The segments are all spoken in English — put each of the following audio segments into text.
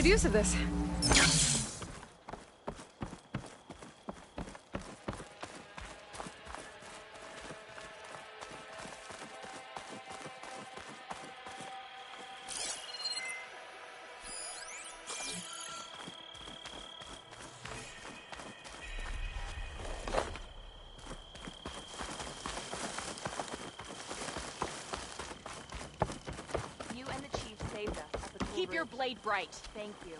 good use of this. You and the chief saved us at the Keep your blade bright. Thank you.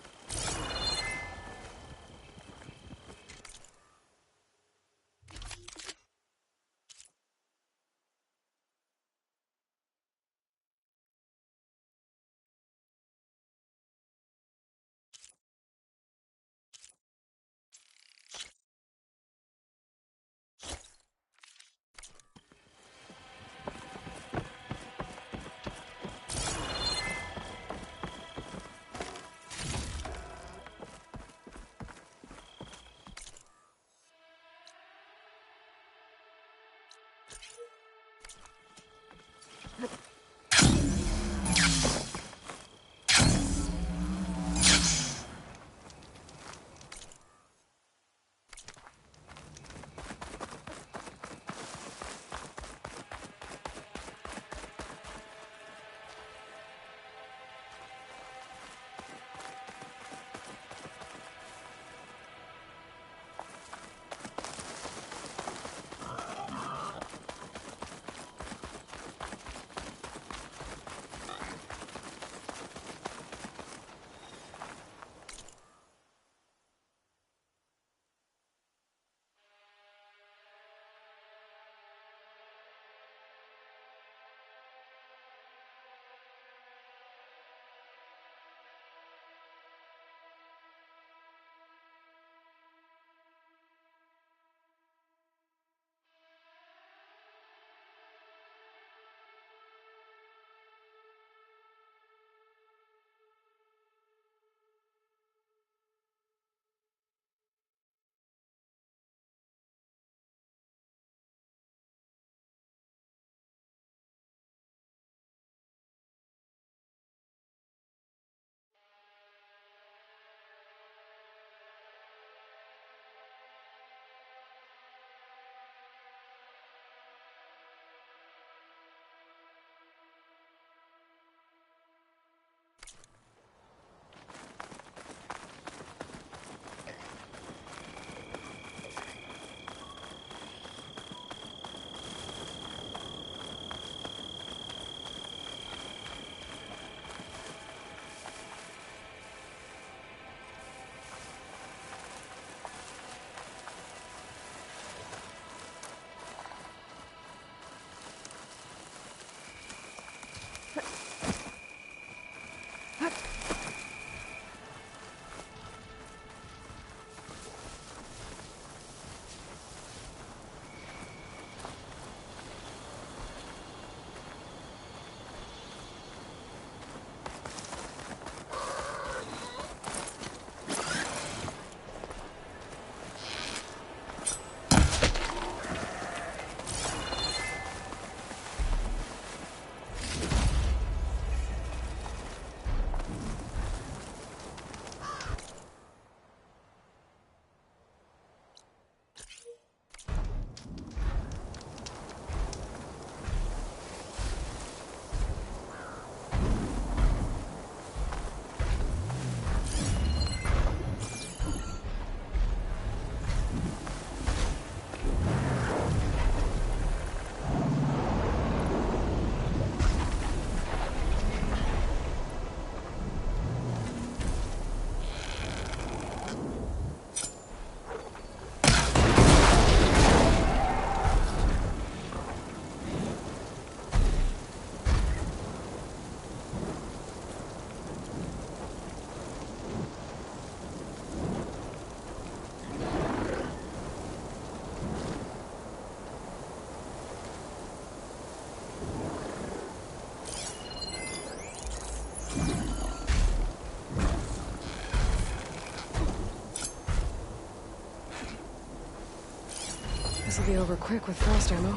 This'll be over quick with frost ammo.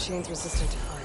machine's resistant to fire.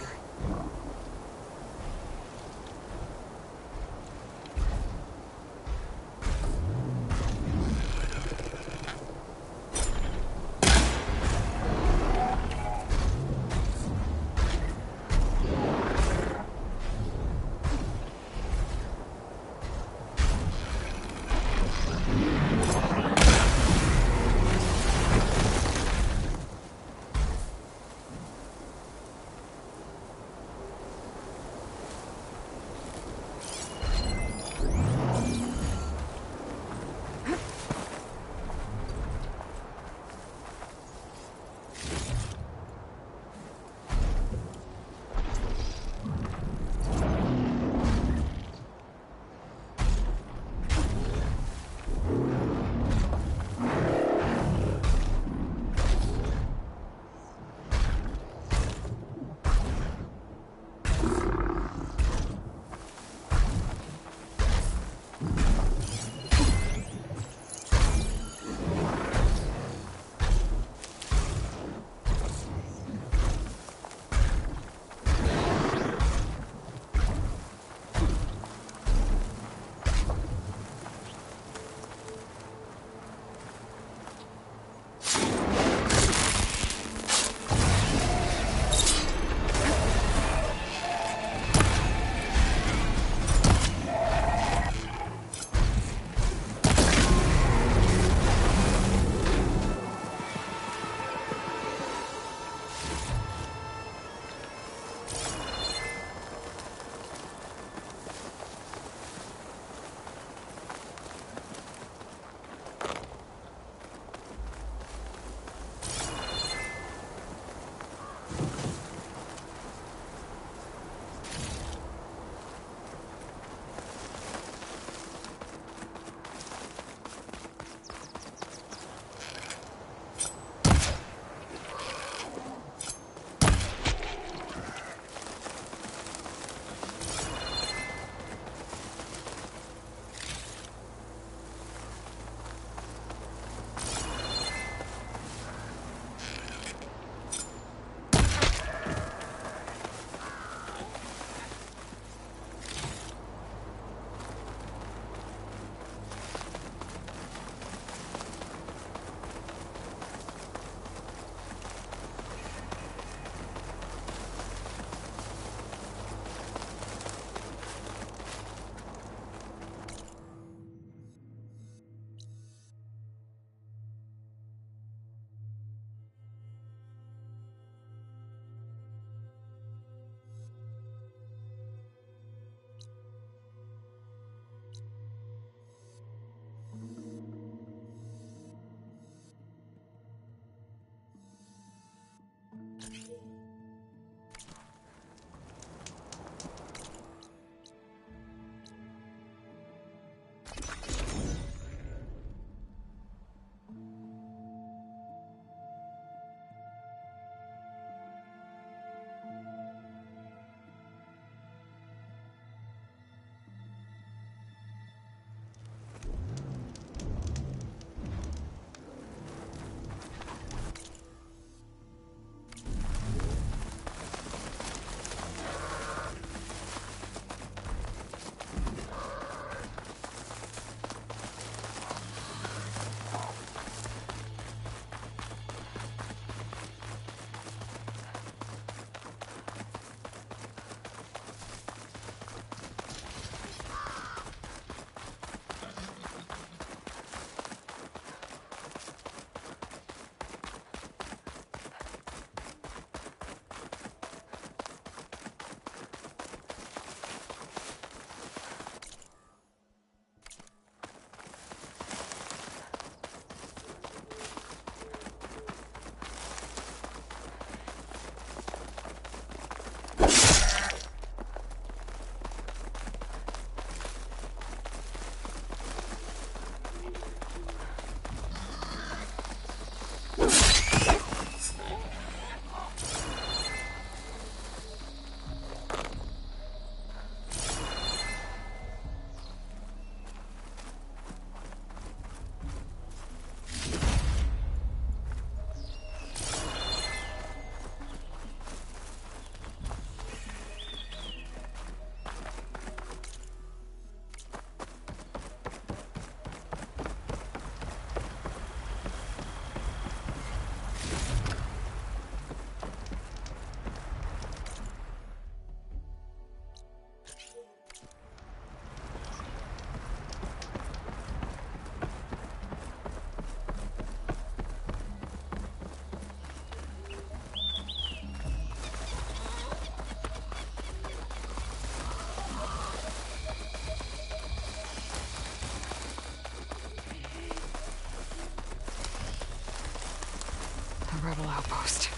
outpost.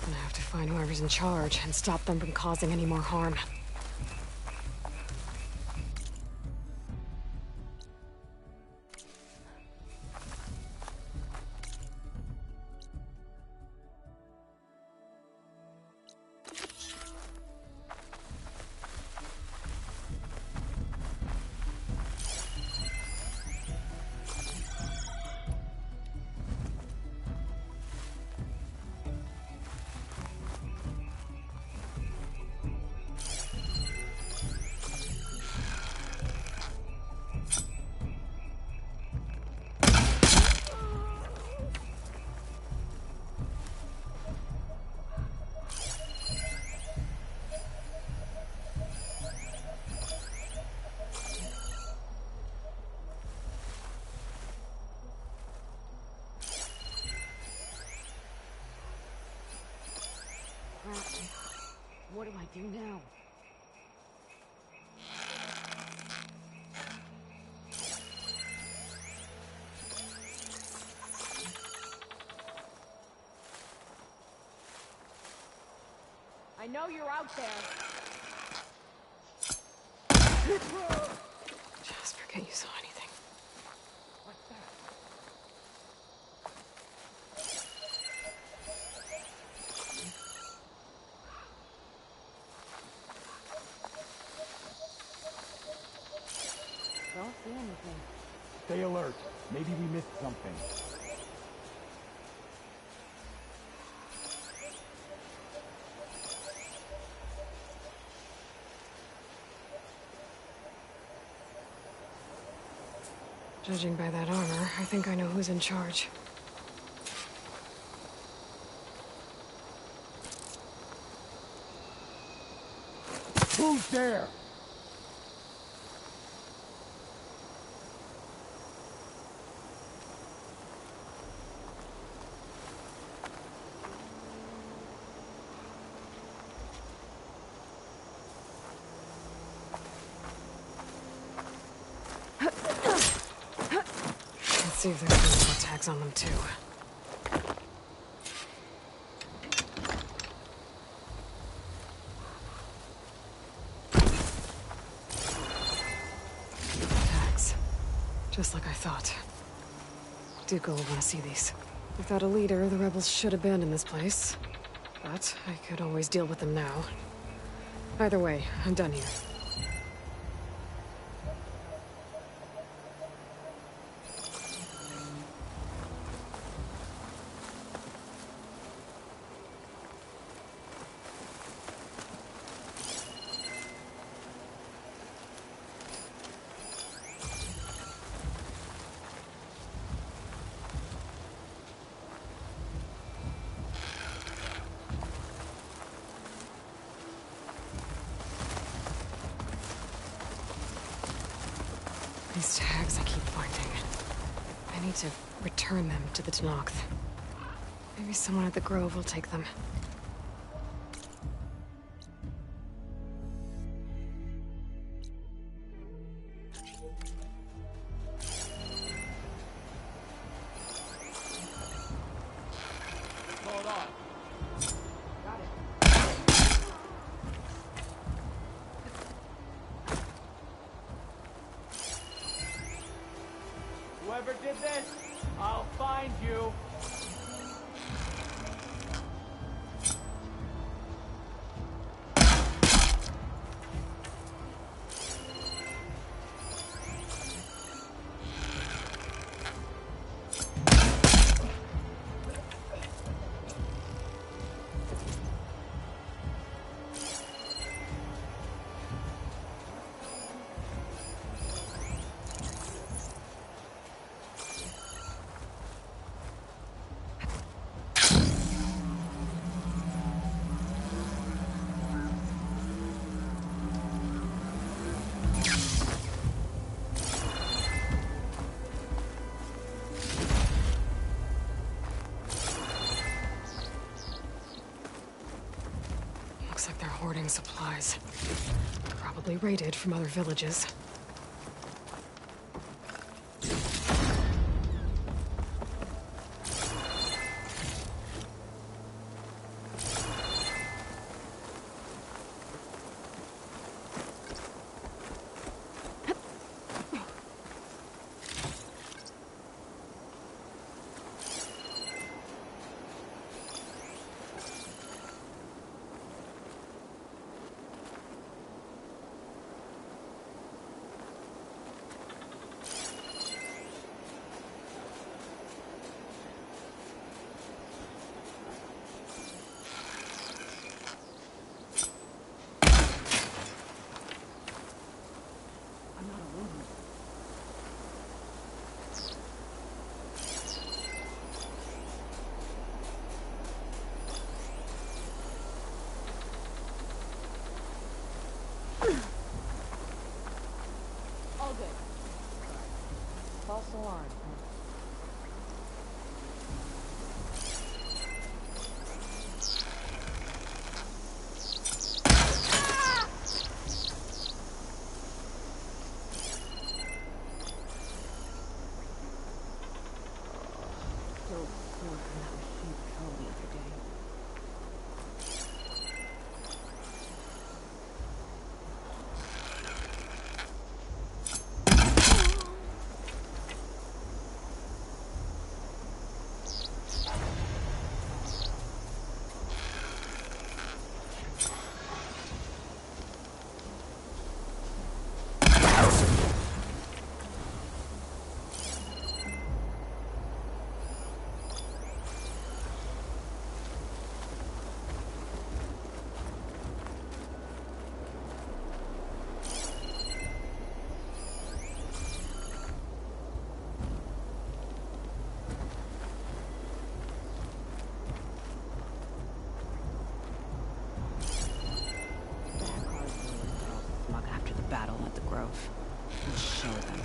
And I have to find whoever's in charge and stop them from causing any more harm. What do I do now? I know you're out there. Just forget you saw anything. What's that? Don't see anything. Stay alert. Maybe we missed something. Judging by that armor, I think I know who's in charge. Who's there? Let's see if there's any tags on them too. Tags. Just like I thought. Duke will want to see these. Without a leader, the rebels should abandon this place. But I could always deal with them now. Either way, I'm done here. These tags I keep finding. I need to return them to the Tenakth. Maybe someone at the Grove will take them. Hold on. Whoever did this, I'll find you. Looks like they're hoarding supplies. Probably raided from other villages. false alarm. Battle at the Grove. We'll show them.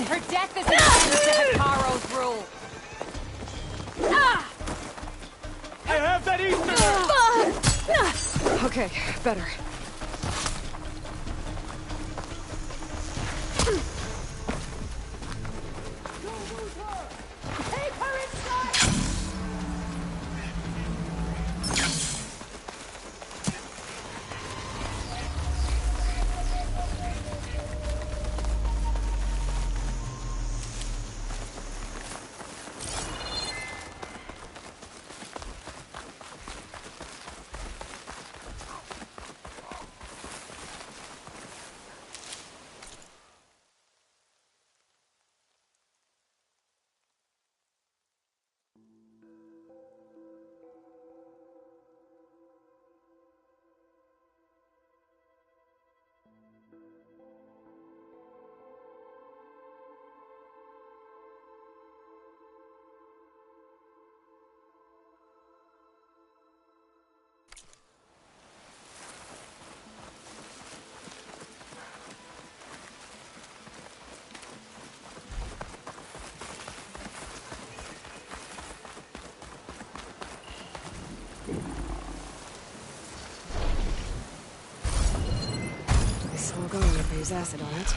Her death is an end to Hekaro's rule. I have that ether! Okay, better. This will go if there's acid on it.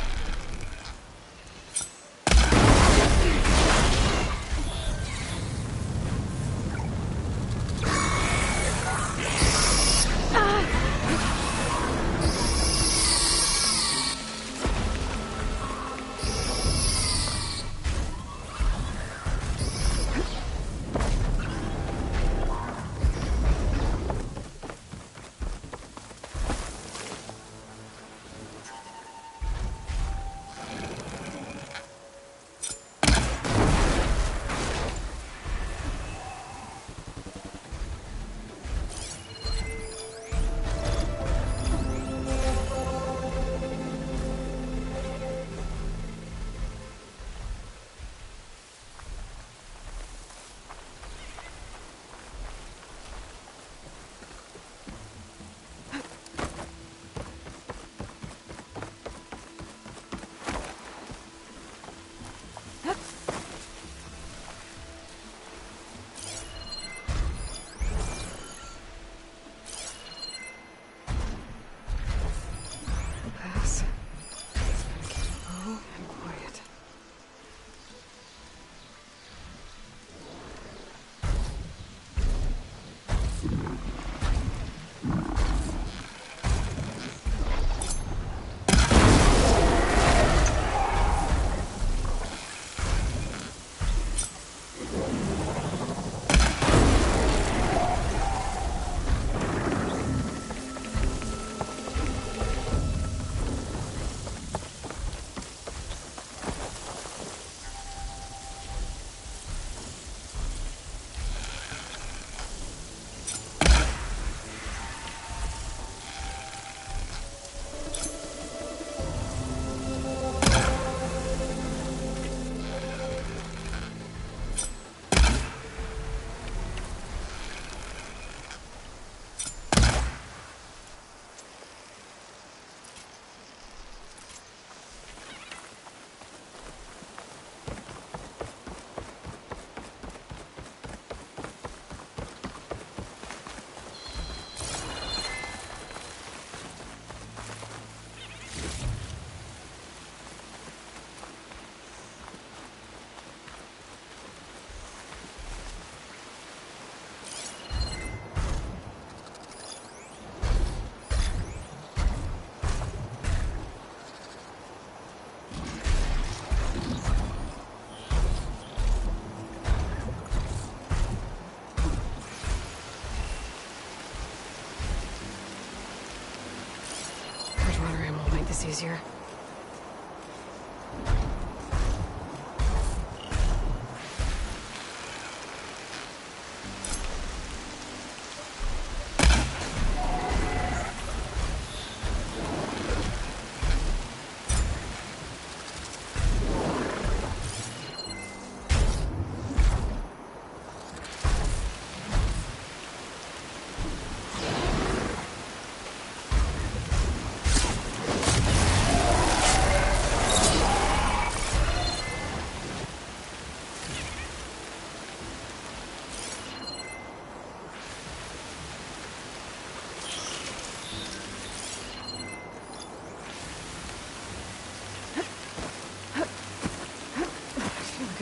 easier.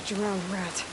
Drowned rat.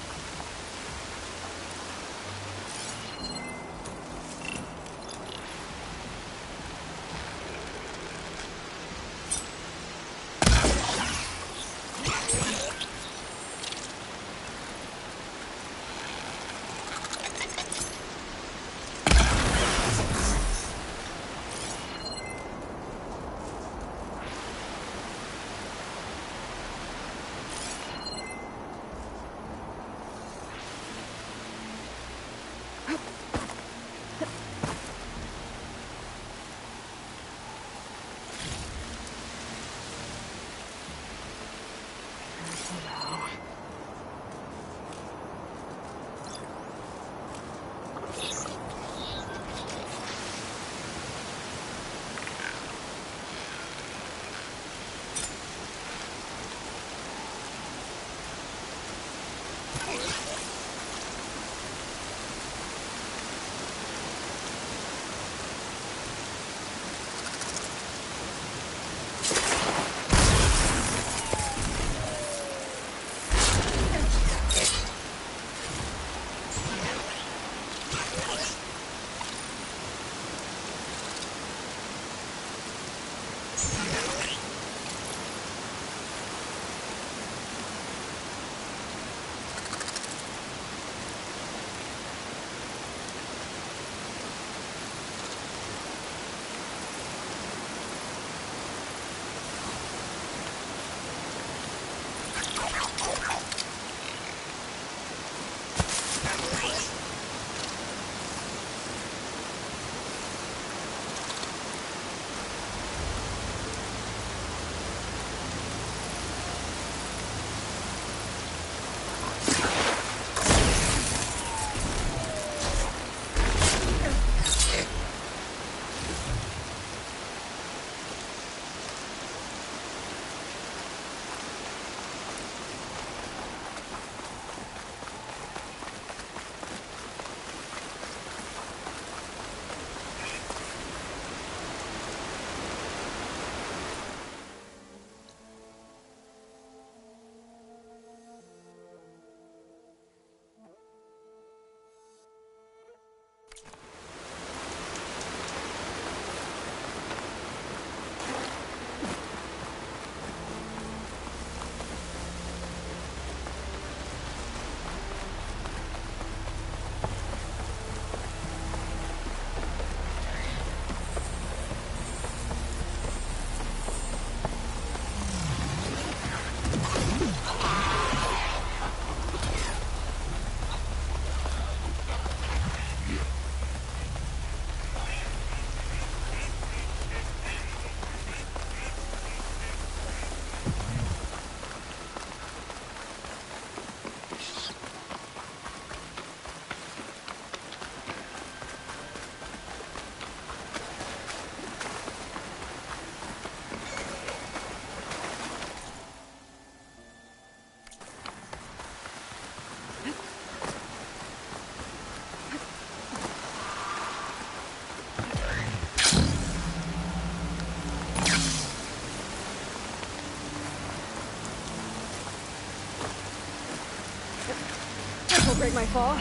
This will break my fall.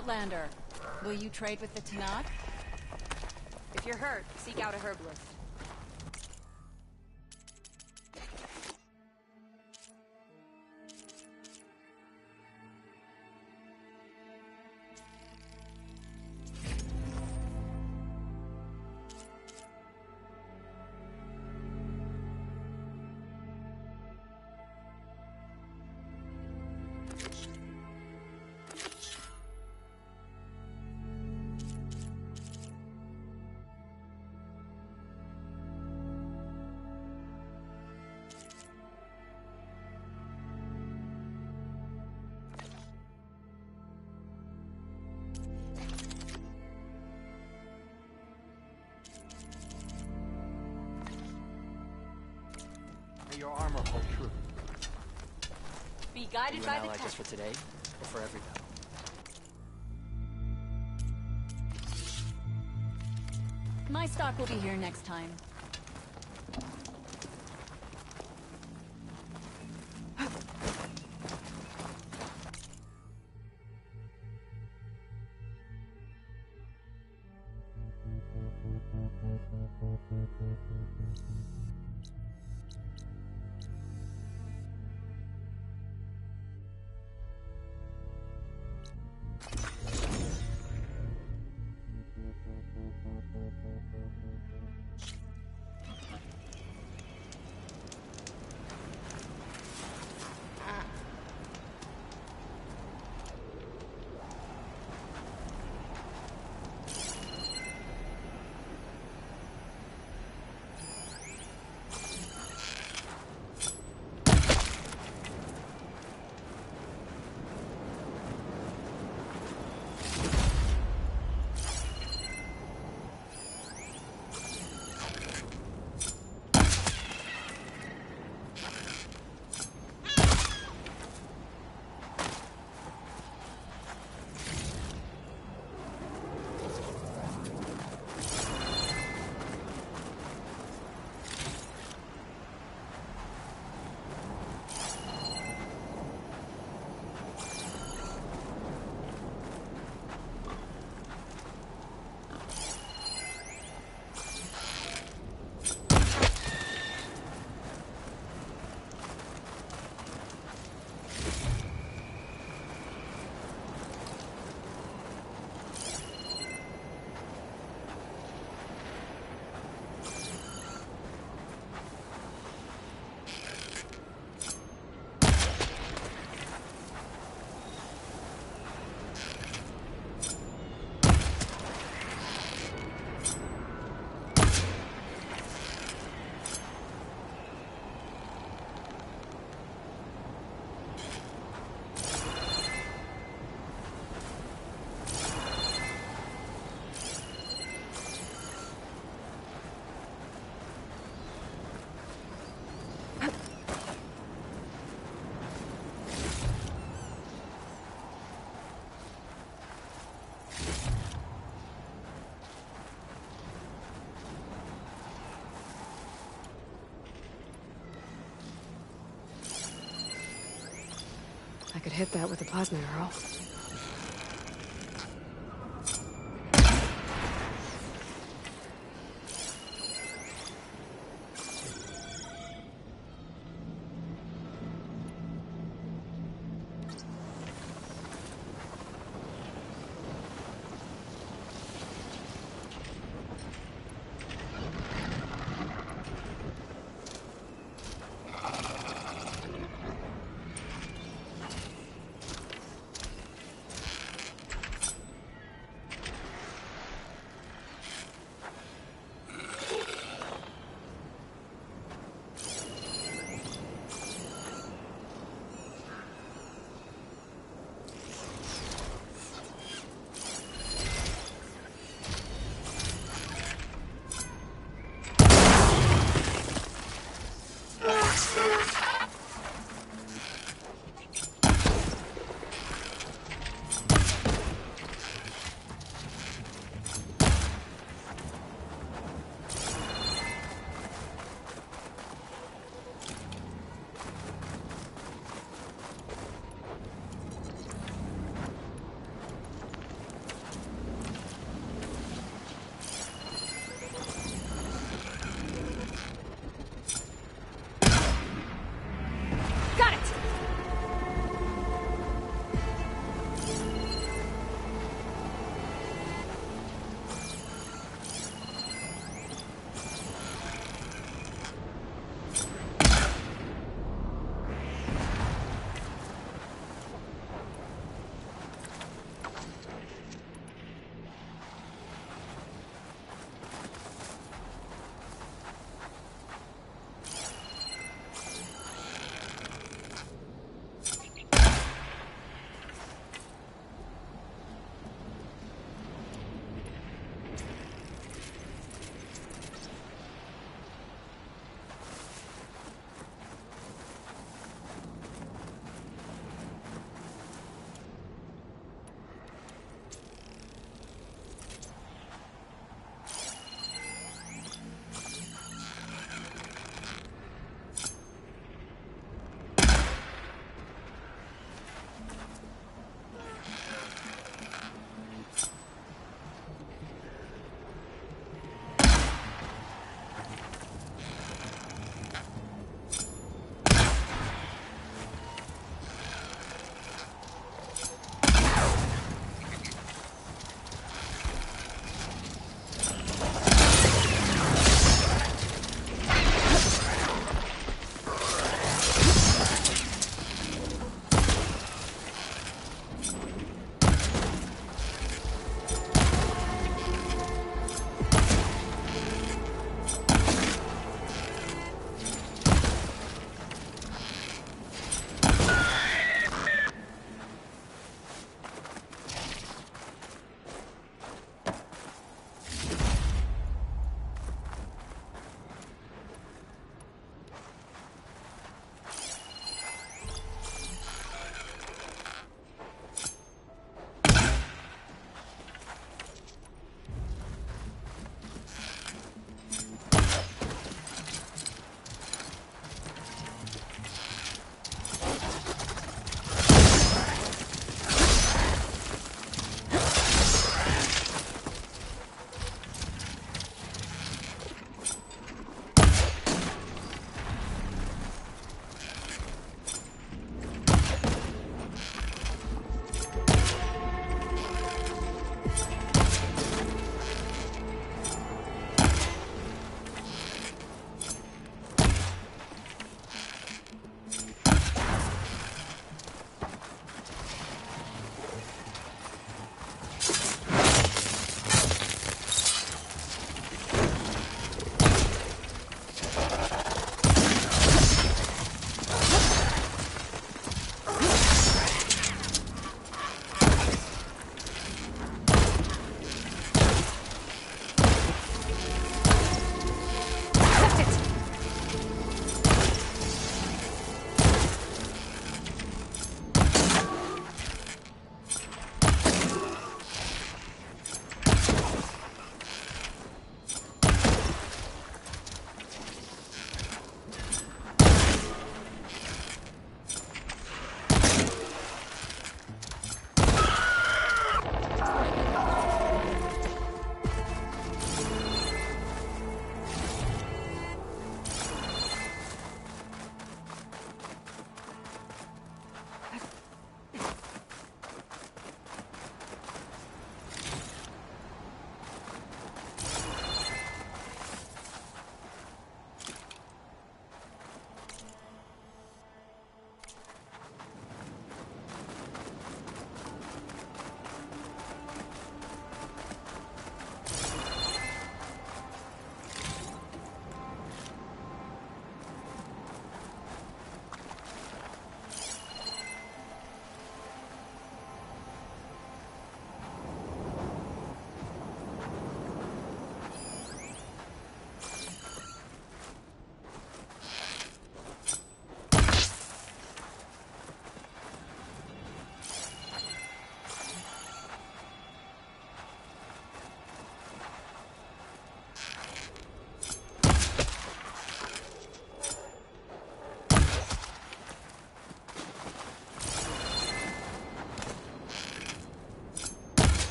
Outlander, will you trade with the Tanakh? If you're hurt, seek out a herbalist. May your armor hold true. Be Are guided you an by the ally just tech. for today, or for every battle? My stock will be here next time. I could hit that with a plasma arrow.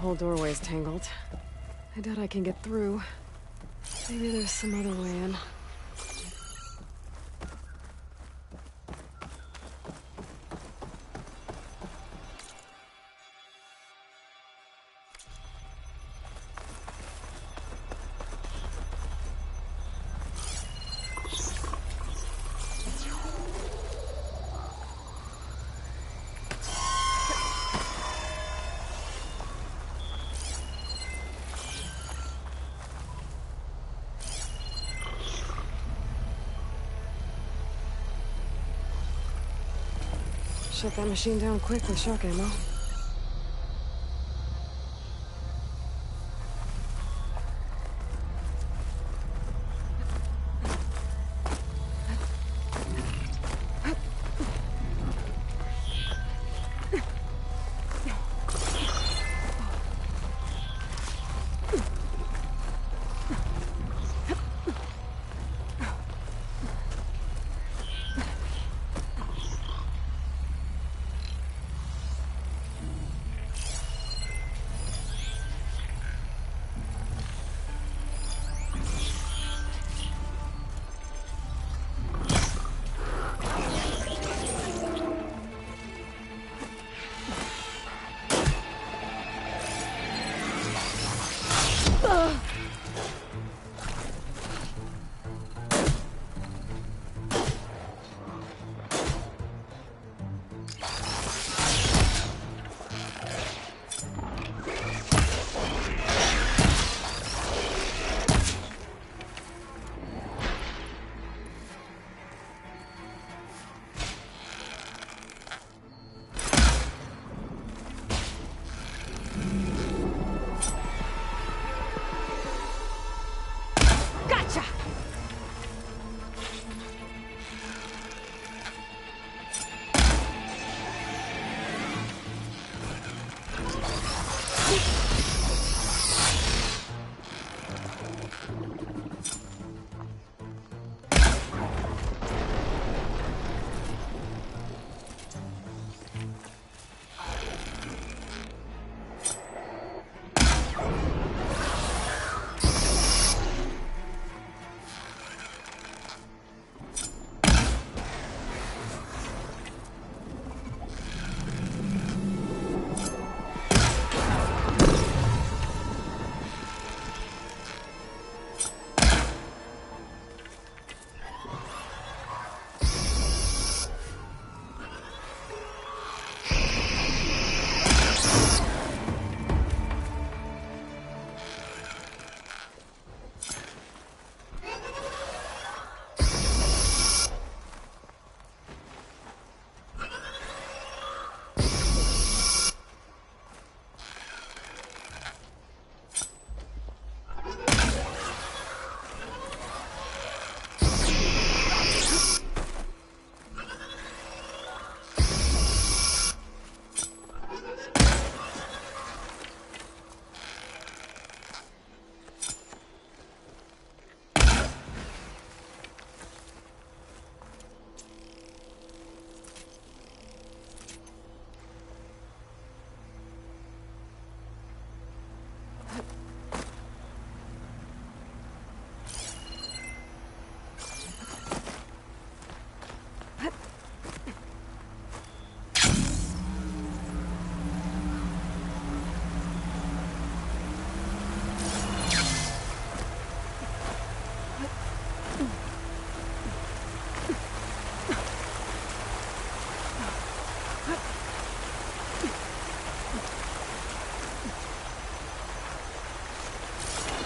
whole doorway's tangled. I doubt I can get through. Maybe there's some other way in. Shut that machine down quick with shock ammo.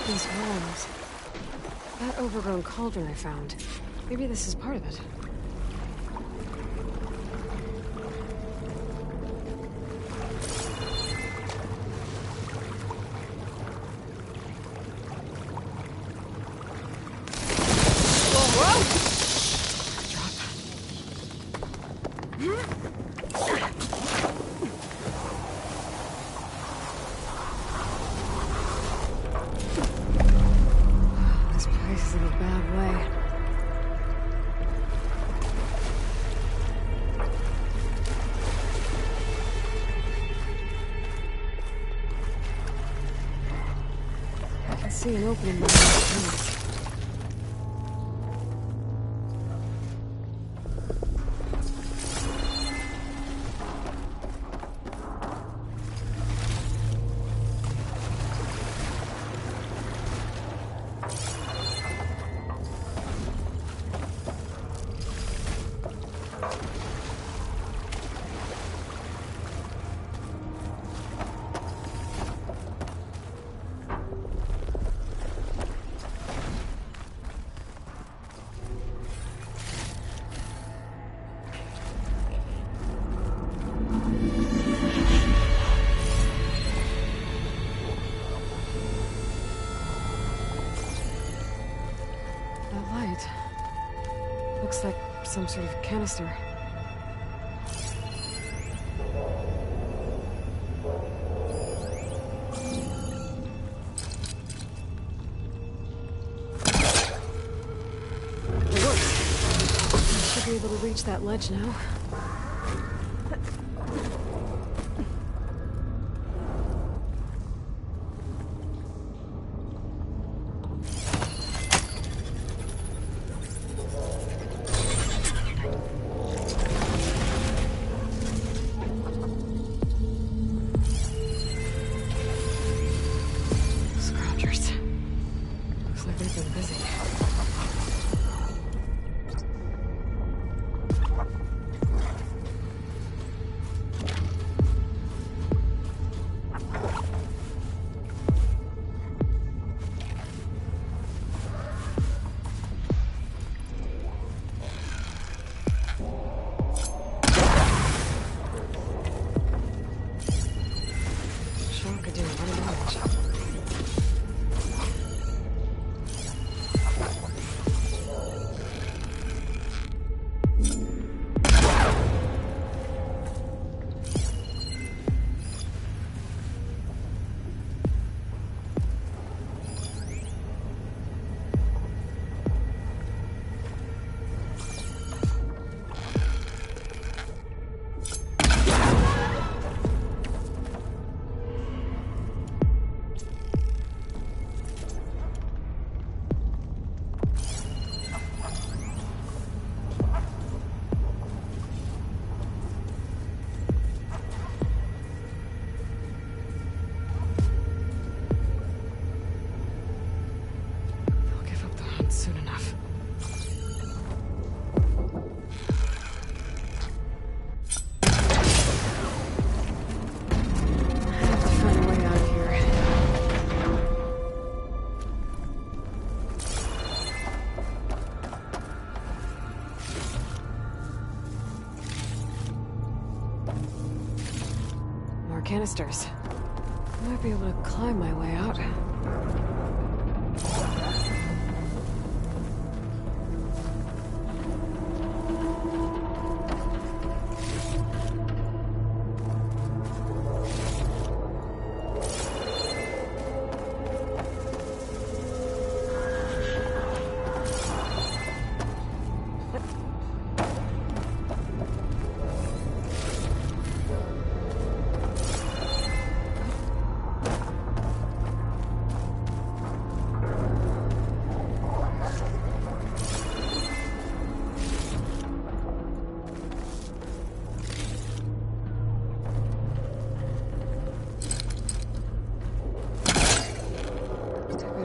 These walls. That overgrown cauldron I found. Maybe this is part of it. This place is in a bad way. see an opening behind the trees. Looks like some sort of canister. It works. I should be able to reach that ledge now. Soon enough. I have to find a way out of here. More canisters. I might be able to climb my way out.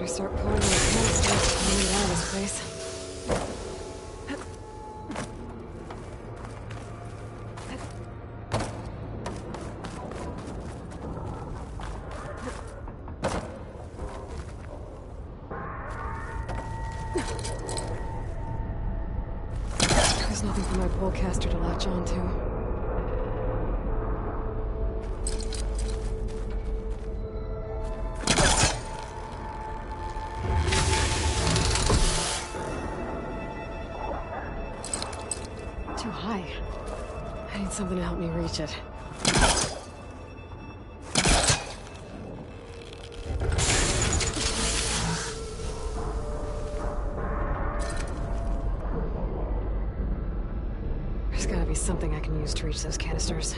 Start pulling on the canisters to get out of this place. There's nothing for my polecaster to latch onto. Too high. I need something to help me reach it. There's gotta be something I can use to reach those canisters.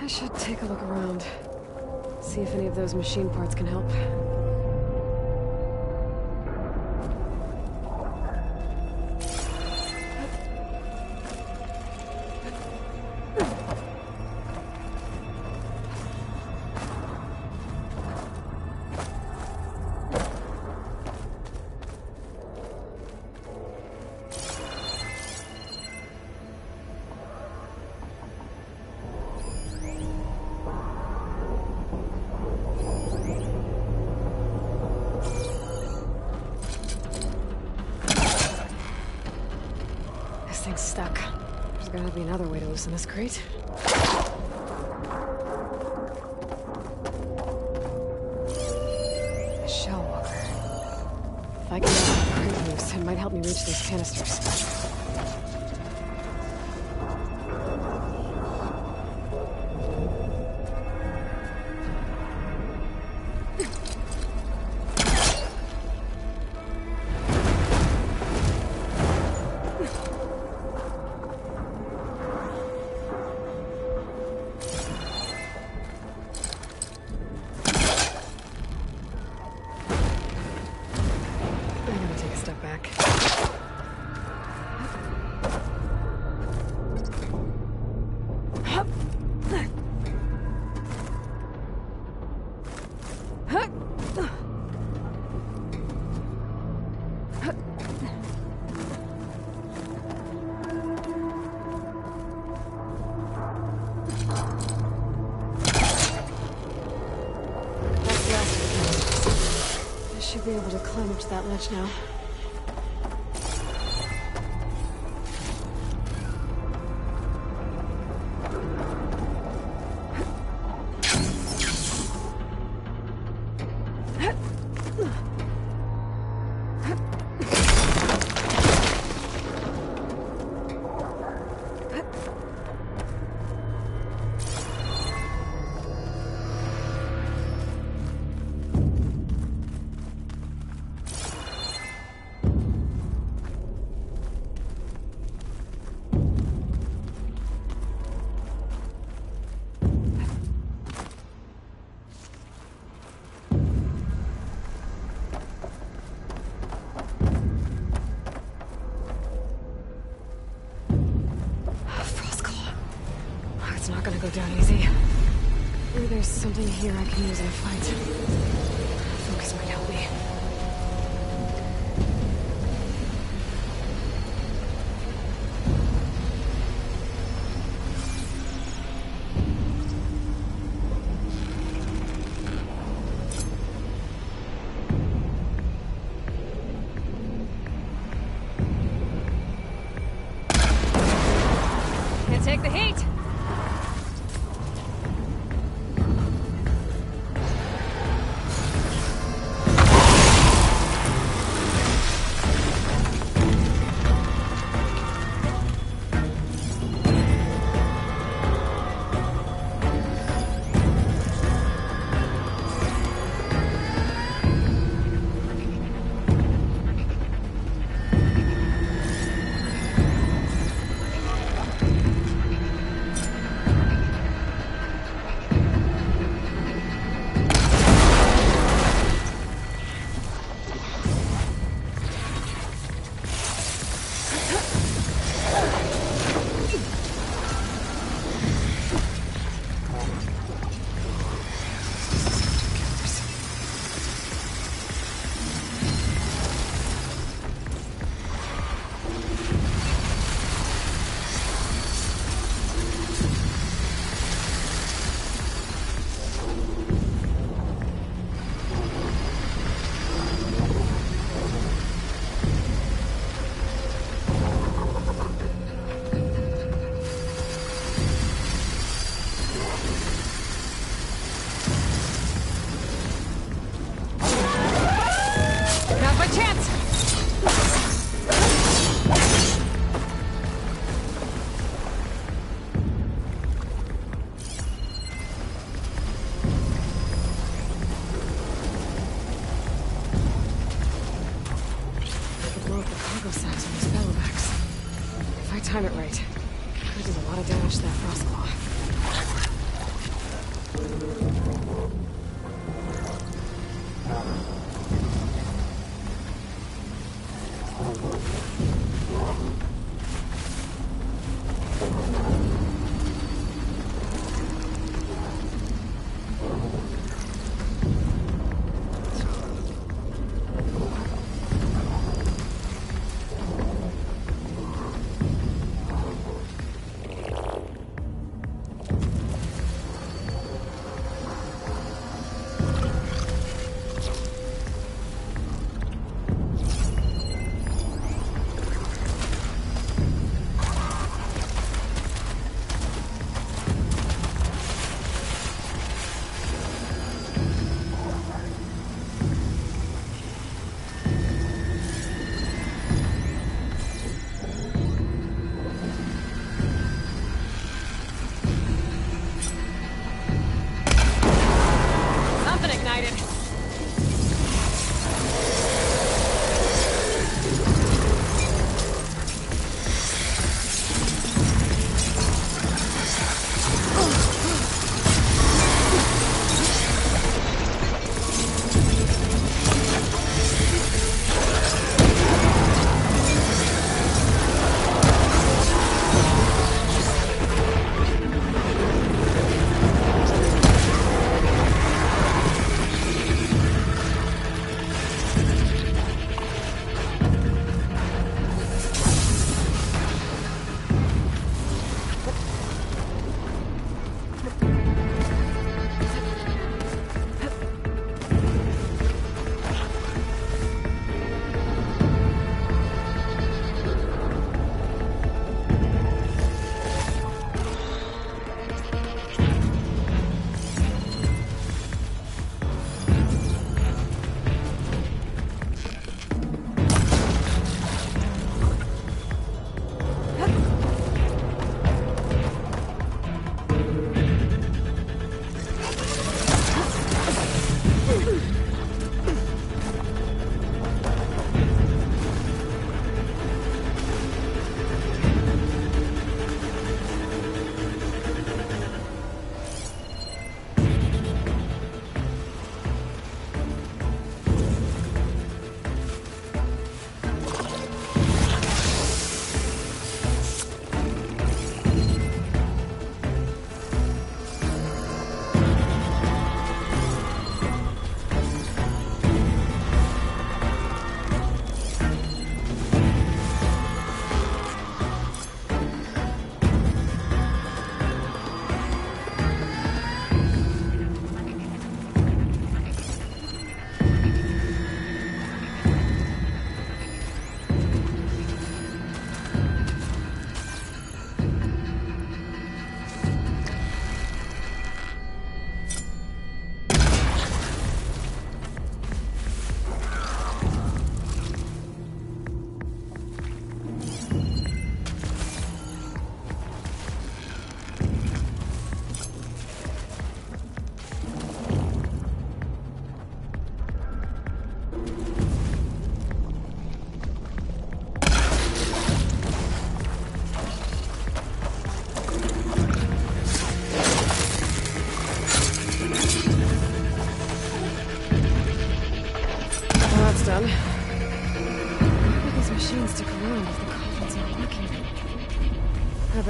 I should take a look around. See if any of those machine parts can help. Stuck. There's gotta be another way to loosen this crate. A shell walker. If I can get the crate loose, it might help me reach those canisters. Should be able to climb up to that ledge now. It's not gonna go down easy. Maybe there's something here I can use in a fight. Focus might help me. Can't take the heat!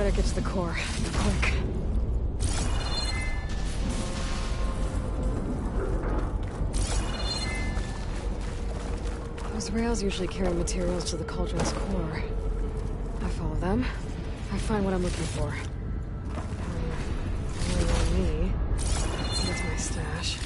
gotta get to the core. Quick. Those rails usually carry materials to the cauldron's core. I follow them. I find what I'm looking for. Only on me. Let's get to my stash.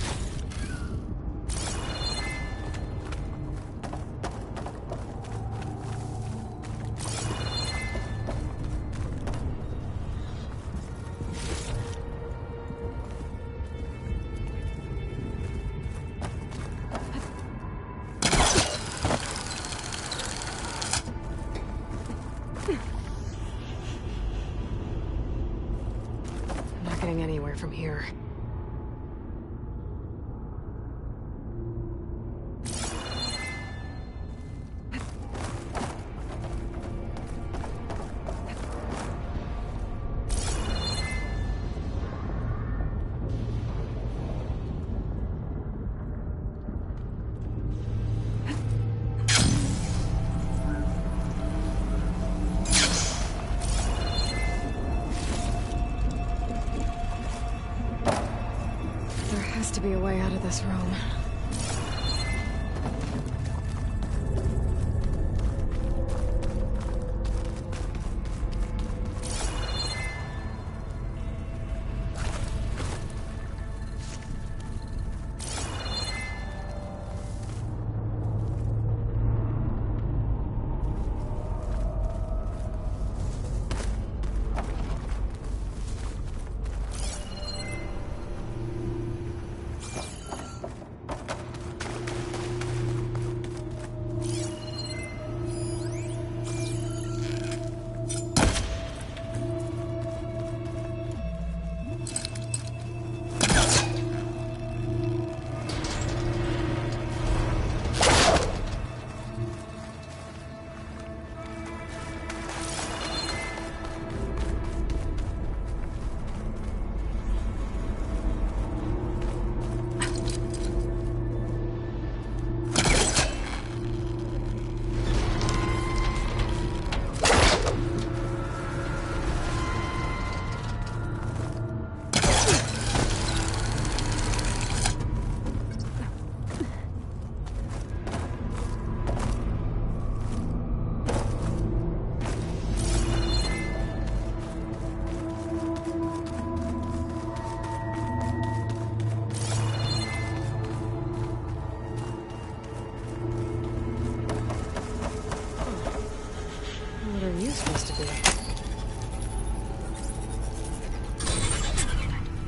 Anywhere from here. To be a way out of this room.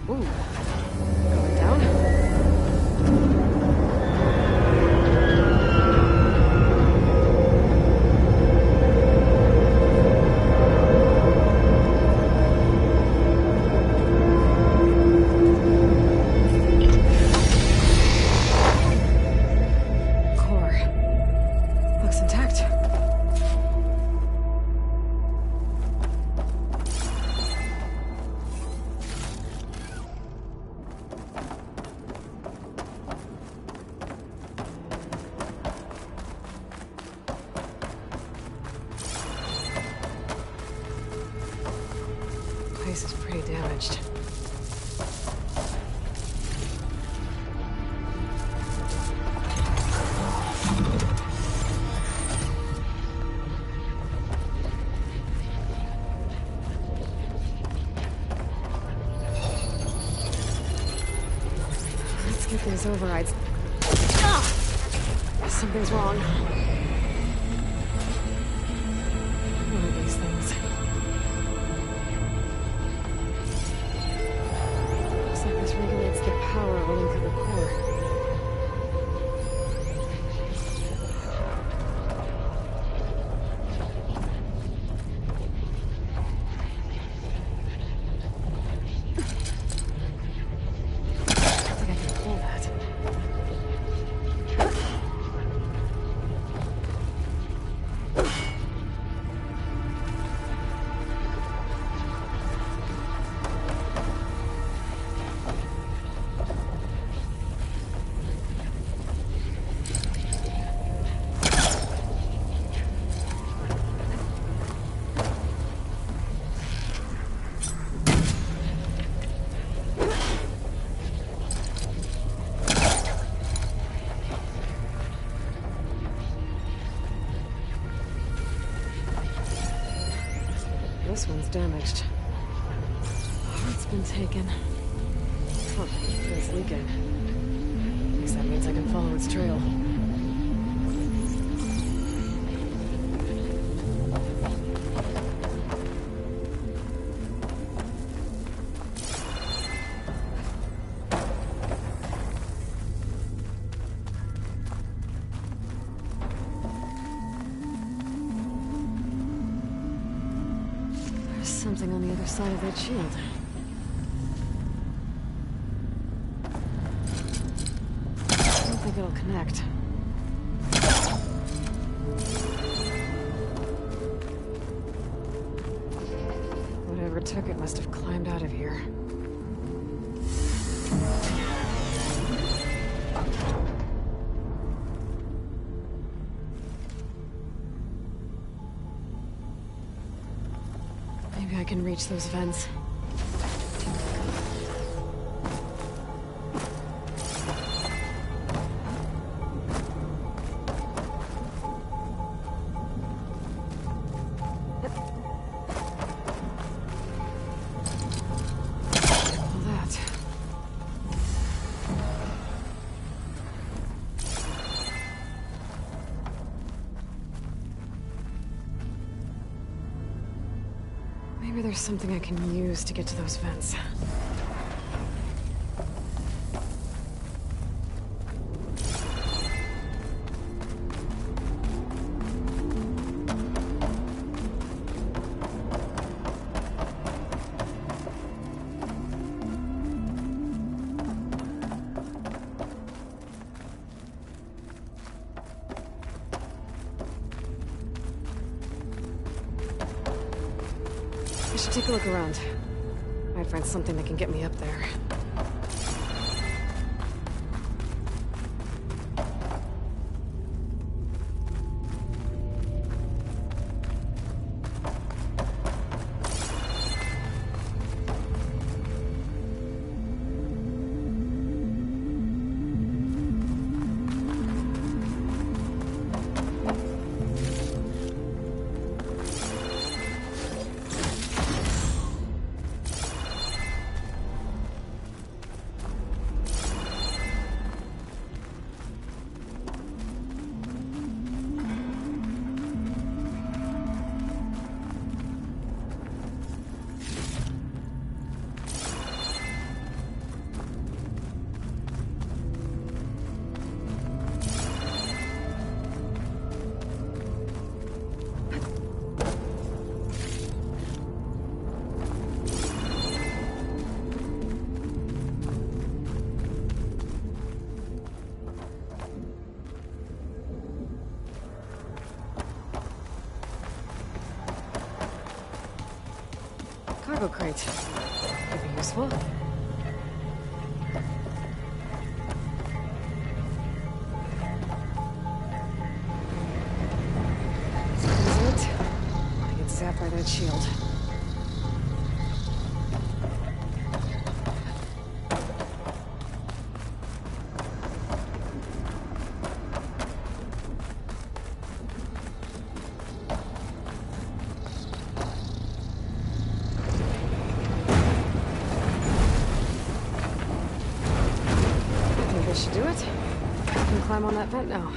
Ooh. Going down? Core. Looks intact. Place is pretty damaged. Let's get these overrides. Ah! Something's wrong. What are these things? Looks like this regulates the power running through the core. I think I can pull that. this one's damaged. It's been taken. Huh, it's leaking. I guess that means I can follow its trail. There's something on the other side of that shield. I don't think it'll connect. Whatever took it must have climbed out of here. Maybe I can reach those vents. That. Maybe there's something I can use to get to those vents. I should take a look around. Might find something that can get me up there. Cargo crate. Could be useful. Is it? I get zapped by that shield. Should do it. I can climb on that vent now.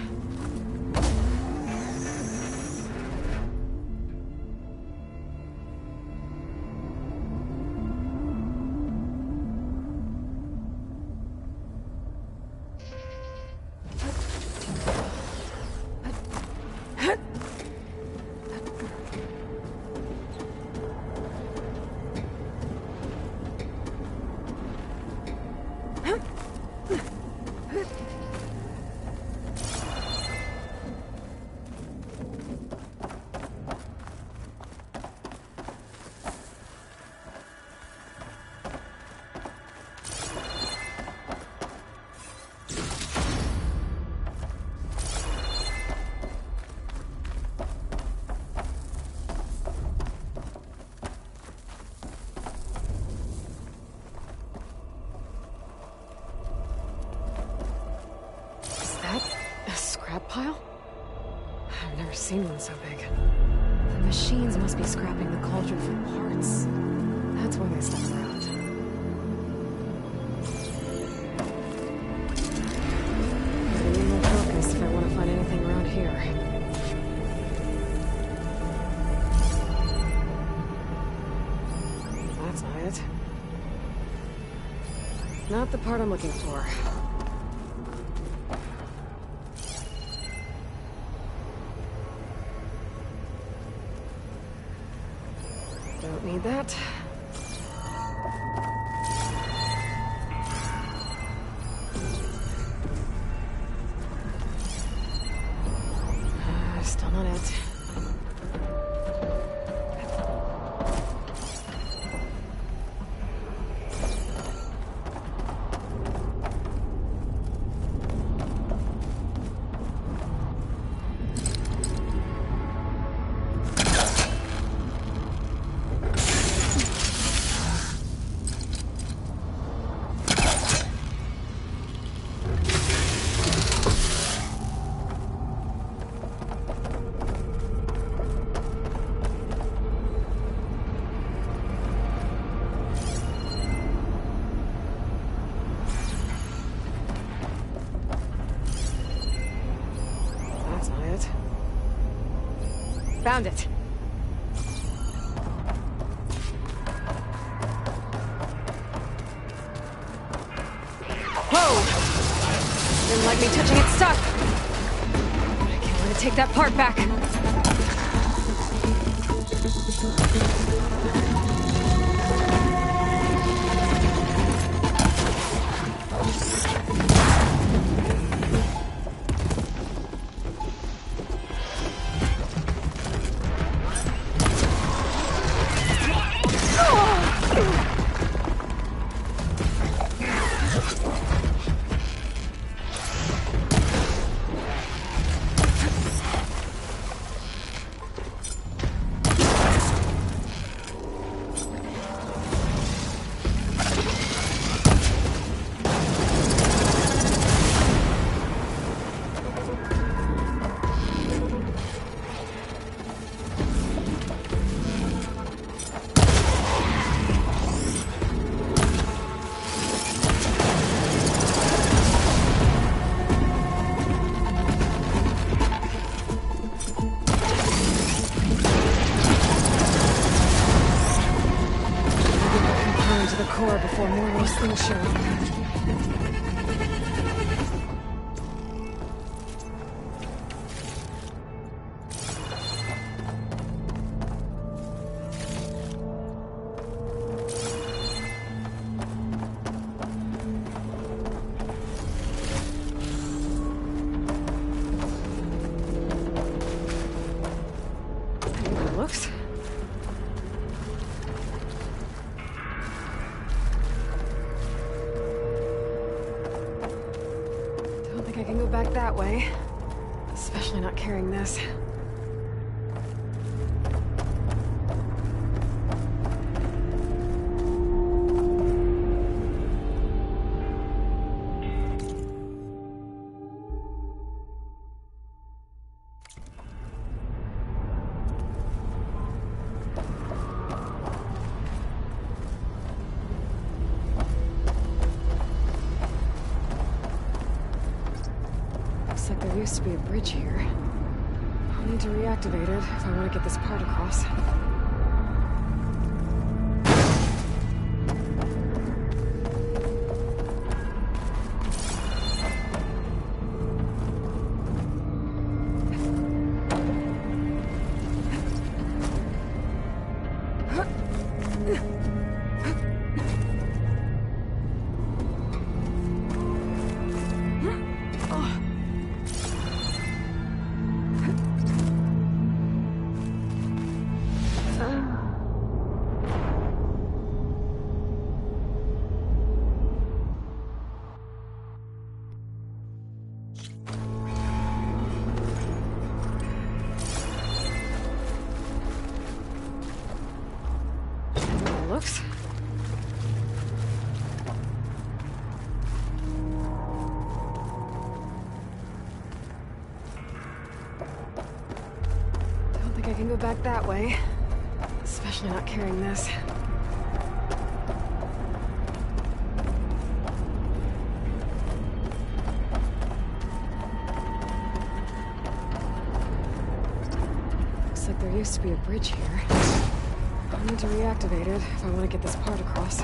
Pile? I've never seen one so big. machines must be scrapping the cauldron for parts. That's why they stuck around. I need more focus if I want to find anything around here. That's not it. Not the part I'm looking for. Don't need that. Still not it. Found it. Whoa! Didn't like me touching its stuff. I can't let it take that part back. Before more of those things show up. Good looks. I can go back that way. Especially not carrying this. Looks like there used to be a bridge here. I'll need to reactivate it if I want to get this part across. can go back that way. Especially not carrying this. Looks like there used to be a bridge here. I'll need to reactivate it if I want to get this part across.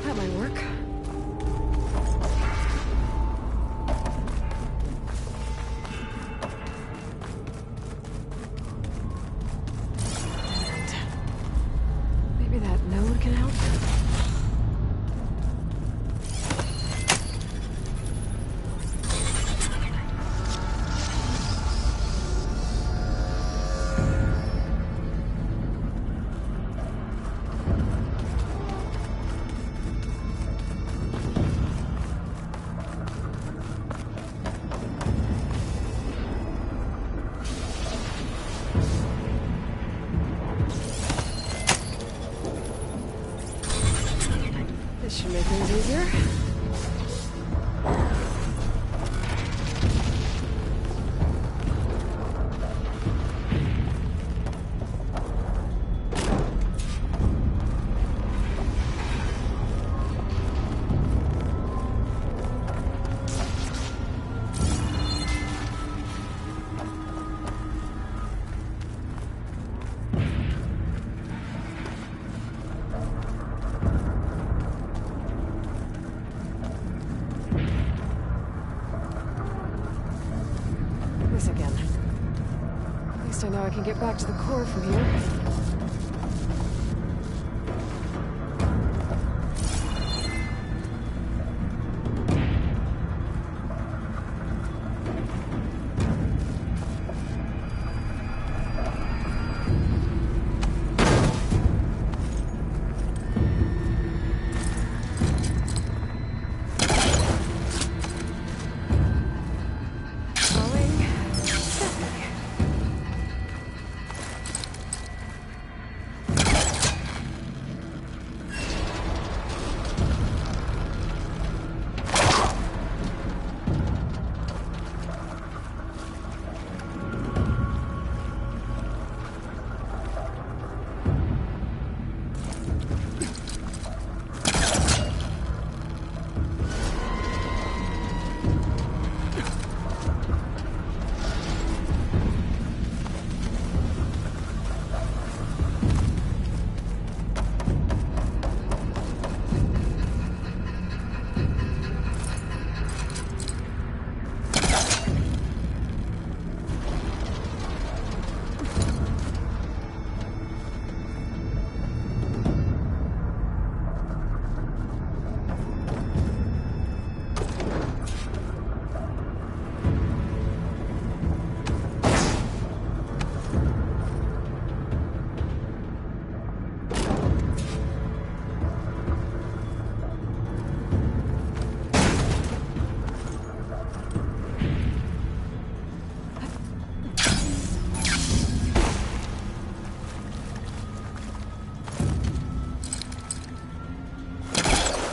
That might work. Maybe that node can help? This should make things easier. This again. At least I know I can get back to the core from here.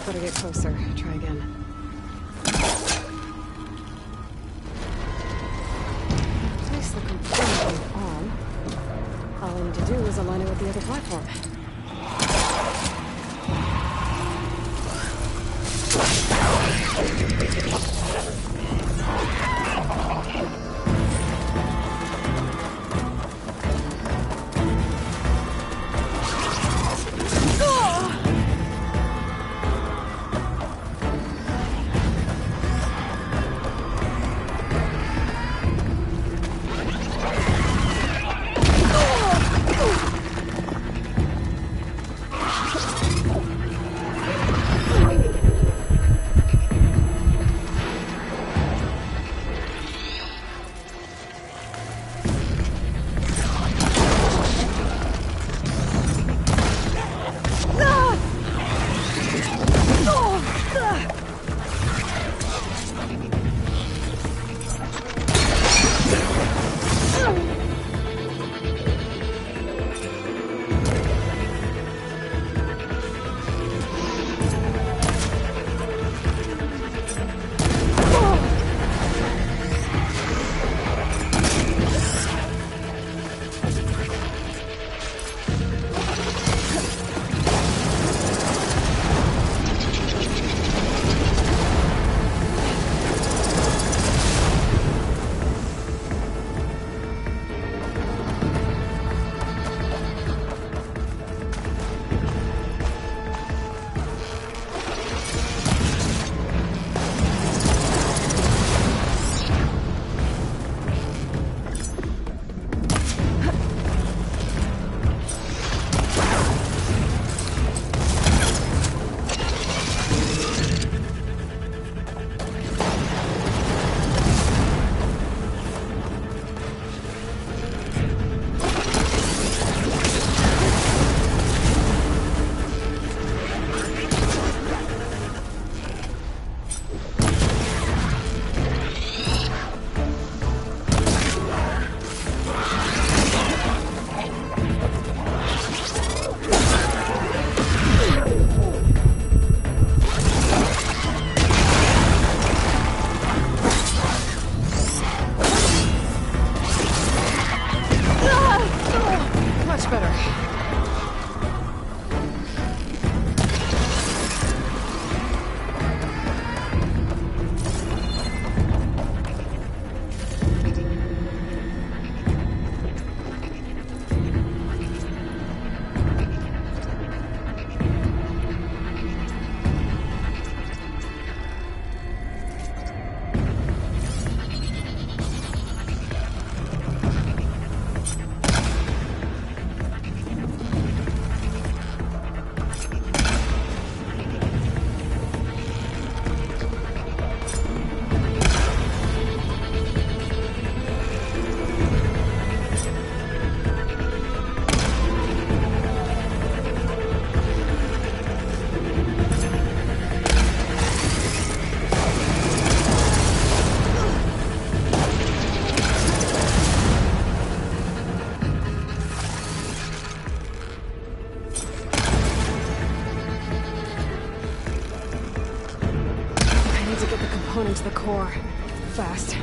Better get closer. Try again. Place the component on. All I need to do is align it with the other platform. opponent to the core. Fast.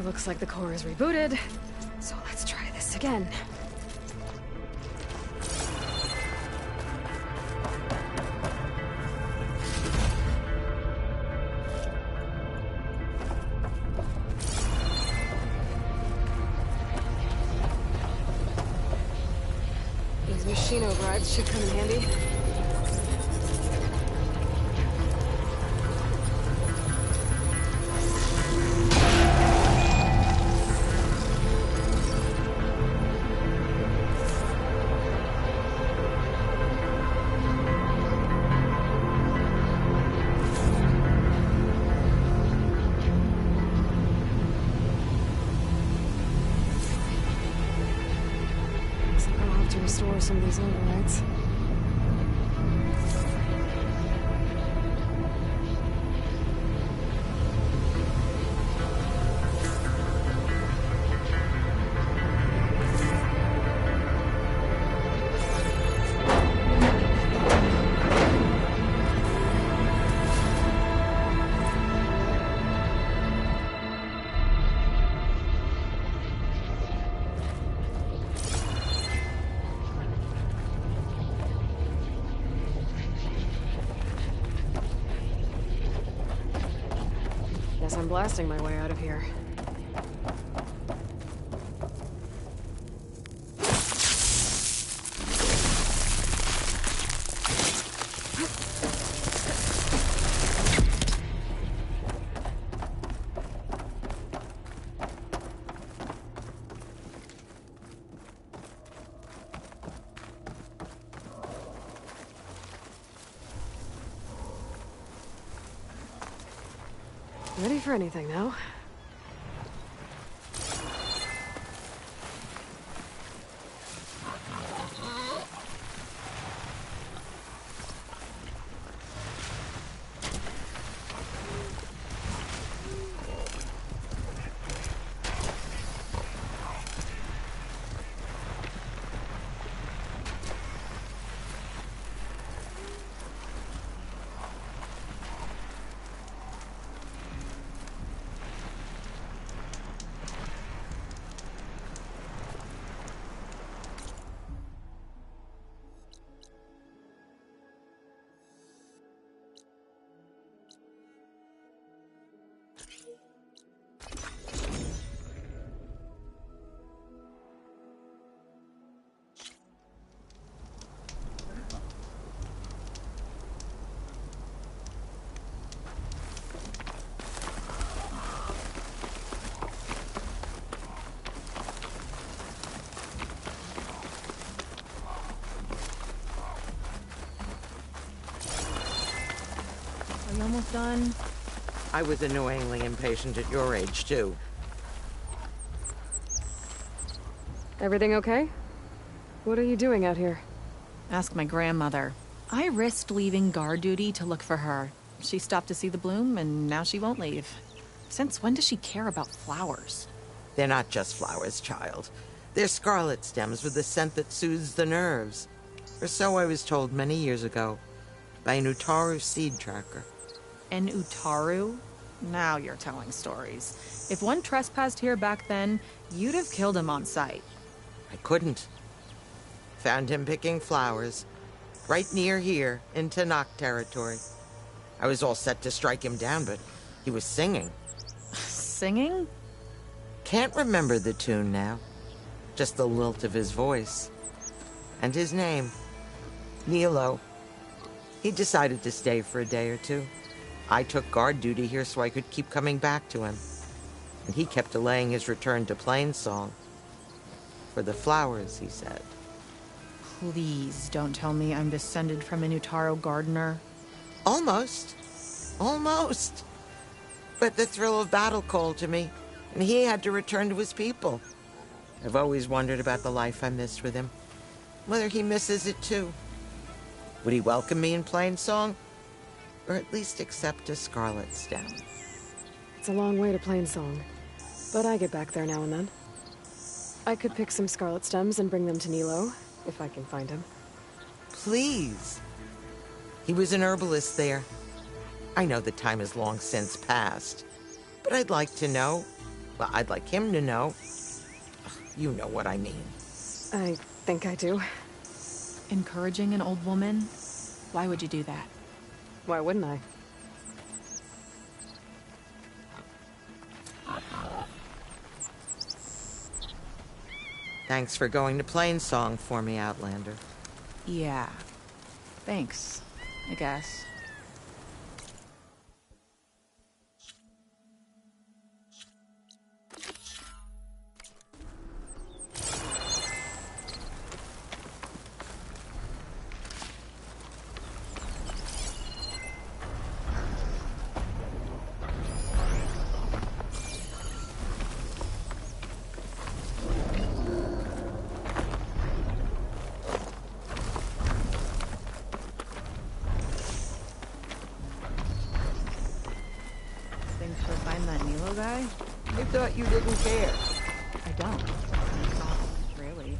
looks like the core is rebooted, so let's try this again. These machine overrides should come in handy. To restore some of these overrides. Guess I'm blasting my way out of here. Ready for anything now. Are you almost done? I was annoyingly impatient at your age, too. Everything okay? What are you doing out here? Ask my grandmother. I risked leaving guard duty to look for her. She stopped to see the bloom, and now she won't leave. Since when does she care about flowers? They're not just flowers, child. They're scarlet stems with a scent that soothes the nerves. Or so I was told many years ago by an Utaru seed tracker. An Utaru? Now you're telling stories. If one trespassed here back then, you'd have killed him on sight. I couldn't. Found him picking flowers, right near here, in Tenakth territory. I was all set to strike him down, but he was singing. Singing? Can't remember the tune now. Just the lilt of his voice. And his name. Nilo. He decided to stay for a day or two. I took guard duty here so I could keep coming back to him. And he kept delaying his return to Plainsong. For the flowers, he said. Please don't tell me I'm descended from an Utaru gardener. Almost. Almost. But the thrill of battle called to me, and he had to return to his people. I've always wondered about the life I missed with him. Whether he misses it too. Would he welcome me in Plainsong? Or at least accept a scarlet stem? It's a long way to Plainsong, but I get back there now and then. I could pick some scarlet stems and bring them to Nilo, if I can find him. Please. He was an herbalist there. I know the time has long since passed, but I'd like to know. Well, I'd like him to know. You know what I mean. I think I do. Encouraging an old woman? Why would you do that? Why wouldn't I? Thanks for going to Plainsong for me, Outlander. Yeah. Thanks, I guess. Think she'll find that Nilo guy? I thought you didn't care. I don't. Not really.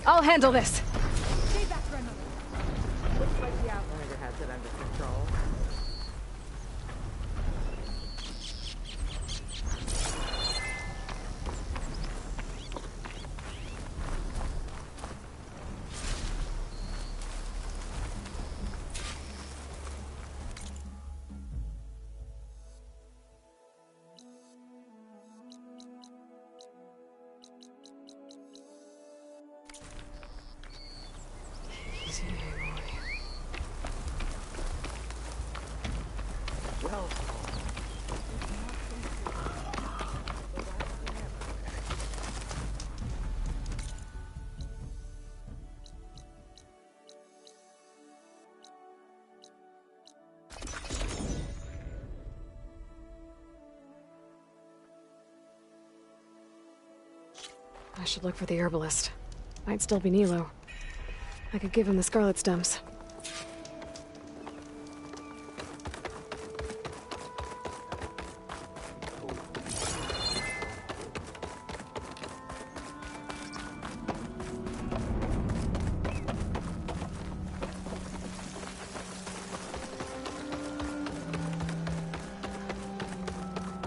I'll handle this! Looks like the Outlander has it under control. Easy, Aloy. Well, I should look for the herbalist. Might still be Nilo. I could give him the scarlet stems.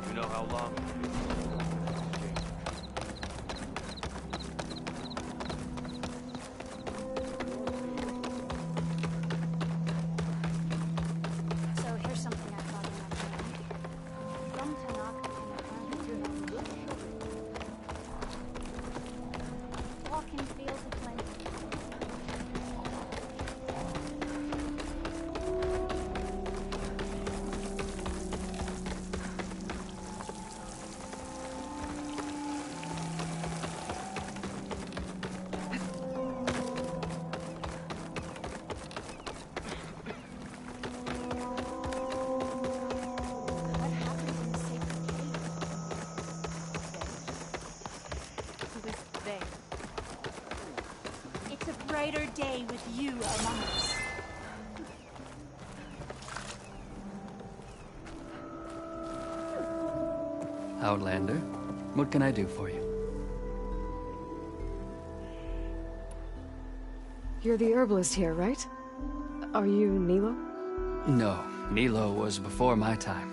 You know how long it is. So here's something I thought you might know. From Tanaka and walking fields of plenty. What happens in the sacred cave? Who is they? It's a brighter day with you among us. Outlander, what can I do for you? You're the herbalist here, right? Are you Nilo? No, Nilo was before my time.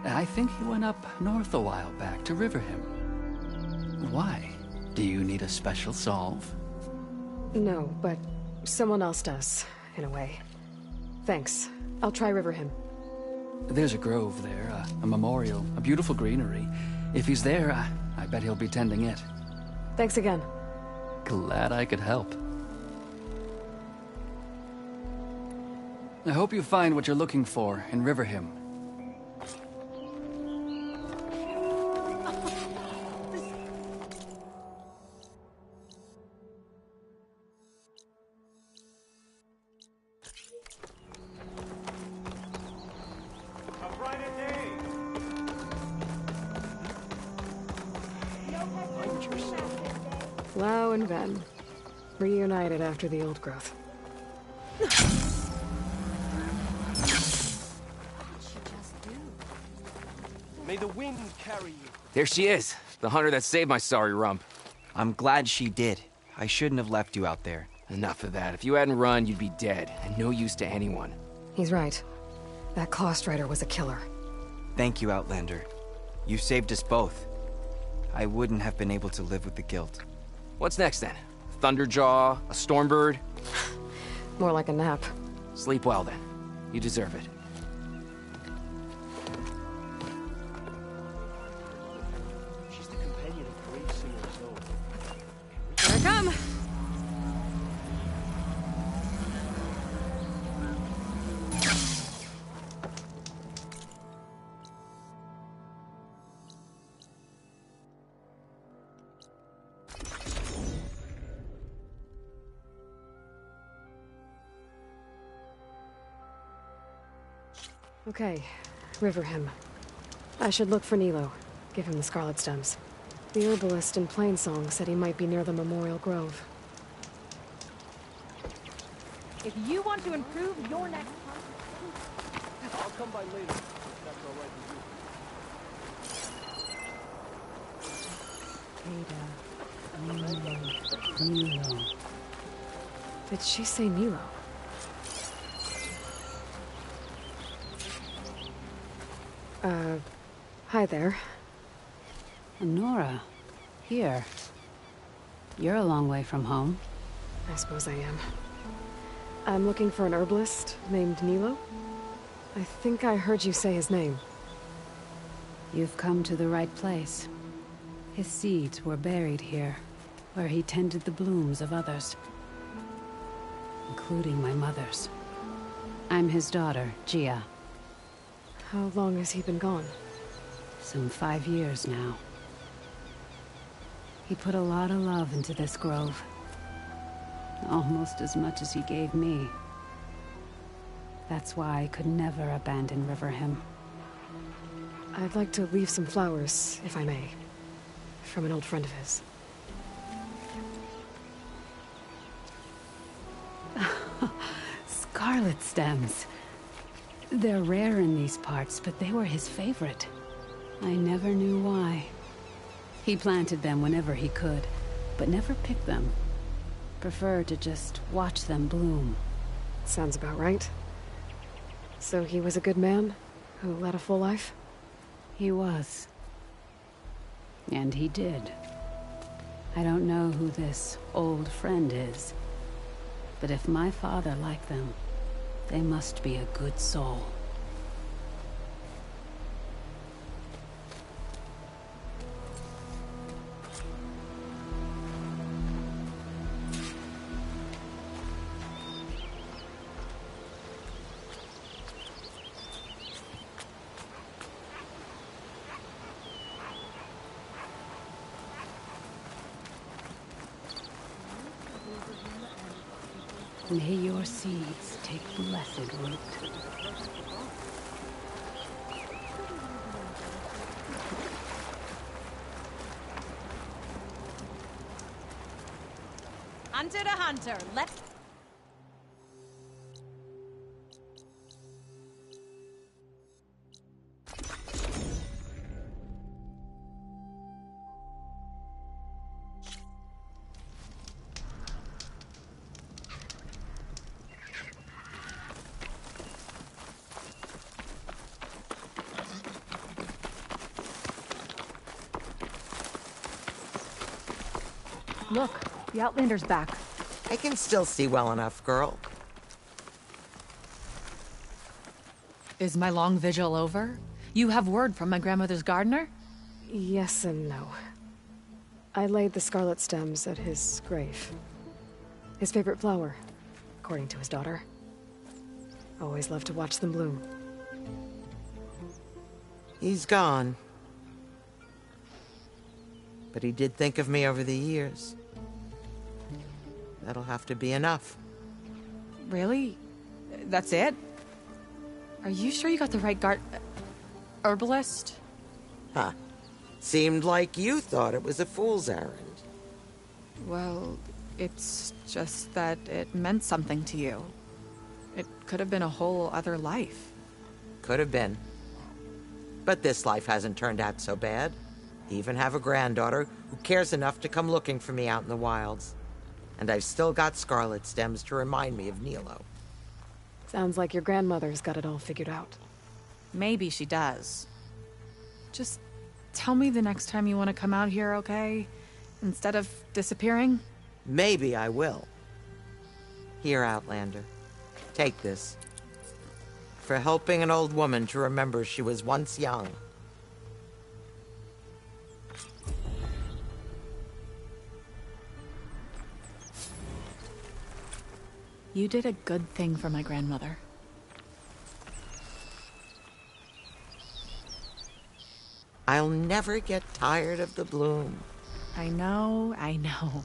I think he went up north a while back to Riverhim. Why? Do you need a special solve? No, but someone else does, in a way. Thanks. I'll try Riverhim. There's a grove there, a memorial, a beautiful greenery. If he's there, I bet he'll be tending it. Thanks again. Glad I could help. I hope you find what you're looking for in Riverhim. A brighter day. Lau and Ven. Reunited after the old growth. What did she just do? May the wind carry you. There she is, the hunter that saved my sorry rump. I'm glad she did. I shouldn't have left you out there. Enough of that. If you hadn't run, you'd be dead, and no use to anyone. He's right. That Claw Strider was a killer. Thank you, Outlander. You saved us both. I wouldn't have been able to live with the guilt. What's next, then? Thunderjaw? A Stormbird? More like a nap. Sleep well, then. You deserve it. She's the companion of great singer Zoe. Here I come! Okay, Riverhim. I should look for Nilo. Give him the Scarlet Stems. The herbalist in Plainsong said he might be near the Memorial Grove. If you want to improve your next I'll come by later. If that's all right with you. Nilo. Did she say Nilo? Hi there. Nora, here. You're a long way from home. I suppose I am. I'm looking for an herbalist named Nilo. I think I heard you say his name. You've come to the right place. His seeds were buried here, where he tended the blooms of others. Including my mother's. I'm his daughter, Gia. How long has he been gone? Some 5 years now. He put a lot of love into this grove. Almost as much as he gave me. That's why I could never abandon Riverhim. I'd like to leave some flowers, if I may. From an old friend of his. Scarlet stems. They're rare in these parts, but they were his favorite. I never knew why. He planted them whenever he could, but never picked them. Preferred to just watch them bloom. Sounds about right. So he was a good man, who led a full life? He was. And he did. I don't know who this old friend is, but if my father liked them, they must be a good soul. May your seeds take blessed root. Hunter to hunter. Let's... Look, the Outlander's back. I can still see well enough, girl. Is my long vigil over? You have word from my grandmother's gardener? Yes and no. I laid the scarlet stems at his grave. His favorite flower, according to his daughter. Always loved to watch them bloom. He's gone. But he did think of me over the years. That'll have to be enough. Really? That's it? Are you sure you got the right herbalist? Huh. Seemed like you thought it was a fool's errand. Well, it's just that it meant something to you. It could have been a whole other life. Could have been. But this life hasn't turned out so bad. Even have a granddaughter who cares enough to come looking for me out in the wilds. And I've still got scarlet stems to remind me of Nilo. Sounds like your grandmother's got it all figured out. Maybe she does. Just tell me the next time you want to come out here, okay? Instead of disappearing? Maybe I will. Here, Outlander. Take this. For helping an old woman to remember she was once young. You did a good thing for my grandmother. I'll never get tired of the bloom. I know, I know.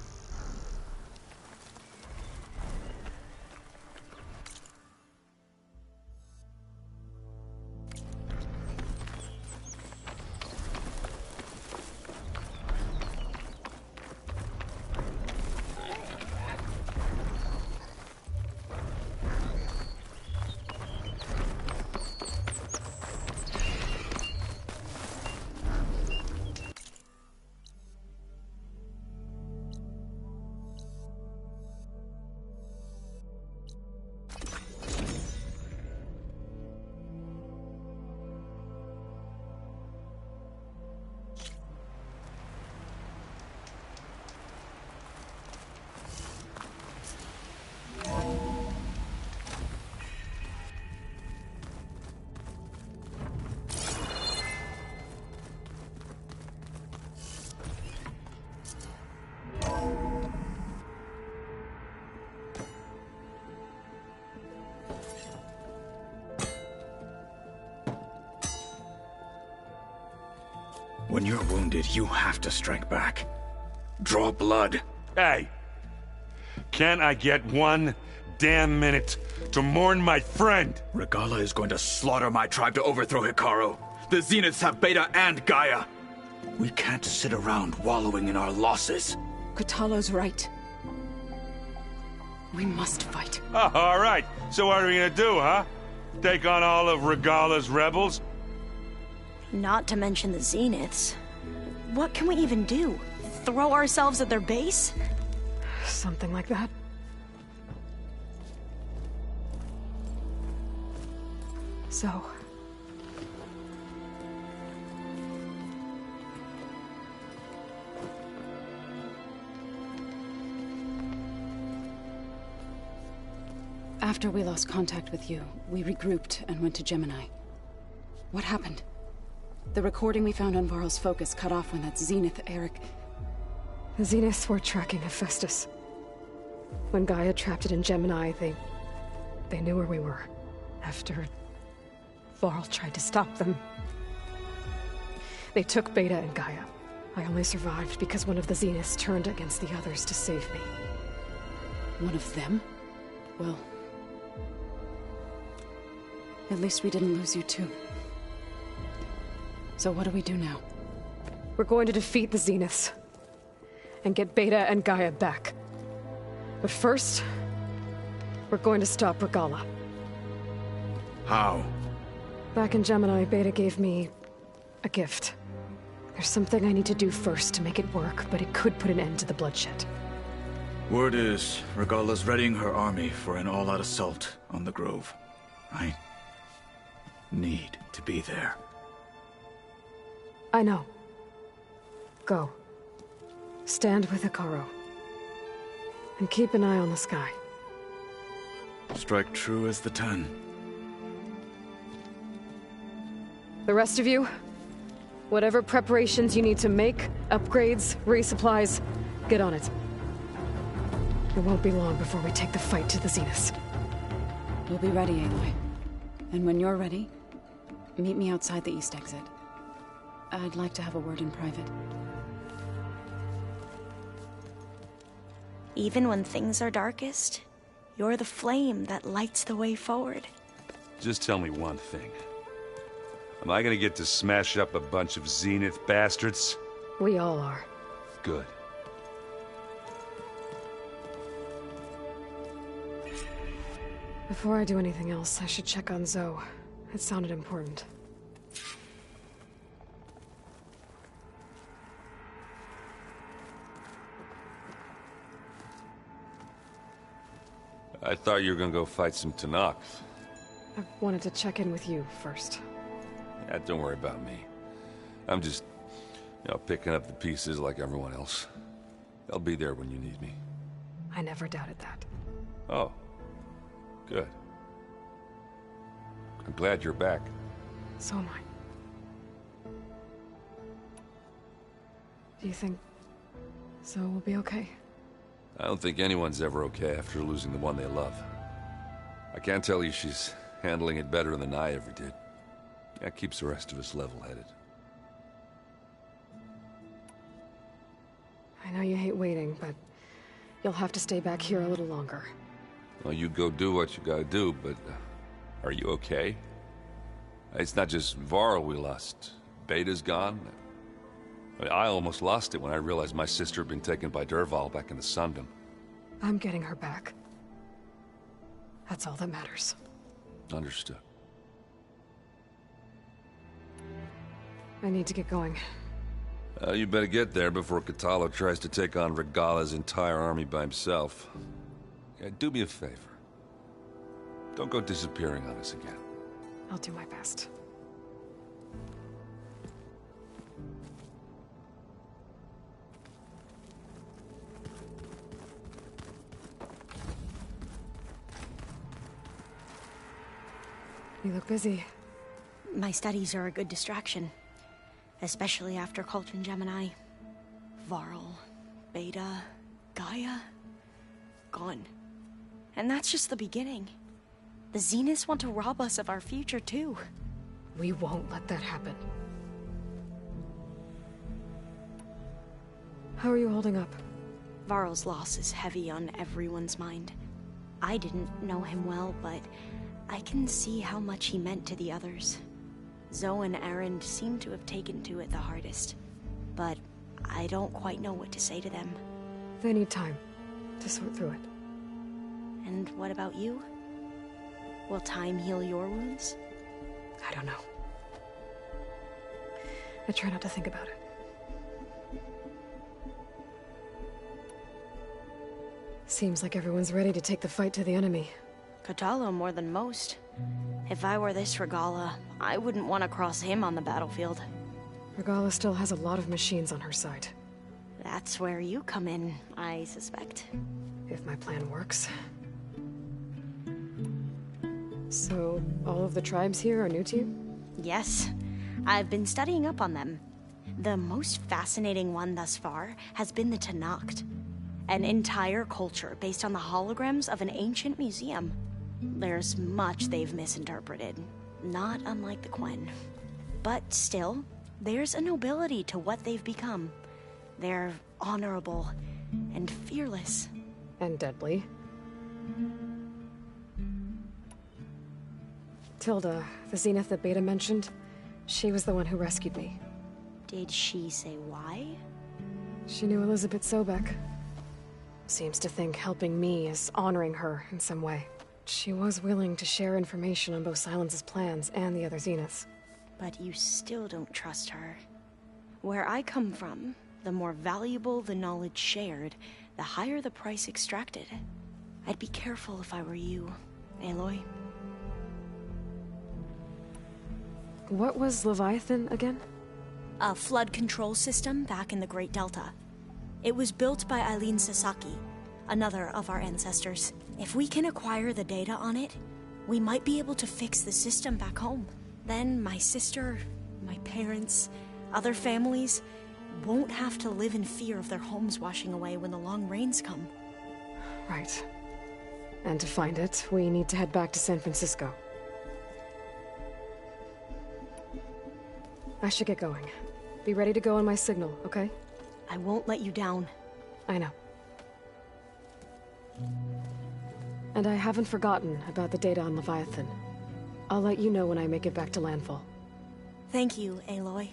When you're wounded, you have to strike back. Draw blood. Hey! Can't I get one damn minute to mourn my friend? Regalla is going to slaughter my tribe to overthrow Hikaru. The Zeniths have Beta and Gaia. We can't sit around wallowing in our losses. Kotallo's right. We must fight. Oh, all right. So what are we gonna do, huh? Take on all of Regalla's rebels? Not to mention the Zeniths. What can we even do? Throw ourselves at their base? Something like that. So... After we lost contact with you, we regrouped and went to Gemini. What happened? The recording we found on Varl's focus cut off when that Zenith, Eric... The Zeniths were tracking Hephaestus. When Gaia trapped it in Gemini, they knew where we were. After... Varl tried to stop them. They took Beta and Gaia. I only survived because one of the Zeniths turned against the others to save me. One of them? Well... At least we didn't lose you too. So what do we do now? We're going to defeat the Zeniths. And get Beta and Gaia back. But first... we're going to stop Regalla. How? Back in Gemini, Beta gave me... a gift. There's something I need to do first to make it work, but it could put an end to the bloodshed. Word is, Regalla's readying her army for an all-out assault on the Grove. I need to be there. I know. Go. Stand with Hikaru. And keep an eye on the sky. Strike true as the 10. The rest of you, whatever preparations you need to make, upgrades, resupplies, get on it. It won't be long before we take the fight to the Zeniths. We'll be ready, Aloy. And when you're ready, meet me outside the east exit. I'd like to have a word in private. Even when things are darkest, you're the flame that lights the way forward. Just tell me one thing. Am I gonna get to smash up a bunch of Zenith bastards? We all are. Good. Before I do anything else, I should check on Zoe. It sounded important. I thought you were gonna go fight some Tanakh. I wanted to check in with you first. Yeah, don't worry about me. I'm just, picking up the pieces like everyone else. I'll be there when you need me. I never doubted that. Oh. Good. I'm glad you're back. So am I. Do you think Zoe will be okay? I don't think anyone's ever okay after losing the one they love. I can't tell you she's handling it better than I ever did. That keeps the rest of us level-headed. I know you hate waiting, but you'll have to stay back here a little longer. Well, you go do what you gotta do, but are you okay? It's not just Varl we lost. Beta's gone. I almost lost it when I realized my sister had been taken by Dervahl back in the Sundom. I'm getting her back. That's all that matters. Understood. I need to get going. You better get there before Kotallo tries to take on Regalla's entire army by himself. Yeah, do me a favor. Don't go disappearing on us again. I'll do my best. You look busy. My studies are a good distraction. Especially after Cauldron Gemini. Varl, Beta, Gaia... gone. And that's just the beginning. The Zeniths want to rob us of our future, too. We won't let that happen. How are you holding up? Varl's loss is heavy on everyone's mind. I didn't know him well, but I can see how much he meant to the others. Zoe and Erend seem to have taken to it the hardest, but I don't quite know what to say to them. They need time to sort through it. And what about you? Will time heal your wounds? I don't know. I try not to think about it. Seems like everyone's ready to take the fight to the enemy. Kotallo more than most. If I were this Regalla, I wouldn't want to cross him on the battlefield. Regalla still has a lot of machines on her side. That's where you come in, I suspect. If my plan works. So, all of the tribes here are new to you? Yes. I've been studying up on them. The most fascinating one thus far has been the Tenakth. An entire culture based on the holograms of an ancient museum. There's much they've misinterpreted, not unlike the Quen. But still, there's a nobility to what they've become. They're honorable and fearless. And deadly. Tilda, the Zenith that Beta mentioned, she was the one who rescued me. Did she say why? She knew Elizabeth Sobek. Seems to think helping me is honoring her in some way. She was willing to share information on both Silence's plans and the other Zeniths. But you still don't trust her. Where I come from, the more valuable the knowledge shared, the higher the price extracted. I'd be careful if I were you, Aloy. What was Leviathan again? A flood control system back in the Great Delta. It was built by Eileen Sasaki, another of our ancestors. If we can acquire the data on it, we might be able to fix the system back home. Then my sister, my parents, other families won't have to live in fear of their homes washing away when the long rains come. Right. And to find it, we need to head back to San Francisco. I should get going. Be ready to go on my signal, okay? I won't let you down. I know. And I haven't forgotten about the data on Leviathan. I'll let you know when I make it back to landfall. Thank you, Aloy.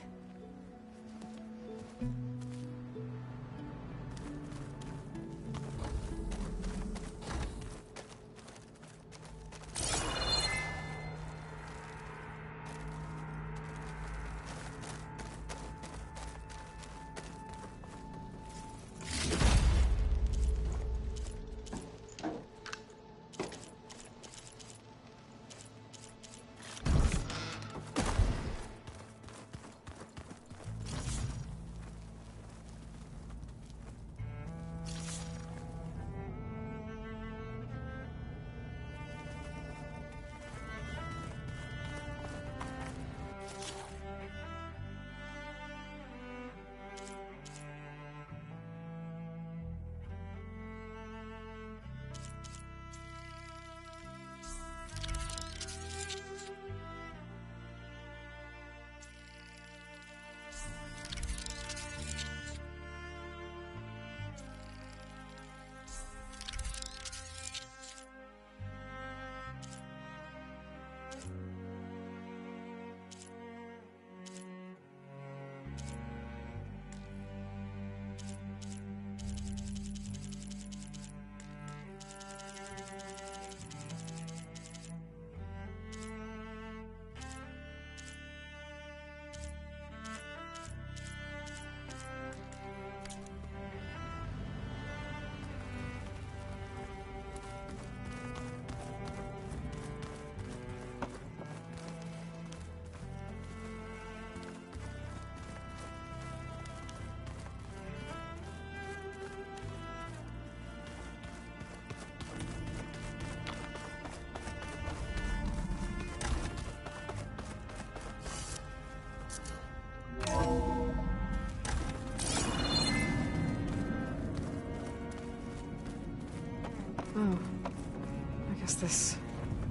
this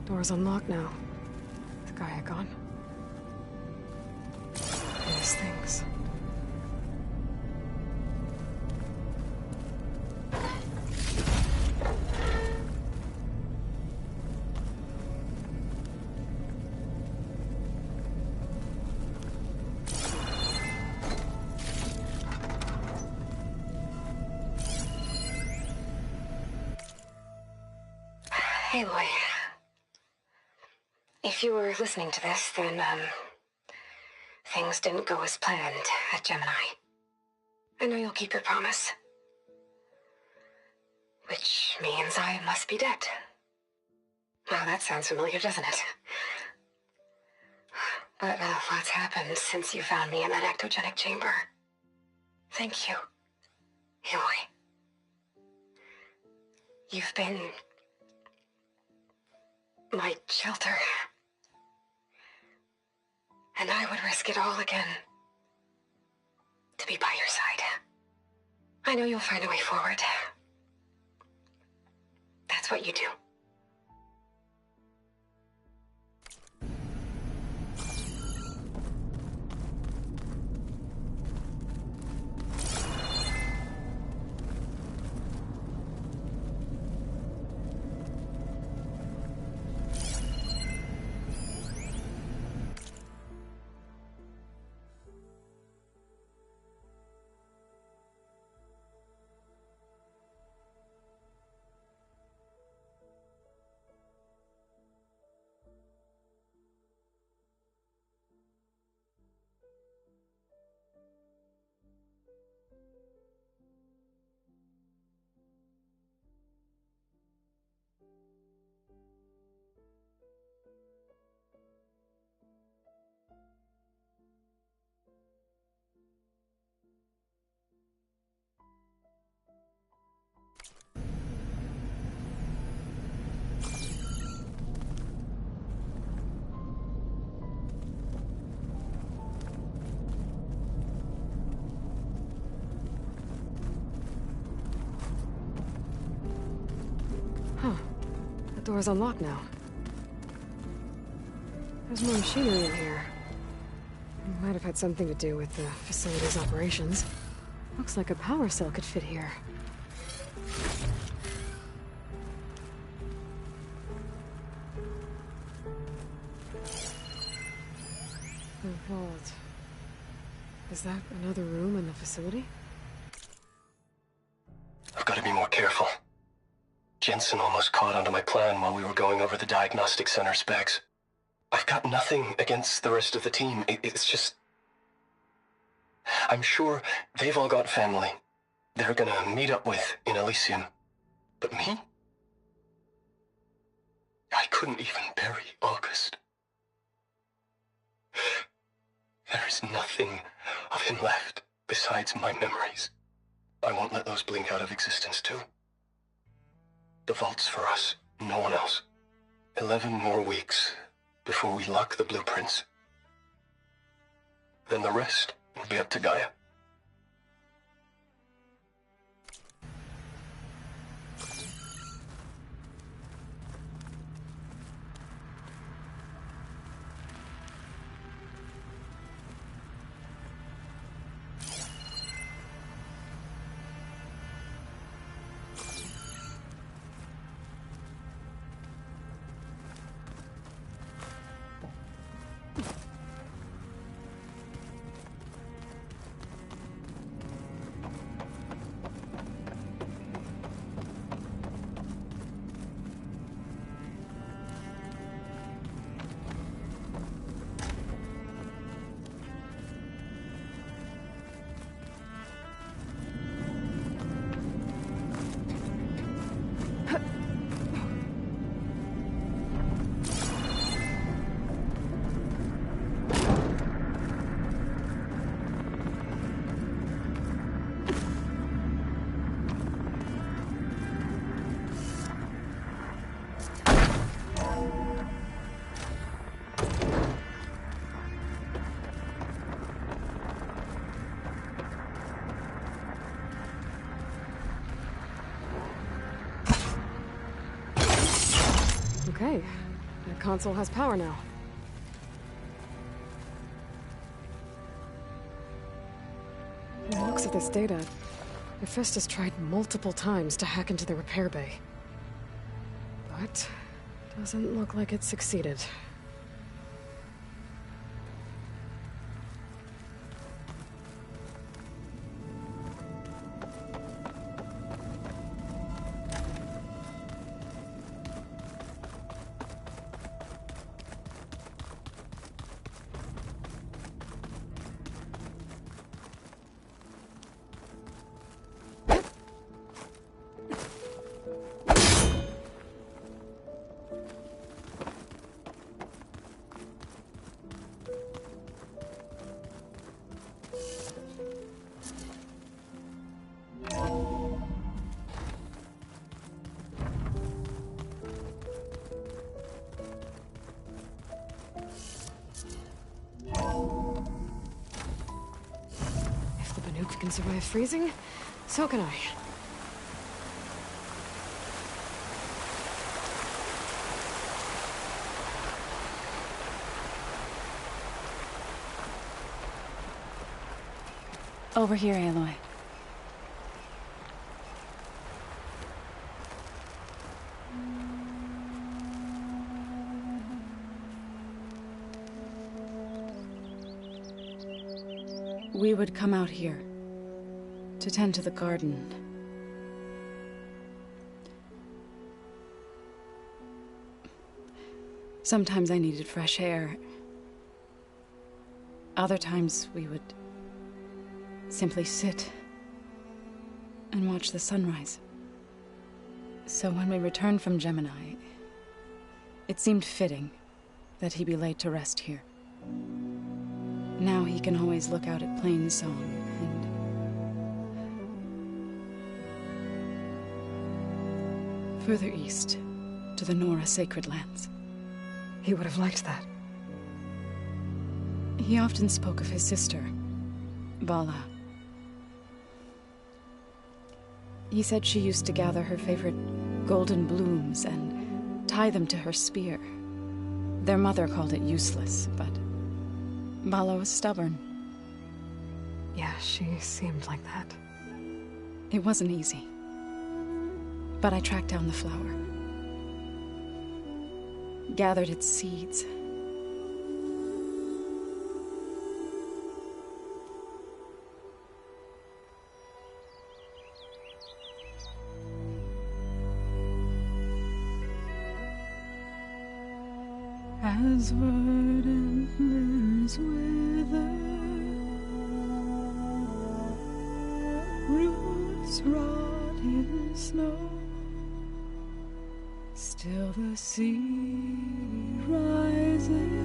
door's unlocked now. The Gaia gone. These things. Aloy. If you were listening to this, then, things didn't go as planned at Gemini. I know you'll keep your promise. Which means I must be dead. Well, that sounds familiar, doesn't it? But lots happened since you found me in that ectogenic chamber. Thank you, Aloy. You've been my shelter. And I would risk it all again to be by your side. I know you'll find a way forward. That's what you do. Door's unlocked now. There's more machinery in here. It might have had something to do with the facility's operations. Looks like a power cell could fit here. The vault. Is that another room in the facility? I've got to be more careful. Jensen almost caught onto my plan while we were going over the diagnostic center specs. I've got nothing against the rest of the team. It's just... I'm sure they've all got family they're gonna meet up with in Elysium. But me? I couldn't even bury August. There is nothing of him left besides my memories. I won't let those blink out of existence too. The vault's for us, no one else. 11 more weeks before we lock the blueprints. Then the rest will be up to Gaia. Hey, the console has power now. From the looks of this data, Hephaestus tried multiple times to hack into the repair bay. But doesn't look like it succeeded. If you can survive freezing, so can I. Over here, Aloy. We would come out here to tend to the garden. Sometimes I needed fresh air. Other times we would simply sit and watch the sunrise. So when we returned from Gemini, it seemed fitting that he be laid to rest here. Now he can always look out at Plainsong and further east to the Nora Sacred Lands. He would have liked that. He often spoke of his sister, Vala. He said she used to gather her favorite golden blooms and tie them to her spear. Their mother called it useless, but Vala was stubborn. Yeah, she seemed like that. It wasn't easy. But I tracked down the flower. Gathered its seeds. As verdant limbs wither, roots rot in snow, still the sea rises,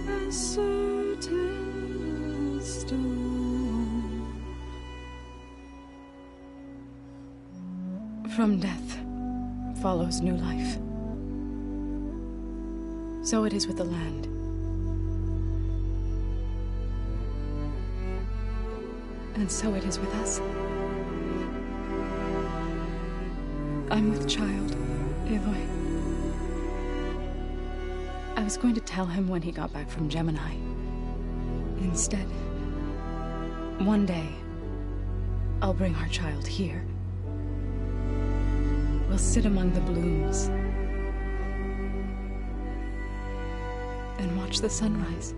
as certain as stone. From death follows new life. So it is with the land. And so it is with us. I'm with child, Aloy. I was going to tell him when he got back from Gemini. Instead, one day, I'll bring our child here. We'll sit among the blooms and watch the sunrise.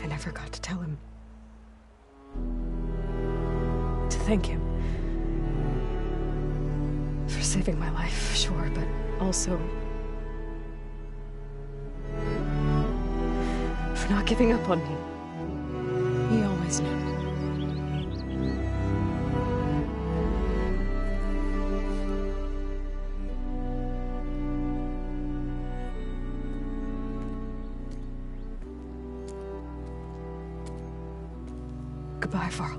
I never got to tell him. To thank him. For saving my life, sure, but also for not giving up on me. He always knew. Goodbye, Varl.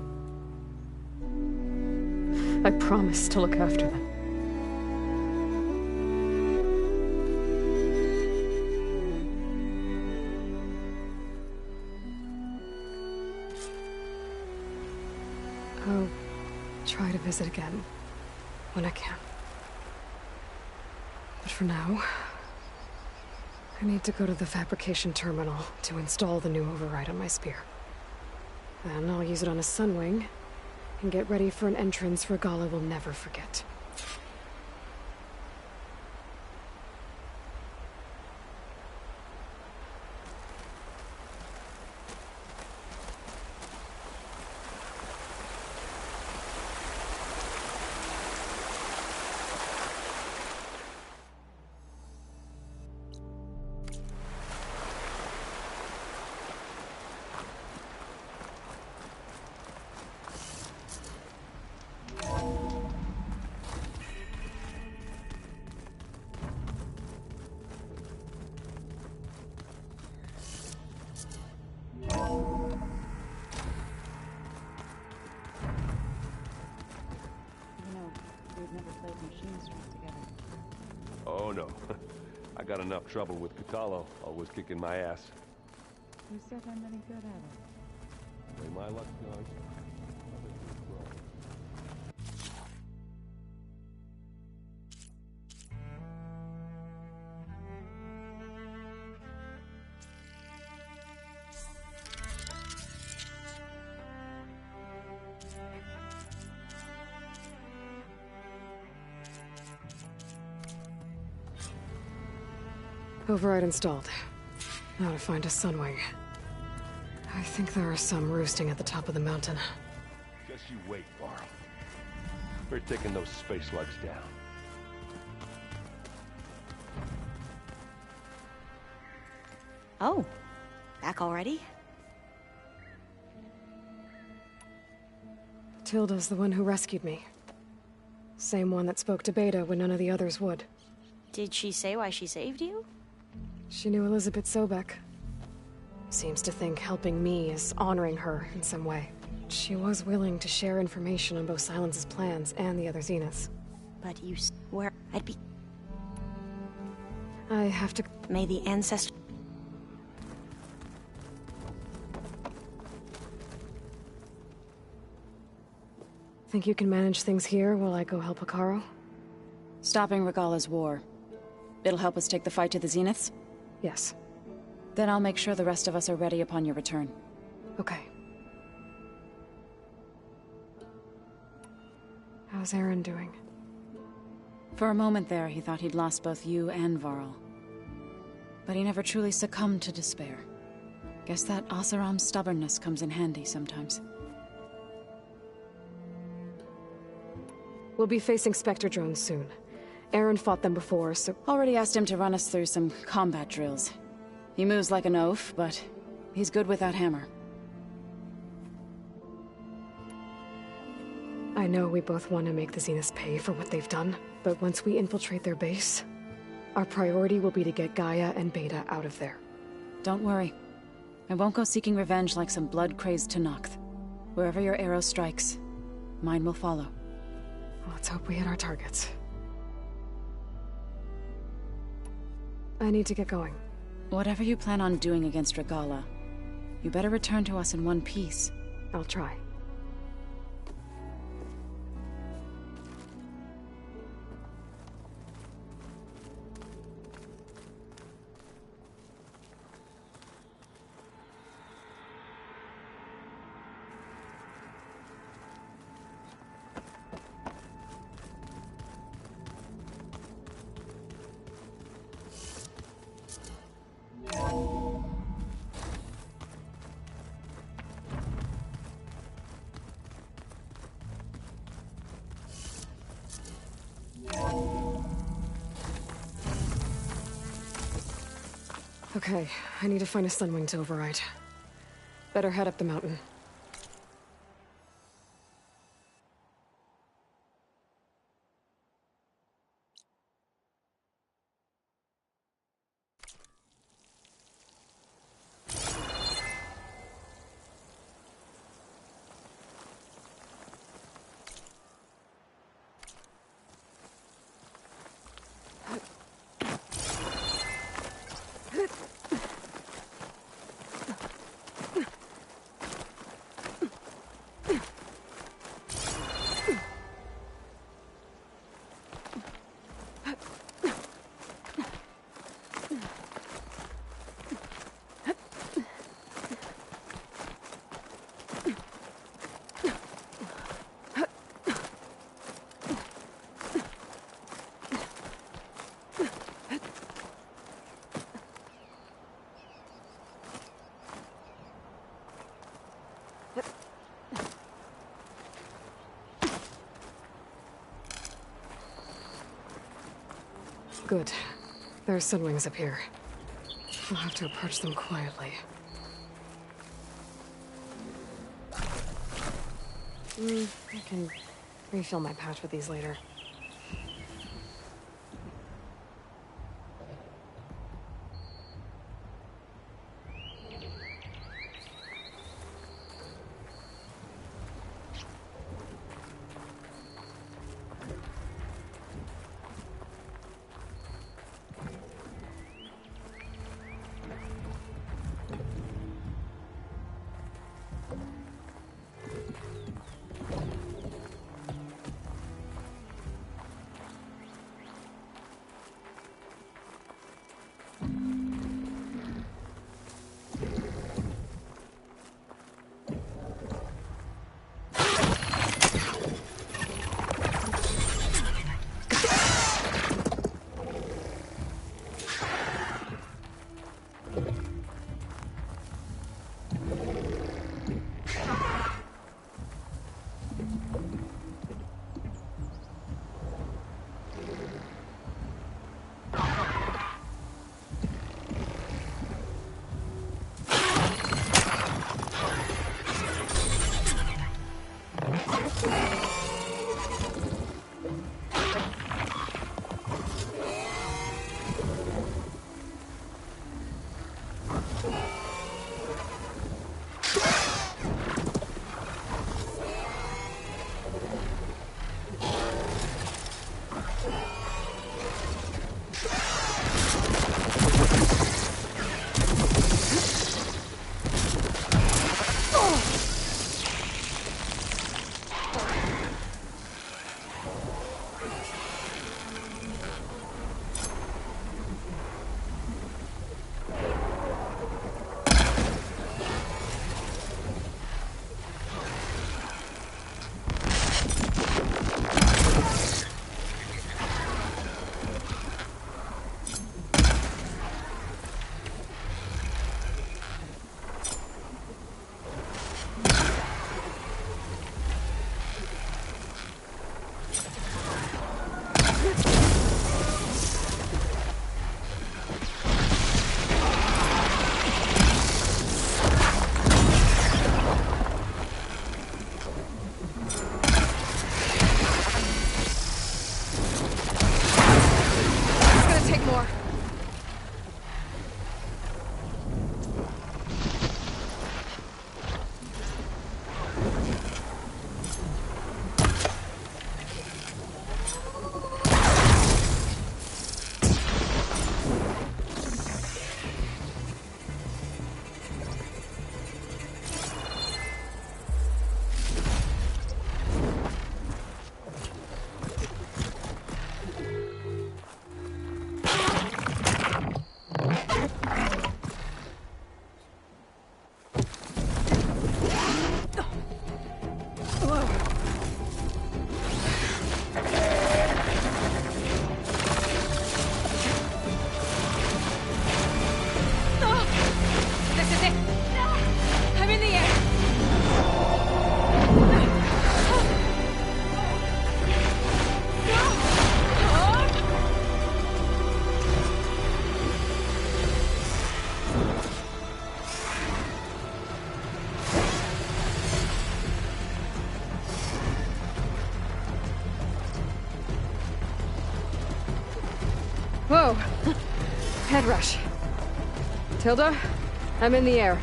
I promise to look after them. I'll try to visit again when I can. But for now, I need to go to the fabrication terminal to install the new override on my spear. Then I'll use it on a Sunwing, and get ready for an entrance Regalla will never forget. Oh no. I got enough trouble with Kotallo, always kicking my ass. You said I'm any good at it. The way my luck's going. Override installed. Now to find a Sunwing. I think there are some roosting at the top of the mountain. Just you wait, Varl. We're taking those space slugs down. Oh, back already? Tilda's the one who rescued me. Same one that spoke to Beta when none of the others would. Did she say why she saved you? She knew Elizabeth Sobek. Seems to think helping me is honoring her in some way. She was willing to share information on both Silence's plans and the other Zeniths. But you swear I'd be... I have to... May the ancestor... Think you can manage things here while I go help Hekarro? Stopping Regalla's war. It'll help us take the fight to the Zeniths? Yes. Then I'll make sure the rest of us are ready upon your return. Okay. How's Aaron doing? For a moment there, he thought he'd lost both you and Varl. But he never truly succumbed to despair. Guess that Oseram's stubbornness comes in handy sometimes. We'll be facing Spectre drones soon. Aaron fought them before, so... Already asked him to run us through some combat drills. He moves like an oaf, but he's good with that hammer. I know we both want to make the Zeniths pay for what they've done, but once we infiltrate their base, our priority will be to get Gaia and Beta out of there. Don't worry. I won't go seeking revenge like some blood-crazed Tenakth. Wherever your arrow strikes, mine will follow. Let's hope we hit our targets. I need to get going. Whatever you plan on doing against Regalla, you better return to us in one piece. I'll try. Okay, I need to find a Sunwing to override. Better head up the mountain. Good. There's Sunwings up here. I'll have to approach them quietly. I can refill my pouch with these later. Whoa! Head rush. Tilda, I'm in the air.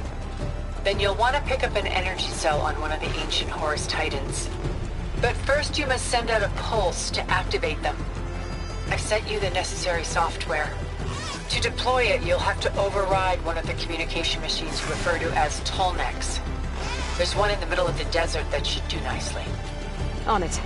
Then you'll want to pick up an energy cell on one of the ancient Horus Titans. But first you must send out a pulse to activate them. I've sent you the necessary software. To deploy it, you'll have to override one of the communication machines you refer to as Tolnecs. There's one in the middle of the desert that should do nicely. On it.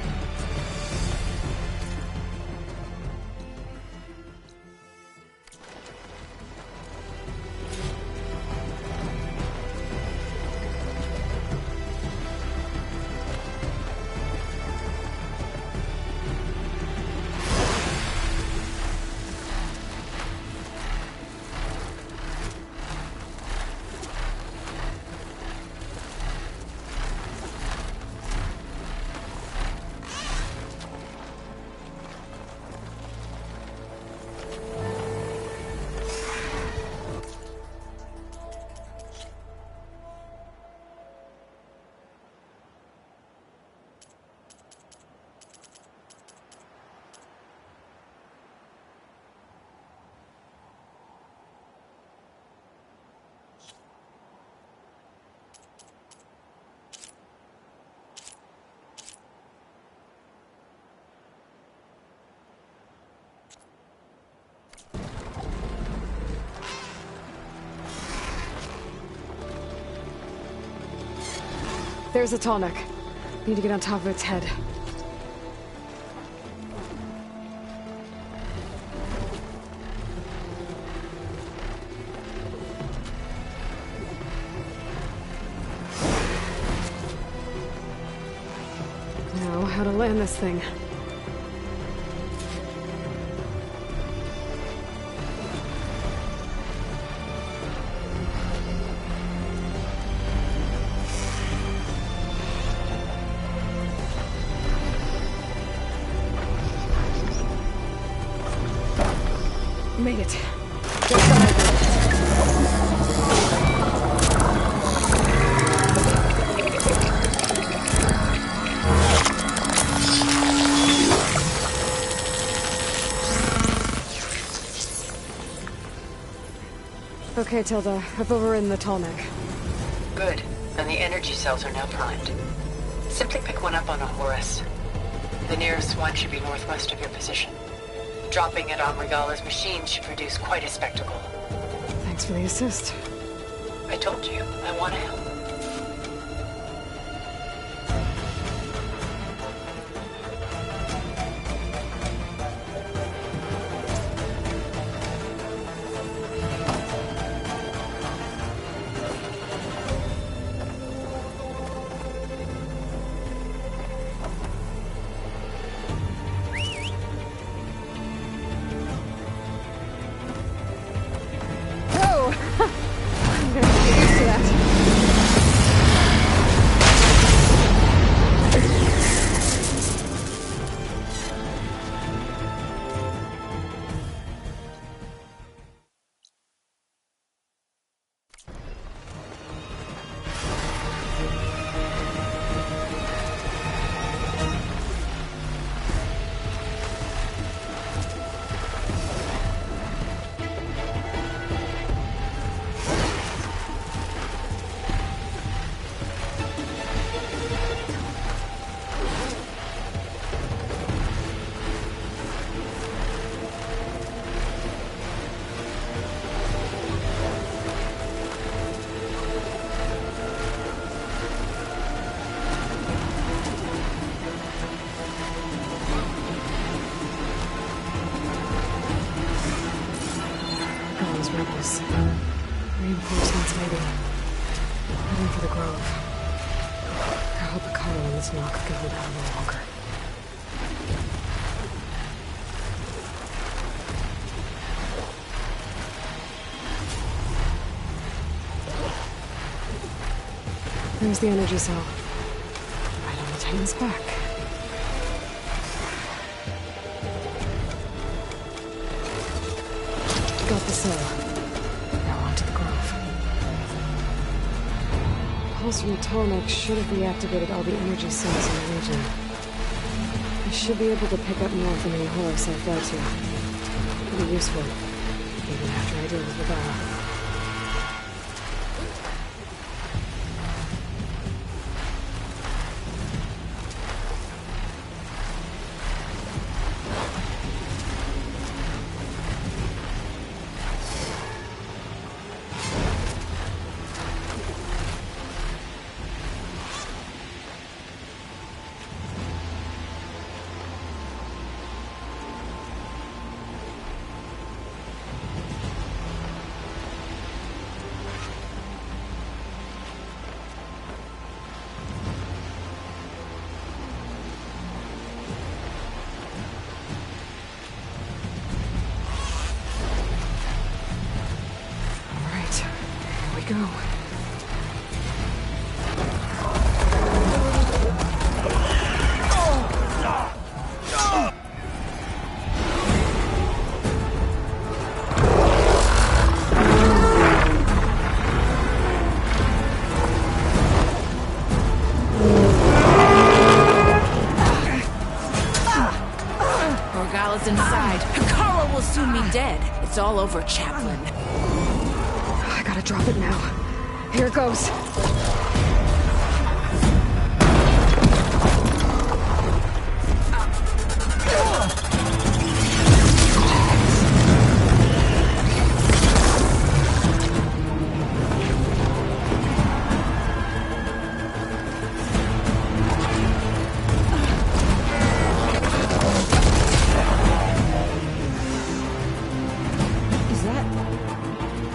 There's a Tallneck. Need to get on top of its head. Now, how to land this thing. Made it. Okay, Tilda. I've overridden the Tallneck. Good. And the energy cells are now primed. Simply pick one up on a Horus. The nearest one should be northwest of your position. Dropping it on Regalla's machine should produce quite a spectacle. Thanks for the assist. I told you, I want to help. Rebels. Reinforcements, maybe. Heading for the Grove. I hope Akaro and this knock can hold out a little longer. There's the energy cell. Right on the Titan's back. Got the cell. Now onto the Grove. Pulse from the Tallneck should have reactivated all the energy cells in the region. I should be able to pick up more from any Horus I fell to. It'll be useful, even after I deal with Regalla. Go. Regalla's inside. Akaro will soon be dead. It's all over, Chaplain. I gotta drop it now. Here it goes.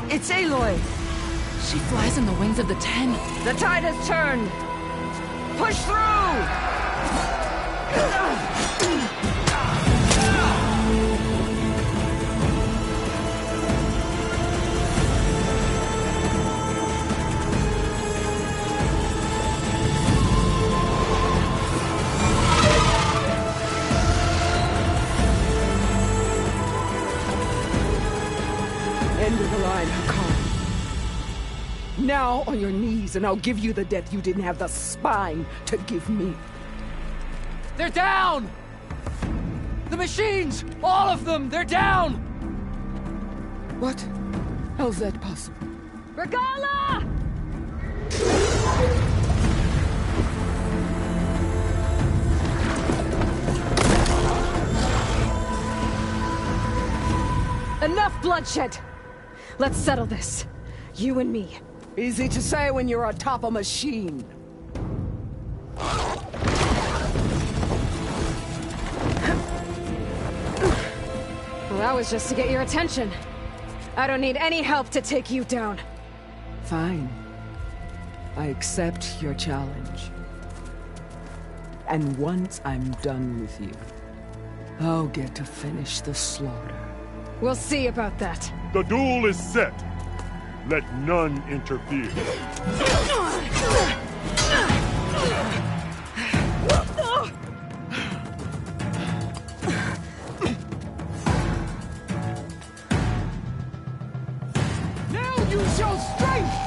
It's Aloy! She flies in the wings of the Ten. The tide has turned! Push through! End of the line, Hakon. Now on your knees, and I'll give you the death you didn't have the spine to give me. They're down! The machines! All of them! They're down! What? How's that possible? Regala! Enough bloodshed! Let's settle this. You and me. Easy to say when you're atop a machine. Well, that was just to get your attention. I don't need any help to take you down. Fine. I accept your challenge. And once I'm done with you, I'll get to finish the slaughter. We'll see about that. The duel is set. Let none interfere. Now use your strength!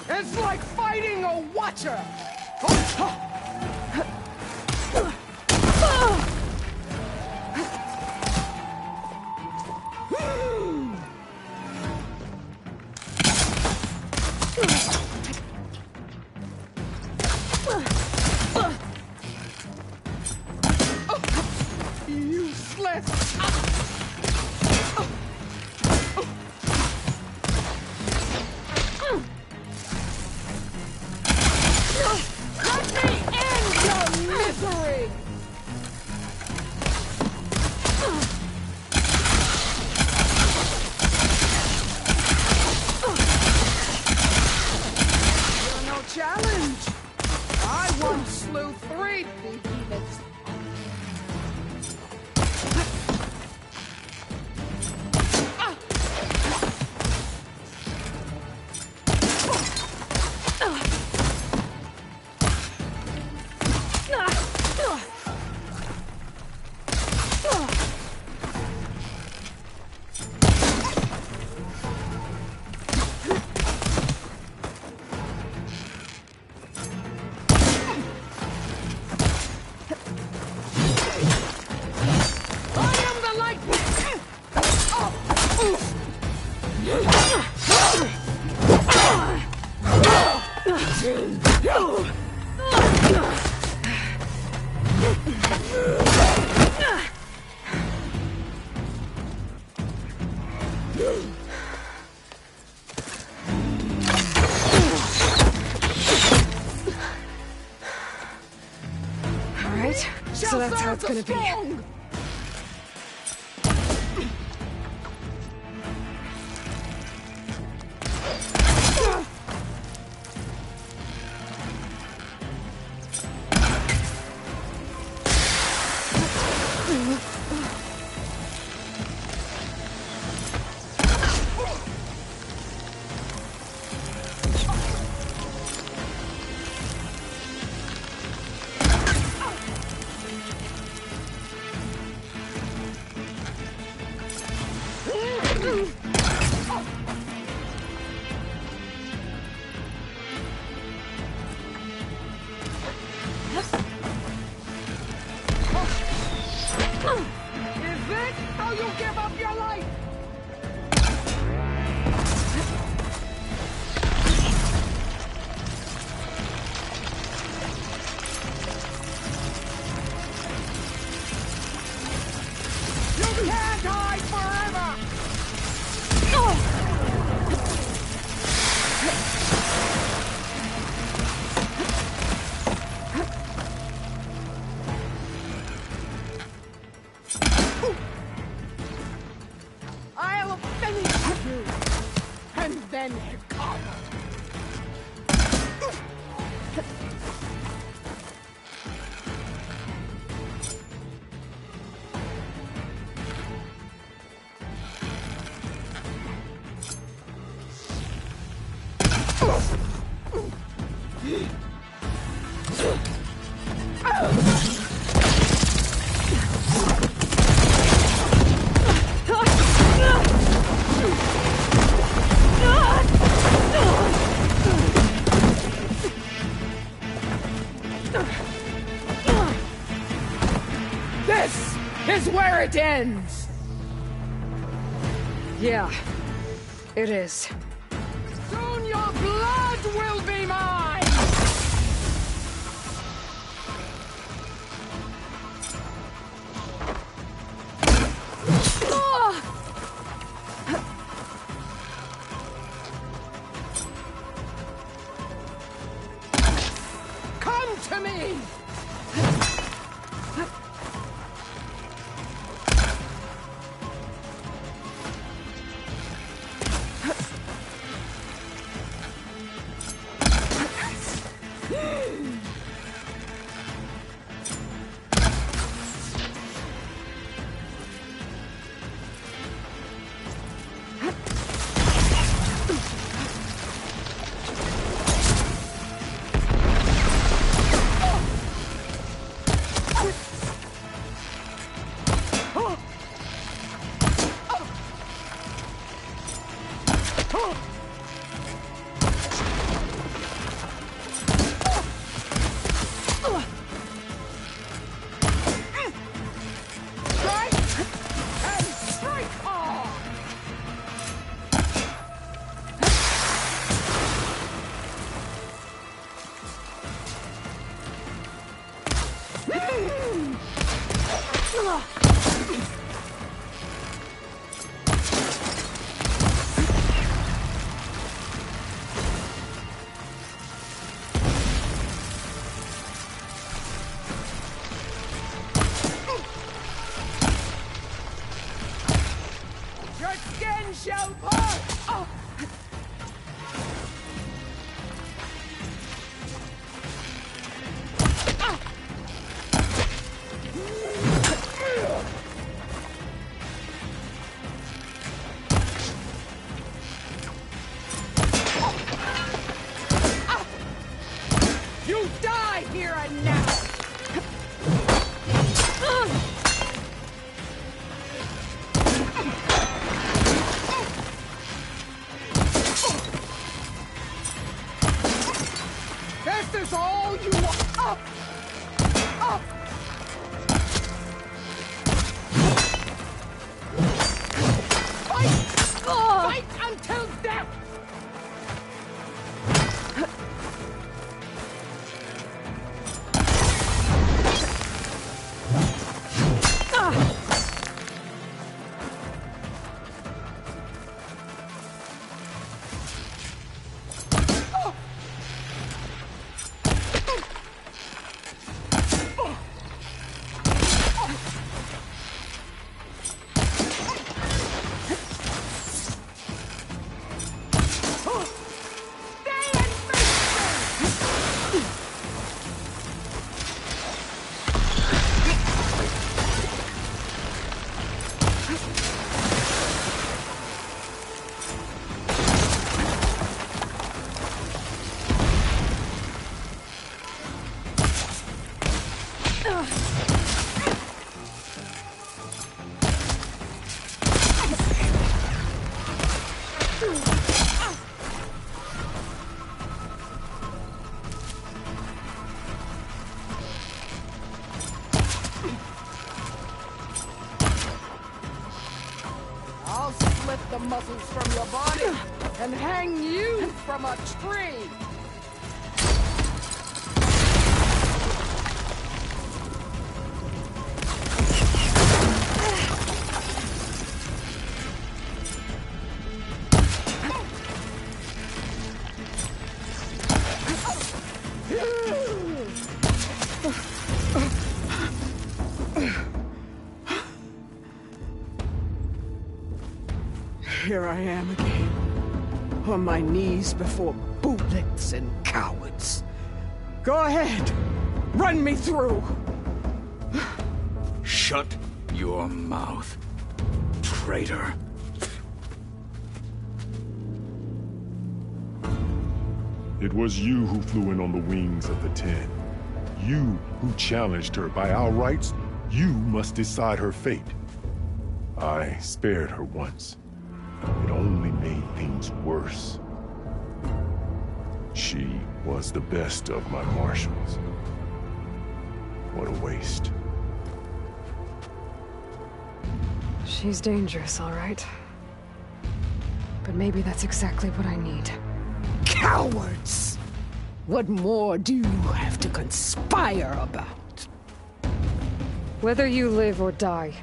It's like fighting a watcher! Useless! Let me end your misery! You're no challenge! I once slew 3 behemoths. Alright, so that's how it's gonna be. I'll finish you! And then Hikaru! This is where it ends! Yeah, it is. Soon your blood will be mine! Come to me! Your skin shall part! Oh. You die here and now! This is all you want! Up! Up! Fight! Fight until death! I'll split the muscles from your body and hang you from a tree! Here I am again, on my knees before bootlicks and cowards. Go ahead, run me through. Shut your mouth, traitor. It was you who flew in on the wings of the Ten. You who challenged her. By our rights, you must decide her fate. I spared her once. It only made things worse. She was the best of my marshals. What a waste. She's dangerous, all right. But maybe that's exactly what I need. Cowards! What more do you have to conspire about? Whether you live or die.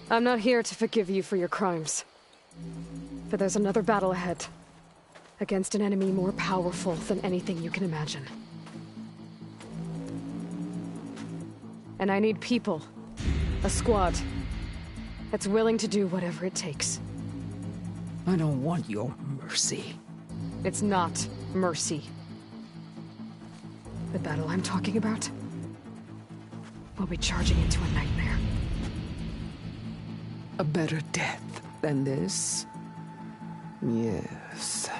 I'm not here to forgive you for your crimes. But there's another battle ahead. Against an enemy more powerful than anything you can imagine. And I need people. A squad. That's willing to do whatever it takes. I don't want your mercy. It's not mercy. The battle I'm talking about will be charging into a nightmare. A better death than this? Yes.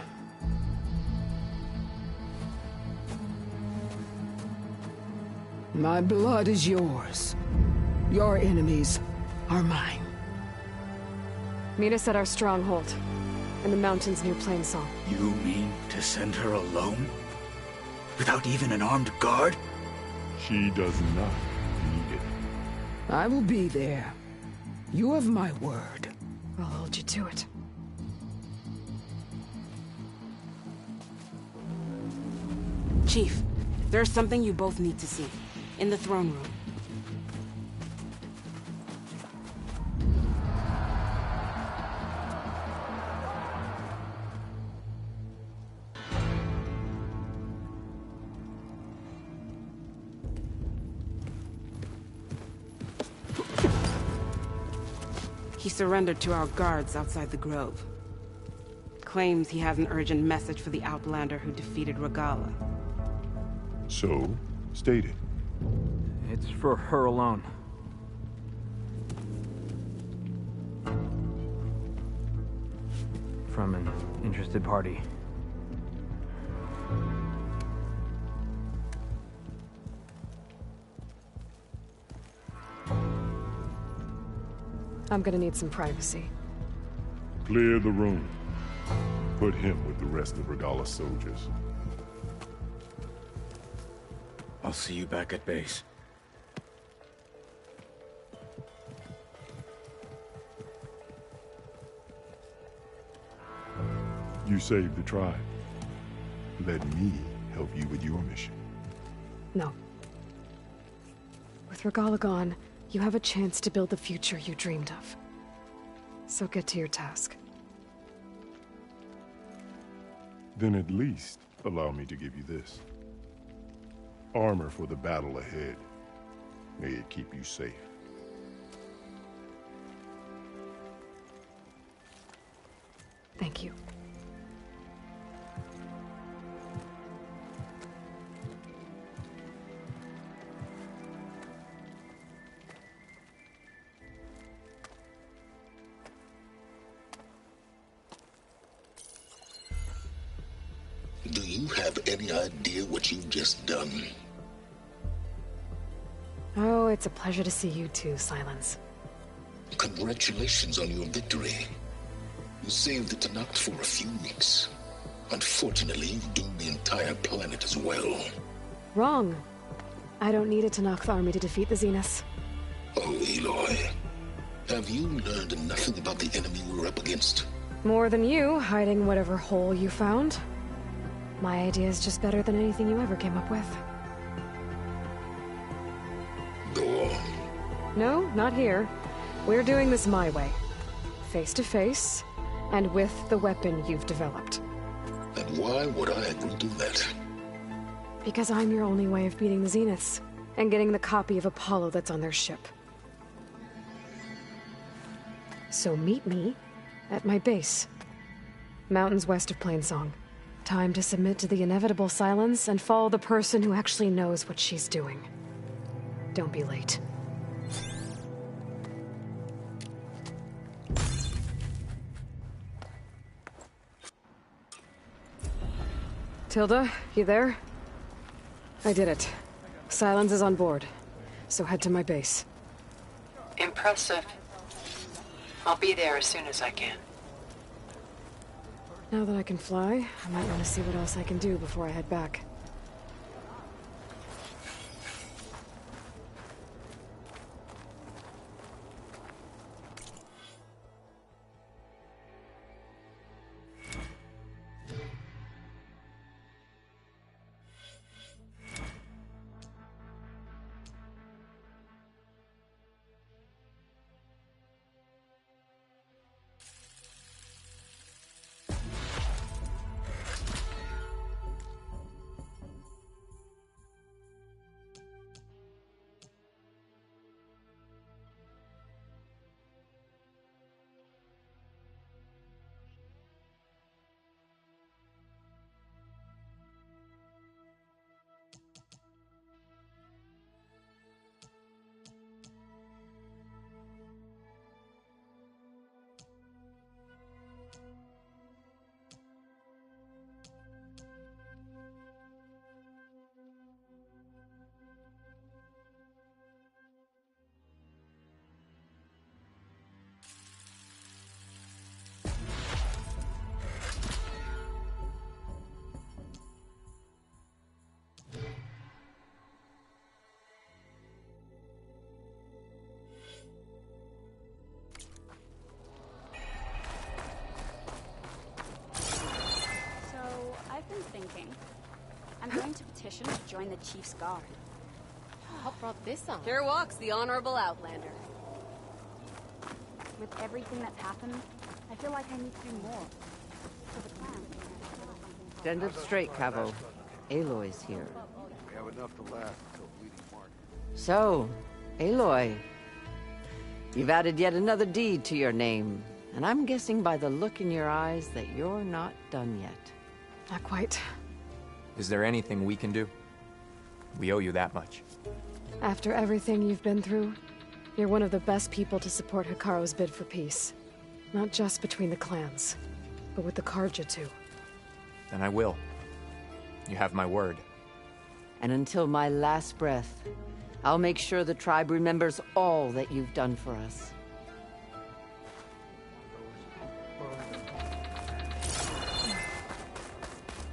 My blood is yours. Your enemies are mine. Meet us at our stronghold, in the mountains near Plainsong. You mean to send her alone? Without even an armed guard? She does not need it. I will be there. You have my word. I'll hold you to it. Chief, there's something you both need to see. In the throne room. He surrendered to our guards outside the grove. Claims he has an urgent message for the Outlander who defeated Regalla. So, state it. It's for her alone. From an interested party. I'm gonna need some privacy. Clear the room. Put him with the rest of Regalla's soldiers. I'll see you back at base. You saved the tribe. Let me help you with your mission. No. With Regalla gone, you have a chance to build the future you dreamed of. So get to your task. Then at least allow me to give you this. Armor for the battle ahead. May it keep you safe. Thank you. Do you have any idea what you've just done? Oh, it's a pleasure to see you too, Silence. Congratulations on your victory. You saved the Tenakth for a few weeks. Unfortunately, you've doomed the entire planet as well. Wrong. I don't need a Tenakth army to defeat the Zeniths. Oh, Aloy. Have you learned nothing about the enemy we're up against? More than you, hiding whatever hole you found. My idea is just better than anything you ever came up with. Go on. No, not here. We're doing this my way. Face to face, and with the weapon you've developed. And why would I agree to that? Because I'm your only way of beating the Zeniths, and getting the copy of Apollo that's on their ship. So meet me at my base. Mountains west of Plainsong. Time to submit to the inevitable silence and follow the person who actually knows what she's doing. Don't be late. Tilda, you there? I did it. Silence is on board, so head to my base. Impressive. I'll be there as soon as I can. Now that I can fly, I might want to see what else I can do before I head back. Thinking. I'm going to petition to join the Chief's Guard. What brought this on? Here walks the Honorable Outlander. With everything that's happened, I feel like I need to do more. For the clan. Stand up straight, Cavo. Aloy's here. We have enough to last until Bleeding Mark. So, Aloy, you've added yet another deed to your name, and I'm guessing by the look in your eyes that you're not done yet. Not quite. Is there anything we can do? We owe you that much. After everything you've been through, you're one of the best people to support Hekarro's bid for peace. Not just between the clans, but with the Carja too. Then I will. You have my word. And until my last breath, I'll make sure the tribe remembers all that you've done for us.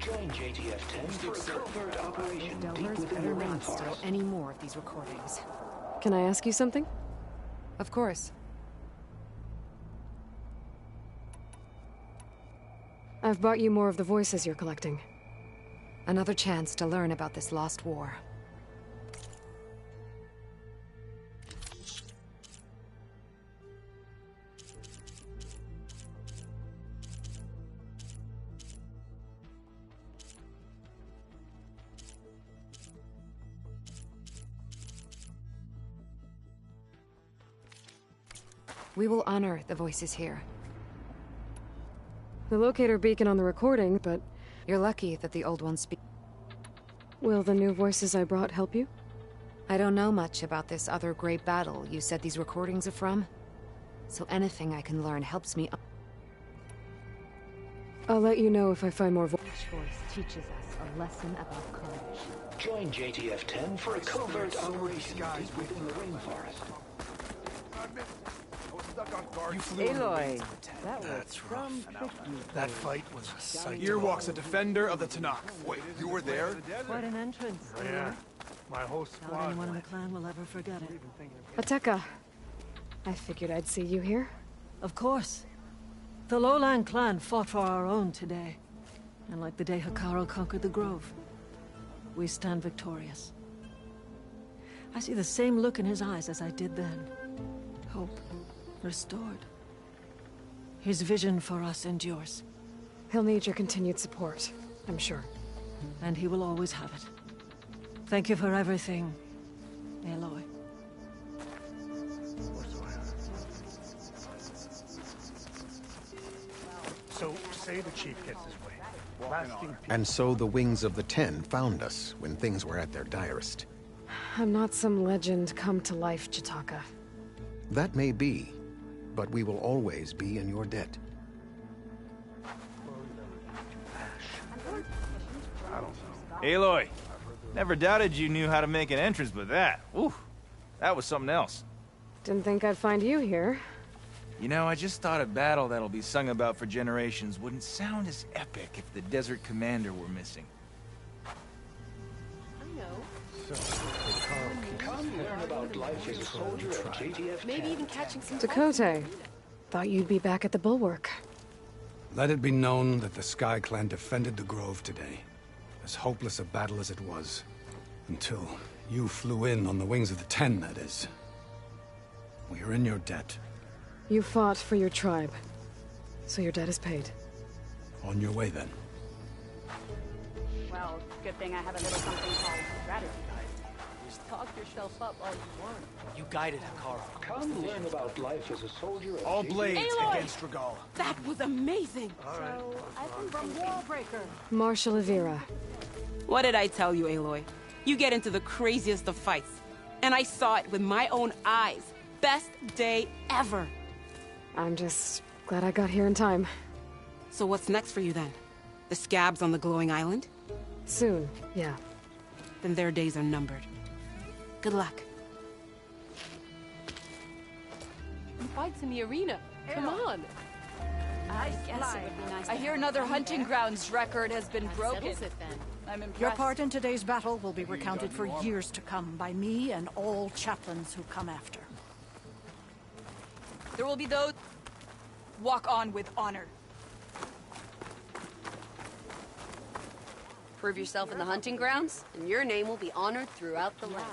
Join JTF-10 for a covert operation deep within the rainforest. Any more of these recordings? Can I ask you something? Of course. I've brought you more of the voices you're collecting. Another chance to learn about this lost war. We will honor the voices here. The locator beacon on the recording, but... You're lucky that the old ones speak. Will the new voices I brought help you? I don't know much about this other great battle you said these recordings are from. So anything I can learn helps me. I'll let you know if I find more voices. Each voice teaches us a lesson about courage. Join JTF-10 for a covert operation deep within the rainforest. You flew Aloy, That's rough. That fight was a sight. Here walks a defender of the Tenakth. Wait, you were there? What an entrance. Yeah. My whole Not squad. anyone in the clan will ever forget it. Ateka. I figured I'd see you here. Of course. The Lowland clan fought for our own today. And like the day Hekarro conquered the Grove, we stand victorious. I see the same look in his eyes as I did then. Hope restored. His vision for us endures. He'll need your continued support, I'm sure. And he will always have it. Thank you for everything, Aloy. So, say the chief gets his way. Lasting peace. And so the Wings of the Ten found us when things were at their direst. I'm not some legend come to life, Jataka. That may be, but we will always be in your debt. I don't know. Aloy, never doubted you knew how to make an entrance, but that, ooh, that was something else. Didn't think I'd find you here. You know, I just thought a battle that'll be sung about for generations wouldn't sound as epic if the Desert Commander were missing. Come learn about life as a soldier at JTF. Maybe even catching some Dakote. Thought you'd be back at the Bulwark. Let it be known that the Sky Clan defended the Grove today. As hopeless a battle as it was. Until you flew in on the Wings of the Ten, that is. We are in your debt. You fought for your tribe, so your debt is paid. On your way, then. Well, good thing I have a little something called strategy. Just talk yourself up all you want. You guided Hekarro. Come learn about life as a soldier at All JTF. blades Aloy! against Regalla. That was amazing! So, I've been from Wallbreaker. Marshal Avira. What did I tell you, Aloy? You get into the craziest of fights. And I saw it with my own eyes. Best day ever. I'm just glad I got here in time. So what's next for you then? The scabs on the glowing island? Soon, yeah. Then their days are numbered. Good luck. Fights in the arena. Come on. I guess it would be nice. I hear another hunting grounds record has been broken. I'm impressed. Your part in today's battle will be recounted for years to come by me and all chaplains who come after. There will be those walk on with honor. Prove yourself in the hunting grounds, and your name will be honored throughout the land.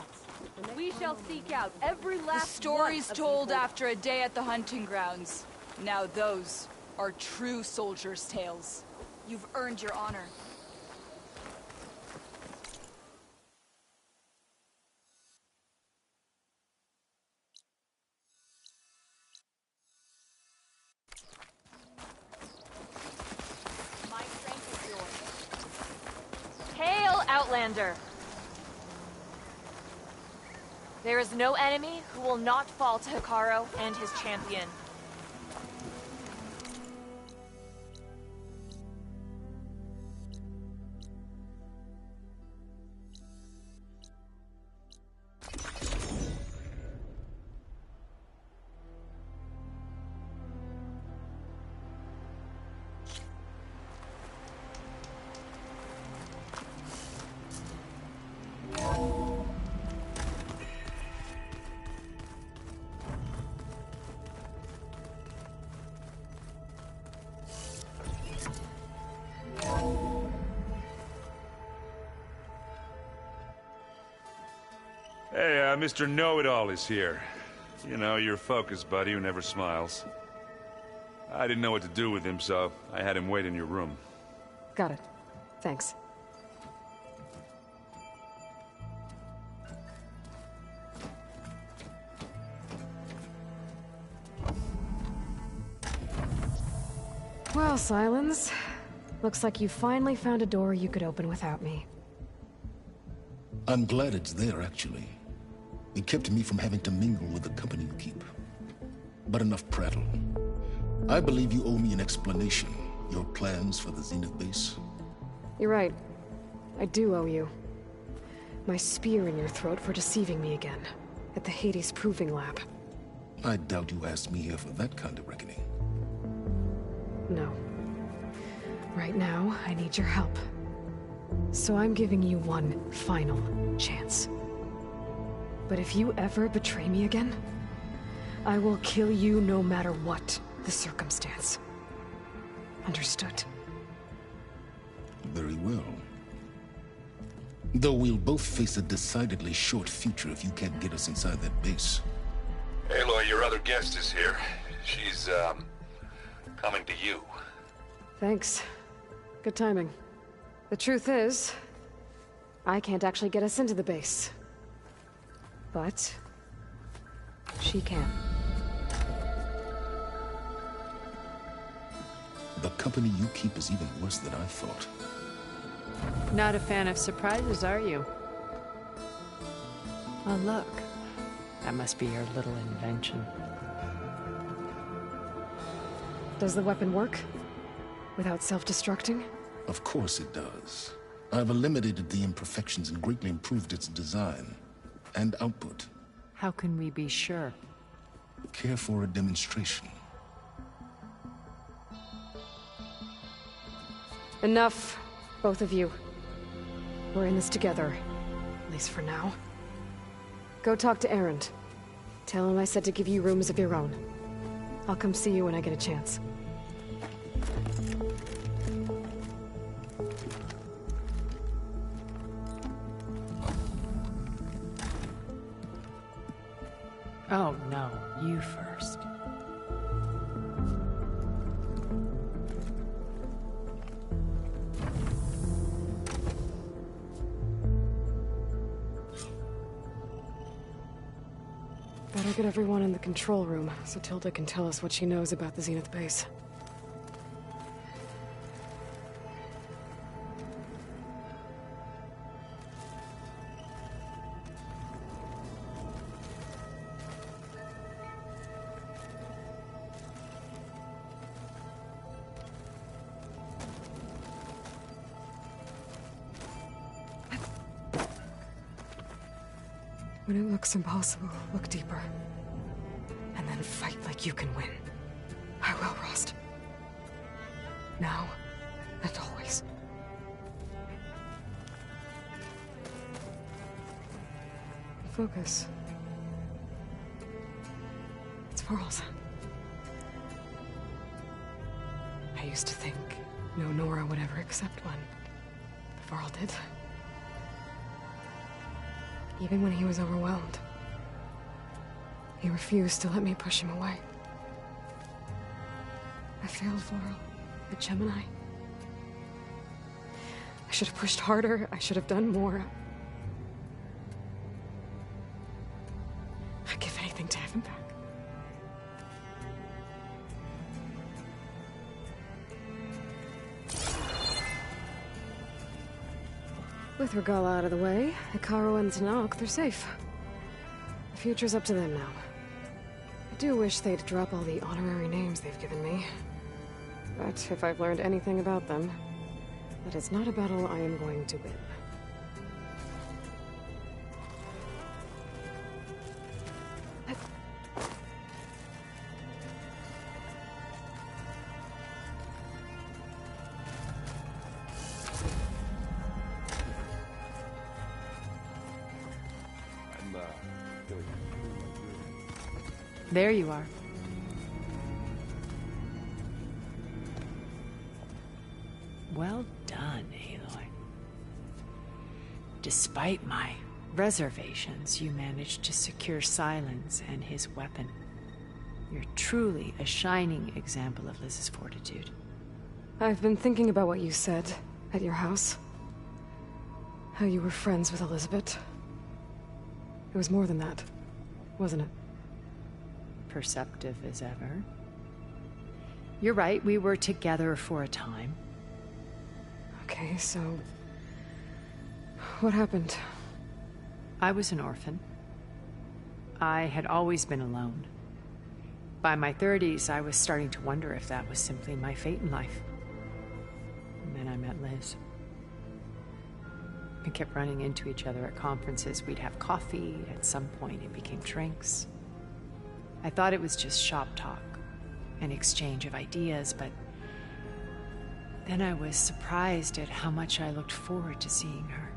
We shall seek out every last stories told after a day at the hunting grounds. Now those are true soldiers' tales. You've earned your honor. My strength is yours. Hail, Outlander! There is no enemy who will not fall to Hekarro and his champion. Hey, Mr. Know-It-All is here. You know, your focus buddy who never smiles. I didn't know what to do with him, so I had him wait in your room. Got it. Thanks. Well, Silence. Looks like you finally found a door you could open without me. I'm glad it's there, actually. It kept me from having to mingle with the company you keep. But enough prattle. I believe you owe me an explanation. Your plans for the Zenith base? You're right. I do owe you. My spear in your throat for deceiving me again. At the Hades Proving Lab. I doubt you asked me here for that kind of reckoning. No. Right now, I need your help. So I'm giving you one final chance. But if you ever betray me again, I will kill you no matter what the circumstance. Understood? Very well. Though we'll both face a decidedly short future if you can't get us inside that base. Aloy, your other guest is here. She's, coming to you. Thanks. Good timing. The truth is, I can't actually get us into the base. But she can. The company you keep is even worse than I thought. Not a fan of surprises, are you? Oh, look. That must be your little invention. Does the weapon work? Without self-destructing? Of course it does. I've eliminated the imperfections and greatly improved its design and output. How can we be sure? Care for a demonstration? Enough, both of you. We're in this together, at least for now. Go talk to Erend. Tell him I said to give you rooms of your own. I'll come see you when I get a chance. Oh, no. You first. Better get everyone in the control room, so Tilda can tell us what she knows about the Zenith base. When it looks impossible, look deeper. And then fight like you can win. I will, Rost. Now and always. Focus. It's Varl's. I used to think no Nora would ever accept one. But Varl did. Even when he was overwhelmed, he refused to let me push him away. I failed Varl at Gemini. I should have pushed harder. I should have done more. I'd give anything to have him back. With Regalla out of the way, Hekarro and Tenakth, they're safe. The future's up to them now. I do wish they'd drop all the honorary names they've given me. But if I've learned anything about them, that it's not a battle I am going to win. There you are. Well done, Aloy. Despite my reservations, you managed to secure Sylens and his weapon. You're truly a shining example of Liz's fortitude. I've been thinking about what you said at your house. How you were friends with Elizabeth. It was more than that, wasn't it? Perceptive as ever. You're right, we were together for a time. Okay, so... what happened? I was an orphan. I had always been alone. By my 30s, I was starting to wonder if that was simply my fate in life. And then I met Liz. We kept running into each other at conferences. We'd have coffee. At some point, it became drinks. I thought it was just shop talk, an exchange of ideas, but then I was surprised at how much I looked forward to seeing her.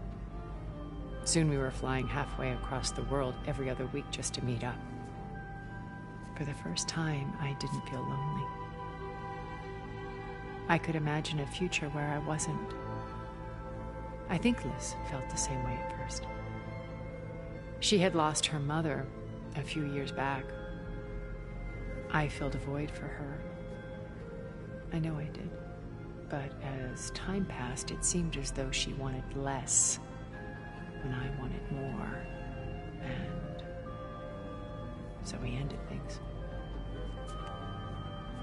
Soon we were flying halfway across the world every other week just to meet up. For the first time, I didn't feel lonely. I could imagine a future where I wasn't. I think Liz felt the same way at first. She had lost her mother a few years back. I filled a void for her. I know I did. But as time passed, it seemed as though she wanted less when I wanted more. And so we ended things.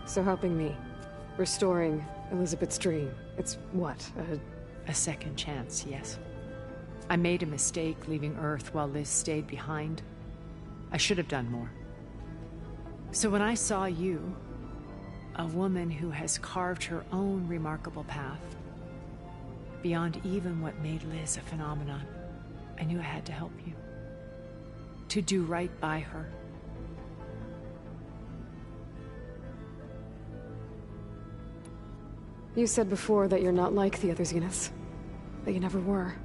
So helping me, restoring Elizabeth's dream, it's what, a second chance, yes. I made a mistake leaving Earth while Liz stayed behind. I should have done more. So when I saw you, a woman who has carved her own remarkable path, beyond even what made Liz a phenomenon, I knew I had to help you. To do right by her. You said before that you're not like the other Zeniths. That you never were.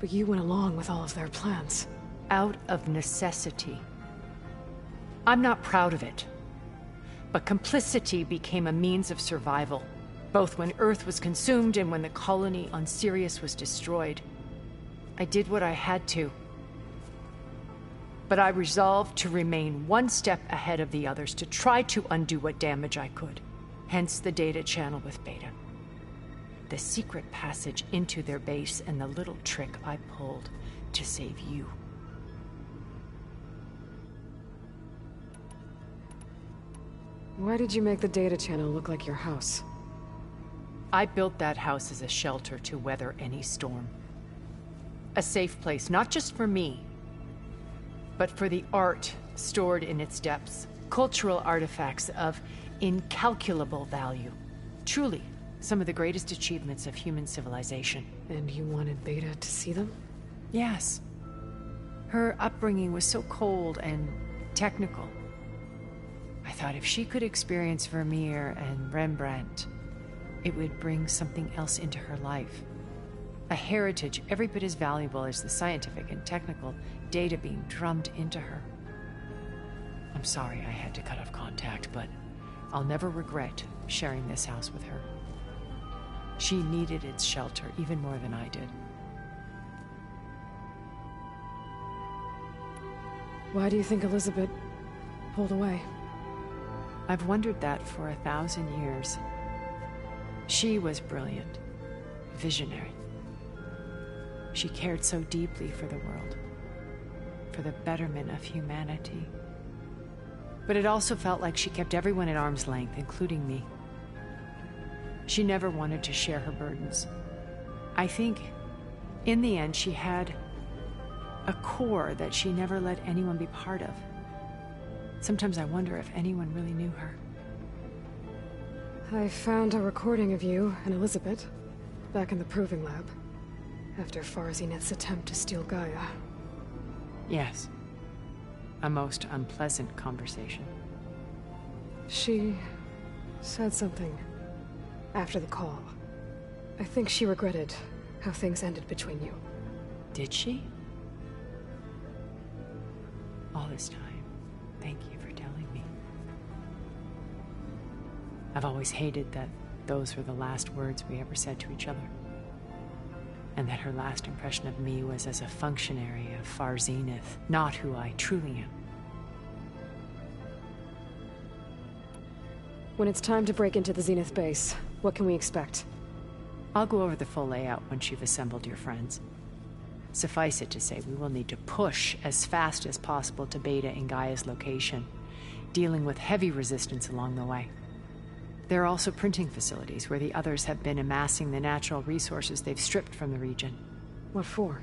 But you went along with all of their plans. Out of necessity. I'm not proud of it. But complicity became a means of survival, both when Earth was consumed and when the colony on Sirius was destroyed. I did what I had to. But I resolved to remain one step ahead of the others, to try to undo what damage I could. Hence the data channel with Beta. The secret passage into their base and the little trick I pulled to save you. Why did you make the data channel look like your house? I built that house as a shelter to weather any storm. A safe place, not just for me, but for the art stored in its depths. Cultural artifacts of incalculable value. Truly, some of the greatest achievements of human civilization. And you wanted Beta to see them? Yes. Her upbringing was so cold and technical. I thought if she could experience Vermeer and Rembrandt, it would bring something else into her life. A heritage every bit as valuable as the scientific and technical data being drummed into her. I'm sorry I had to cut off contact, but I'll never regret sharing this house with her. She needed its shelter even more than I did. Why do you think Elizabeth pulled away? I've wondered that for 1,000 years. She was brilliant, visionary. She cared so deeply for the world, for the betterment of humanity. But it also felt like she kept everyone at arm's length, including me. She never wanted to share her burdens. I think, in the end, she had a core that she never let anyone be part of. Sometimes I wonder if anyone really knew her. I found a recording of you and Elizabeth back in the Proving Lab, after Far Zenith's attempt to steal Gaia. Yes. A most unpleasant conversation. She said something after the call. I think she regretted how things ended between you. Did she? All this time, thank you for telling me. I've always hated that those were the last words we ever said to each other. And that her last impression of me was as a functionary of Far Zenith, not who I truly am. When it's time to break into the Zenith base, what can we expect? I'll go over the full layout once you've assembled your friends. Suffice it to say, we will need to push as fast as possible to Beta and Gaia's location, dealing with heavy resistance along the way. There are also printing facilities where the others have been amassing the natural resources they've stripped from the region. What for?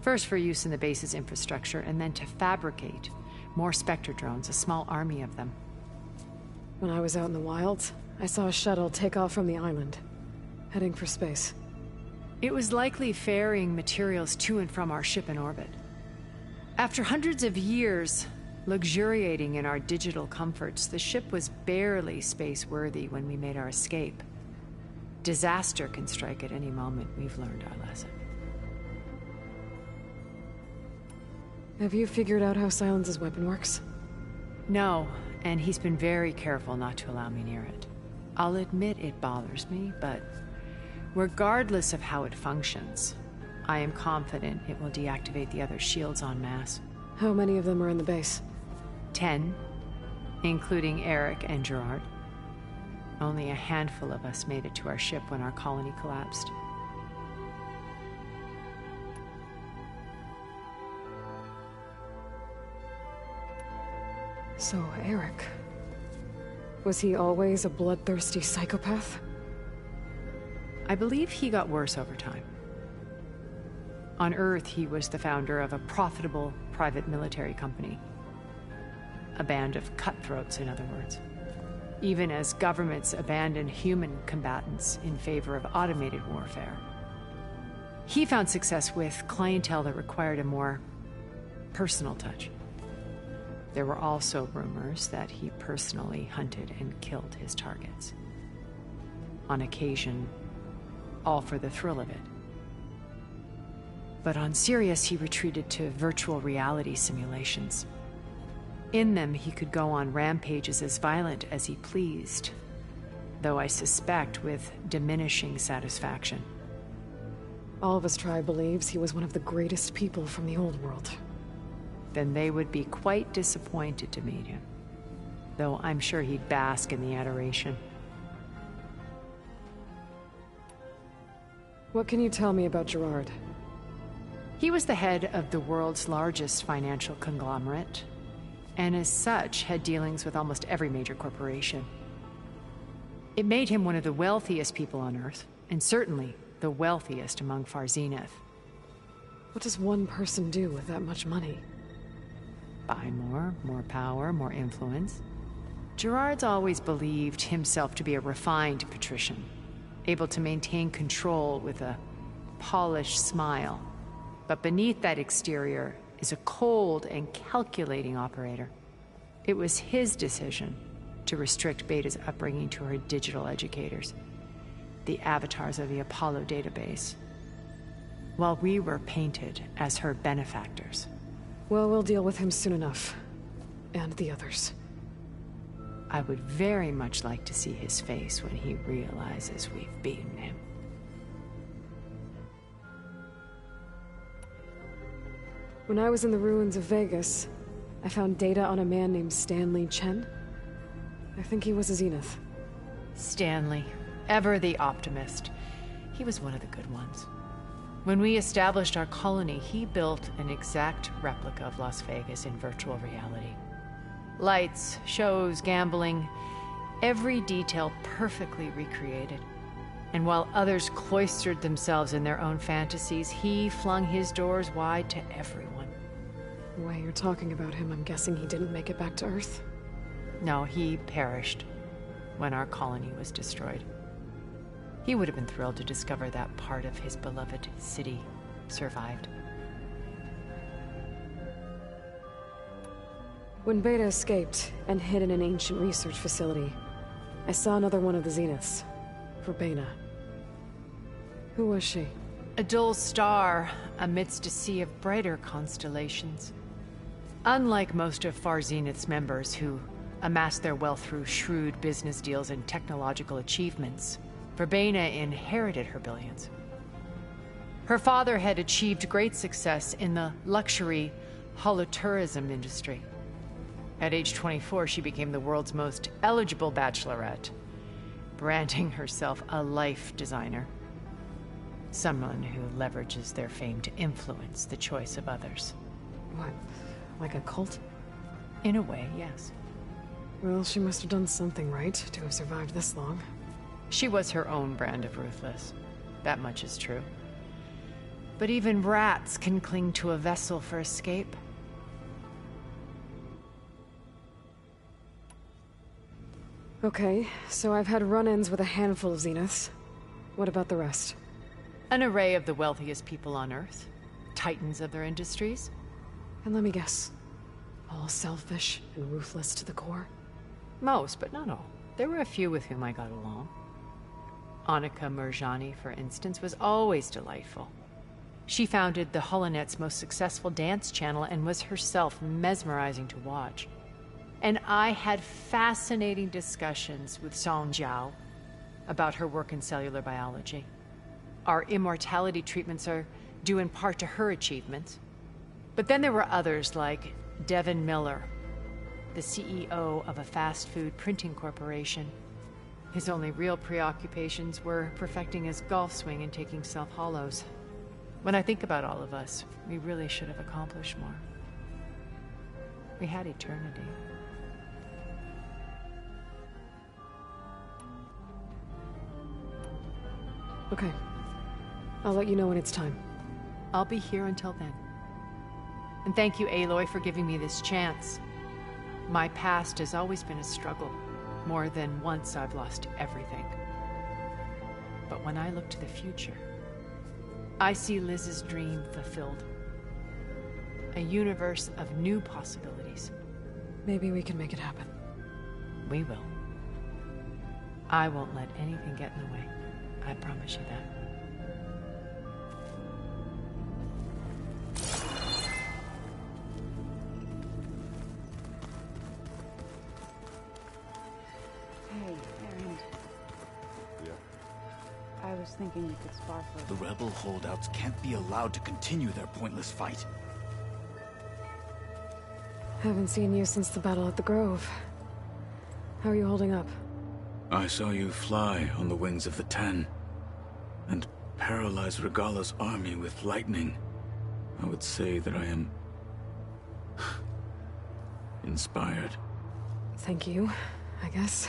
First for use in the base's infrastructure, and then to fabricate more Spectre drones, a small army of them. When I was out in the wilds, I saw a shuttle take off from the island, heading for space. It was likely ferrying materials to and from our ship in orbit. After hundreds of years luxuriating in our digital comforts, the ship was barely space-worthy when we made our escape. Disaster can strike at any moment. We've learned our lesson. Have you figured out how Silence's weapon works? No, and he's been very careful not to allow me near it. I'll admit it bothers me, but regardless of how it functions, I am confident it will deactivate the other shields en masse. How many of them are in the base? 10, including Eric and Gerard. Only a handful of us made it to our ship when our colony collapsed. So, Eric... was he always a bloodthirsty psychopath? I believe he got worse over time. On Earth, he was the founder of a profitable private military company. A band of cutthroats, in other words. Even as governments abandoned human combatants in favor of automated warfare. He found success with clientele that required a more personal touch. There were also rumors that he personally hunted and killed his targets. On occasion, all for the thrill of it. But on Sirius, he retreated to virtual reality simulations. In them, he could go on rampages as violent as he pleased, though I suspect with diminishing satisfaction. All of his tribe believes he was one of the greatest people from the old world. Then they would be quite disappointed to meet him, though I'm sure he'd bask in the adoration. What can you tell me about Gerard? He was the head of the world's largest financial conglomerate, and as such had dealings with almost every major corporation. It made him one of the wealthiest people on Earth, and certainly the wealthiest among Far Zenith. What does one person do with that much money? Buy more power, more influence. Gerard's always believed himself to be a refined patrician, able to maintain control with a polished smile. But beneath that exterior is a cold and calculating operator. It was his decision to restrict Beta's upbringing to her digital educators, the avatars of the Apollo database, while we were painted as her benefactors. Well, we'll deal with him soon enough. And the others. I would very much like to see his face when he realizes we've beaten him. When I was in the ruins of Vegas, I found data on a man named Stanley Chen. I think he was a Zenith. Stanley, ever the optimist. He was one of the good ones. When we established our colony, he built an exact replica of Las Vegas in virtual reality. Lights, shows, gambling, every detail perfectly recreated. And while others cloistered themselves in their own fantasies, he flung his doors wide to everyone. The way you're talking about him, I'm guessing he didn't make it back to Earth? No, he perished when our colony was destroyed. He would have been thrilled to discover that part of his beloved city survived. When Beta escaped and hid in an ancient research facility, I saw another one of the Zeniths, Verbena. Who was she? A dull star amidst a sea of brighter constellations. Unlike most of Far Zenith's members who amassed their wealth through shrewd business deals and technological achievements, Verbena inherited her billions. Her father had achieved great success in the luxury holotourism industry. At age 24, she became the world's most eligible bachelorette, branding herself a life designer. Someone who leverages their fame to influence the choice of others. What? Like a cult? In a way, yes. Well, she must have done something right to have survived this long. She was her own brand of ruthless. That much is true. But even rats can cling to a vessel for escape. Okay, so I've had run-ins with a handful of Zeniths. What about the rest? An array of the wealthiest people on Earth. Titans of their industries. And let me guess. All selfish and ruthless to the core? Most, but not all. There were a few with whom I got along. Annika Murjani, for instance, was always delightful. She founded the Holonet's most successful dance channel and was herself mesmerizing to watch. And I had fascinating discussions with Song Jiao about her work in cellular biology. Our immortality treatments are due in part to her achievements. But then there were others like Devin Miller, the CEO of a fast food printing corporation. His only real preoccupations were perfecting his golf swing and taking self-hollows. When I think about all of us, we really should have accomplished more. We had eternity. Okay. I'll let you know when it's time. I'll be here until then. And thank you, Aloy, for giving me this chance. My past has always been a struggle. More than once I've lost everything. But when I look to the future, I see Liz's dream fulfilled. A universe of new possibilities. Maybe we can make it happen. We will. I won't let anything get in the way. I promise you that. Hey, Aaron. Yeah? I was thinking you could spar for... The rebel holdouts can't be allowed to continue their pointless fight. Haven't seen you since the battle at the Grove. How are you holding up? I saw you fly on the wings of the Ten, and paralyze Regalla's army with lightning. I would say that I am... inspired. Thank you, I guess.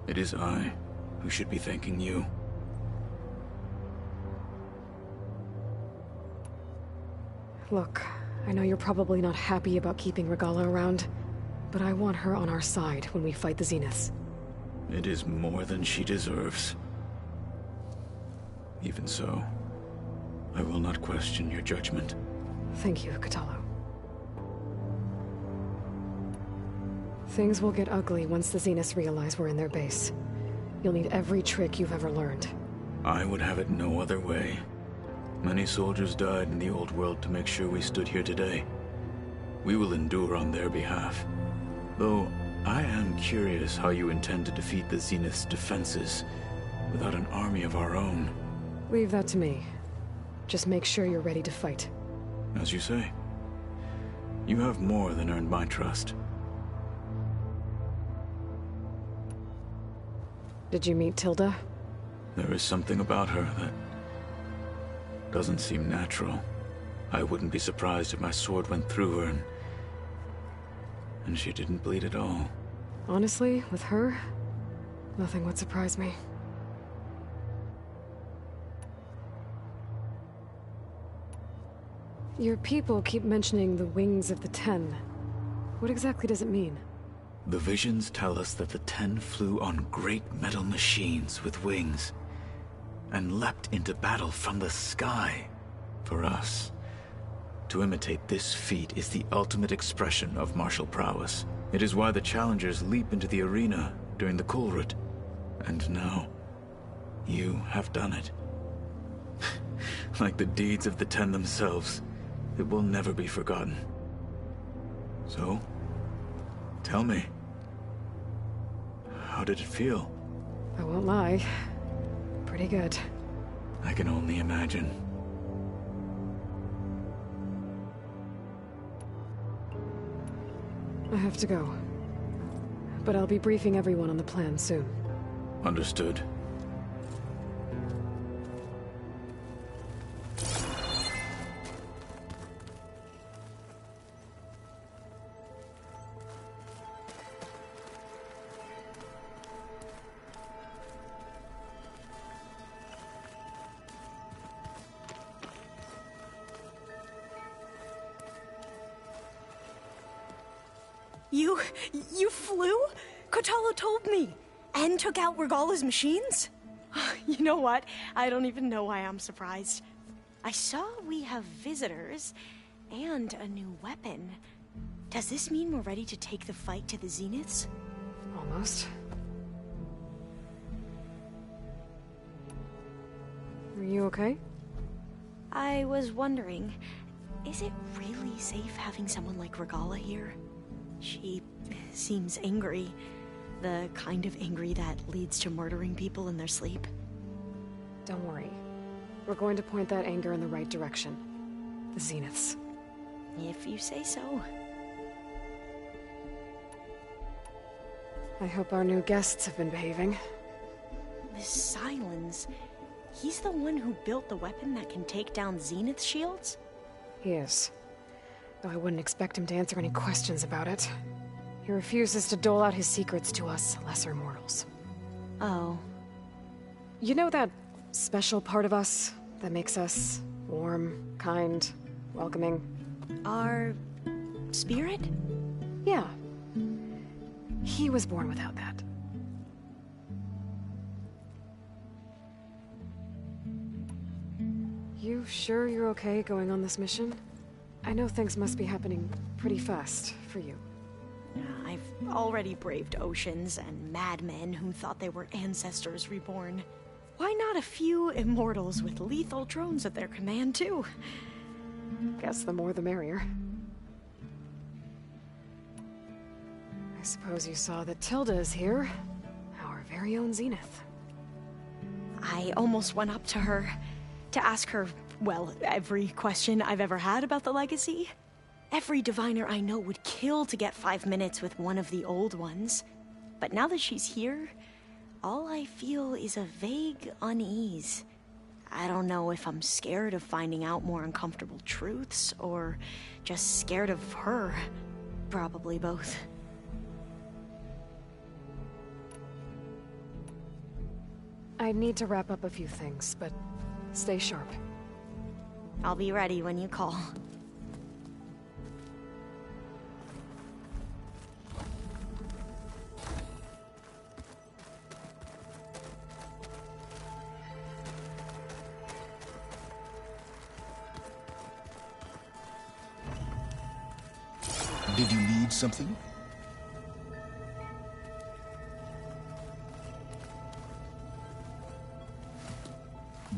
It is I who should be thanking you. Look, I know you're probably not happy about keeping Regalla around, but I want her on our side when we fight the Zeniths. It is more than she deserves. Even so, I will not question your judgment. Thank you, Kotallo. Things will get ugly once the Zeniths realize we're in their base. You'll need every trick you've ever learned. I would have it no other way. Many soldiers died in the old world to make sure we stood here today. We will endure on their behalf. Though, I am curious how you intend to defeat the Zenith's defenses without an army of our own. Leave that to me. Just make sure you're ready to fight. As you say. You have more than earned my trust. Did you meet Tilda? There is something about her that doesn't seem natural. I wouldn't be surprised if my sword went through her and she didn't bleed at all. Honestly, with her, nothing would surprise me. Your people keep mentioning the wings of the Ten. What exactly does it mean? The visions tell us that the Ten flew on great metal machines with wings and leapt into battle from the sky. For us, to imitate this feat is the ultimate expression of martial prowess. It is why the challengers leap into the arena during the Kulrut. And now, you have done it. Like the deeds of the Ten themselves, it will never be forgotten. So, tell me, how did it feel? I won't lie. Pretty good. I can only imagine. I have to go. But I'll be briefing everyone on the plan soon. Understood. You flew? Kotallo told me. And took out Regalla's machines? You know what? I don't even know why I'm surprised. I saw we have visitors and a new weapon. Does this mean we're ready to take the fight to the Zeniths? Almost. Are you okay? I was wondering, is it really safe having someone like Regalla here? She seems angry. The kind of angry that leads to murdering people in their sleep. Don't worry. We're going to point that anger in the right direction. The Zeniths. If you say so. I hope our new guests have been behaving. This Sylens, he's the one who built the weapon that can take down Zenith shields? He is. Though I wouldn't expect him to answer any questions about it. He refuses to dole out his secrets to us lesser mortals. Oh. You know that special part of us that makes us warm, kind, welcoming? Our spirit? Yeah. He was born without that. You sure you're okay going on this mission? I know things must be happening pretty fast for you. I've already braved oceans and madmen who thought they were ancestors reborn. Why not a few immortals with lethal drones at their command, too? Guess the more the merrier. I suppose you saw that Tilda is here. Our very own Zenith. I almost went up to her to ask her, well, every question I've ever had about the legacy. Every diviner I know would kill to get 5 minutes with one of the old ones. But now that she's here, all I feel is a vague unease. I don't know if I'm scared of finding out more uncomfortable truths, or just scared of her. Probably both. I need to wrap up a few things, but stay sharp. I'll be ready when you call. Did you need something?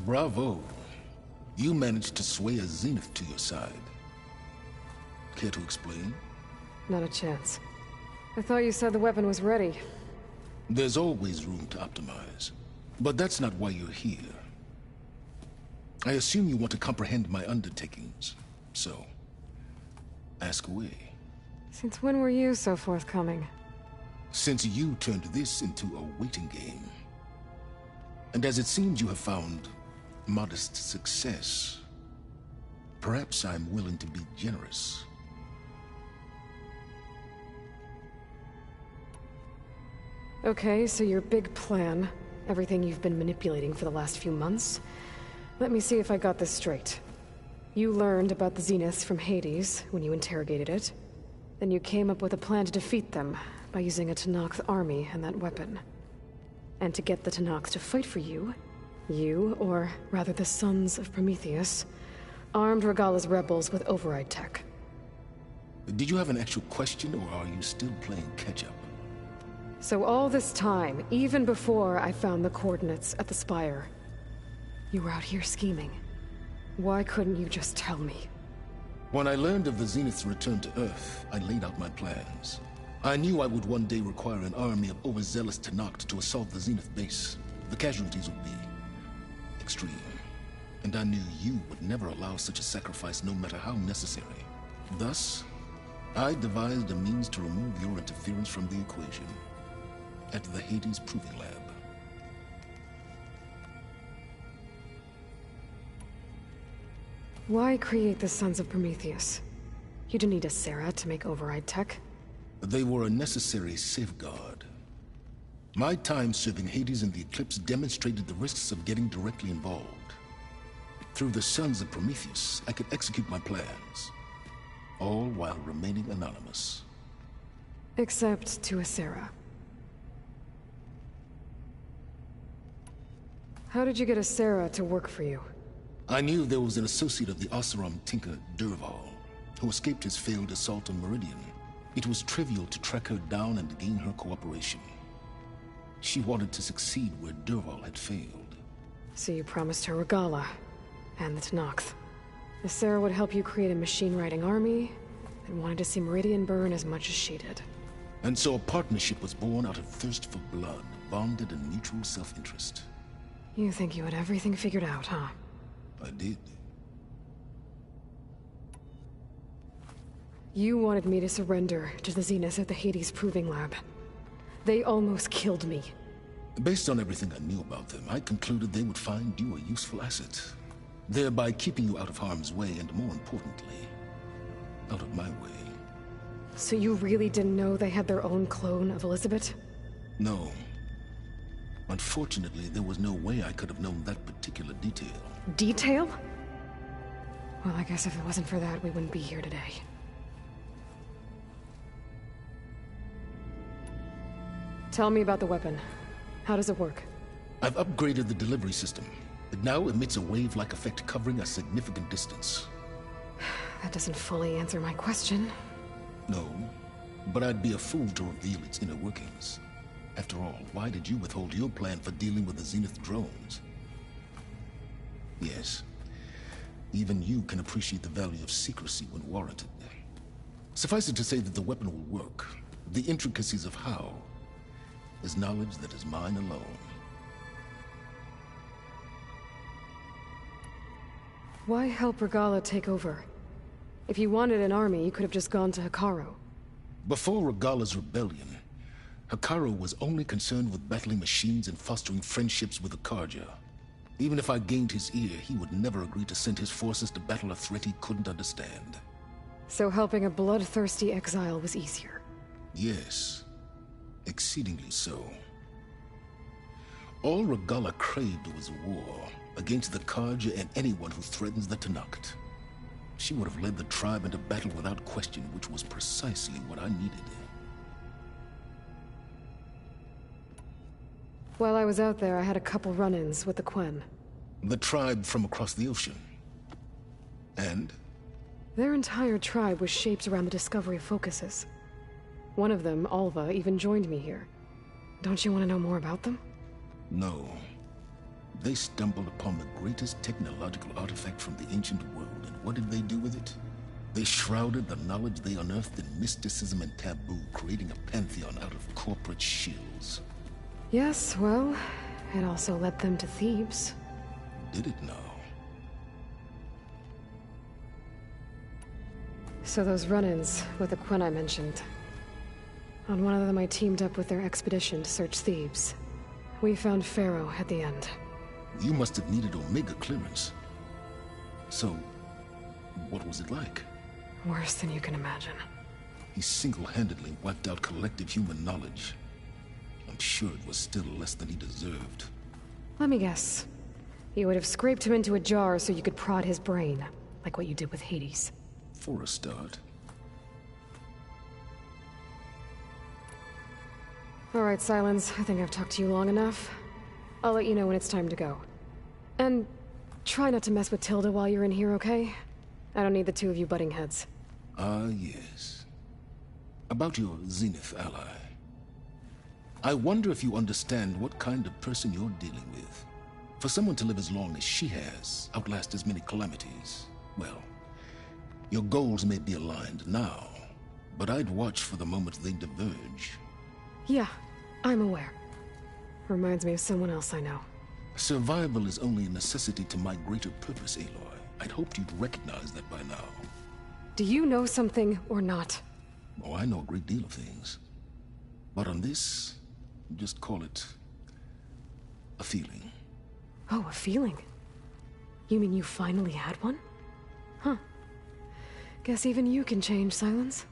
Bravo. You managed to sway a Zenith to your side. Care to explain? Not a chance. I thought you said the weapon was ready. There's always room to optimize. But that's not why you're here. I assume you want to comprehend my undertakings. So, ask away. Since when were you so forthcoming? Since you turned this into a waiting game. And as it seems you have found modest success, perhaps I'm willing to be generous. Okay, so your big plan, everything you've been manipulating for the last few months. Let me see if I got this straight. You learned about the Zeniths from Hades when you interrogated it. Then you came up with a plan to defeat them by using a Tenakth army and that weapon. And to get the Tenakth to fight for you, or rather the Sons of Prometheus, armed Regalla's rebels with override tech. Did you have an actual question, or are you still playing catch-up? So all this time, even before I found the coordinates at the Spire, you were out here scheming. Why couldn't you just tell me? When I learned of the Zenith's return to Earth, I laid out my plans. I knew I would one day require an army of overzealous Tenakth to assault the Zenith base. The casualties would be extreme. And I knew you would never allow such a sacrifice, no matter how necessary. Thus, I devised a means to remove your interference from the equation at the Hades Proving Lab. Why create the Sons of Prometheus? You didn't need a Sarah to make override tech. They were a necessary safeguard. My time serving Hades in the Eclipse demonstrated the risks of getting directly involved. Through the Sons of Prometheus, I could execute my plans, all while remaining anonymous. Except to Asera. How did you get Asera to work for you? I knew there was an associate of the Oseram tinker, Dervahl, who escaped his failed assault on Meridian. It was trivial to track her down and gain her cooperation. She wanted to succeed where Dervahl had failed. So you promised her Regalla, and the Tenakth. Sarah would help you create a machine-riding army, and wanted to see Meridian burn as much as she did. And so a partnership was born out of thirst for blood, bonded in mutual self-interest. You think you had everything figured out, huh? I did. You wanted me to surrender to the Zenith at the Hades Proving Lab. They almost killed me. Based on everything I knew about them, I concluded they would find you a useful asset, thereby keeping you out of harm's way and, more importantly, out of my way. So you really didn't know they had their own clone of Elizabeth? No. Unfortunately, there was no way I could have known that particular detail. Detail? Well, I guess if it wasn't for that, we wouldn't be here today. Tell me about the weapon. How does it work? I've upgraded the delivery system. It now emits a wave-like effect covering a significant distance. That doesn't fully answer my question. No, but I'd be a fool to reveal its inner workings. After all, why did you withhold your plan for dealing with the Zenith drones? Yes, even you can appreciate the value of secrecy when warranted. Suffice it to say that the weapon will work. The intricacies of how is knowledge that is mine alone. Why help Regalla take over? If you wanted an army, you could have just gone to Hekarro. Before Regalla's rebellion, Hekarro was only concerned with battling machines and fostering friendships with the Carja. Even if I gained his ear, he would never agree to send his forces to battle a threat he couldn't understand. So helping a bloodthirsty exile was easier? Yes. Exceedingly so. All Regalla craved was war against the Carja and anyone who threatens the Tenakth. She would have led the tribe into battle without question, which was precisely what I needed. While I was out there, I had a couple run-ins with the Quen. The tribe from across the ocean. And? Their entire tribe was shaped around the discovery of focuses. One of them, Alva, even joined me here. Don't you want to know more about them? No. They stumbled upon the greatest technological artifact from the ancient world, and what did they do with it? They shrouded the knowledge they unearthed in mysticism and taboo, creating a pantheon out of corporate shills. Yes, well, it also led them to Thebes. Did it now? So those run-ins with the Quen I mentioned. On one of them I teamed up with their expedition to search Thebes. We found Pharaoh at the end. You must have needed Omega clearance. So, what was it like? Worse than you can imagine. He single-handedly wiped out collective human knowledge. I'm sure it was still less than he deserved. Let me guess. You would have scraped him into a jar so you could prod his brain, like what you did with Hades. For a start. All right, Silence. I think I've talked to you long enough. I'll let you know when it's time to go. And try not to mess with Tilda while you're in here, okay? I don't need the two of you butting heads. Ah, yes. About your Zenith ally. I wonder if you understand what kind of person you're dealing with. For someone to live as long as she has, outlast as many calamities, well, your goals may be aligned now, but I'd watch for the moment they diverge. Yeah, I'm aware. Reminds me of someone else I know. Survival is only a necessity to my greater purpose, Aloy. I'd hoped you'd recognize that by now. Do you know something or not? Oh, I know a great deal of things. But on this, just call it a feeling. Oh, a feeling? You mean you finally had one? Huh. Guess even you can change, Silence.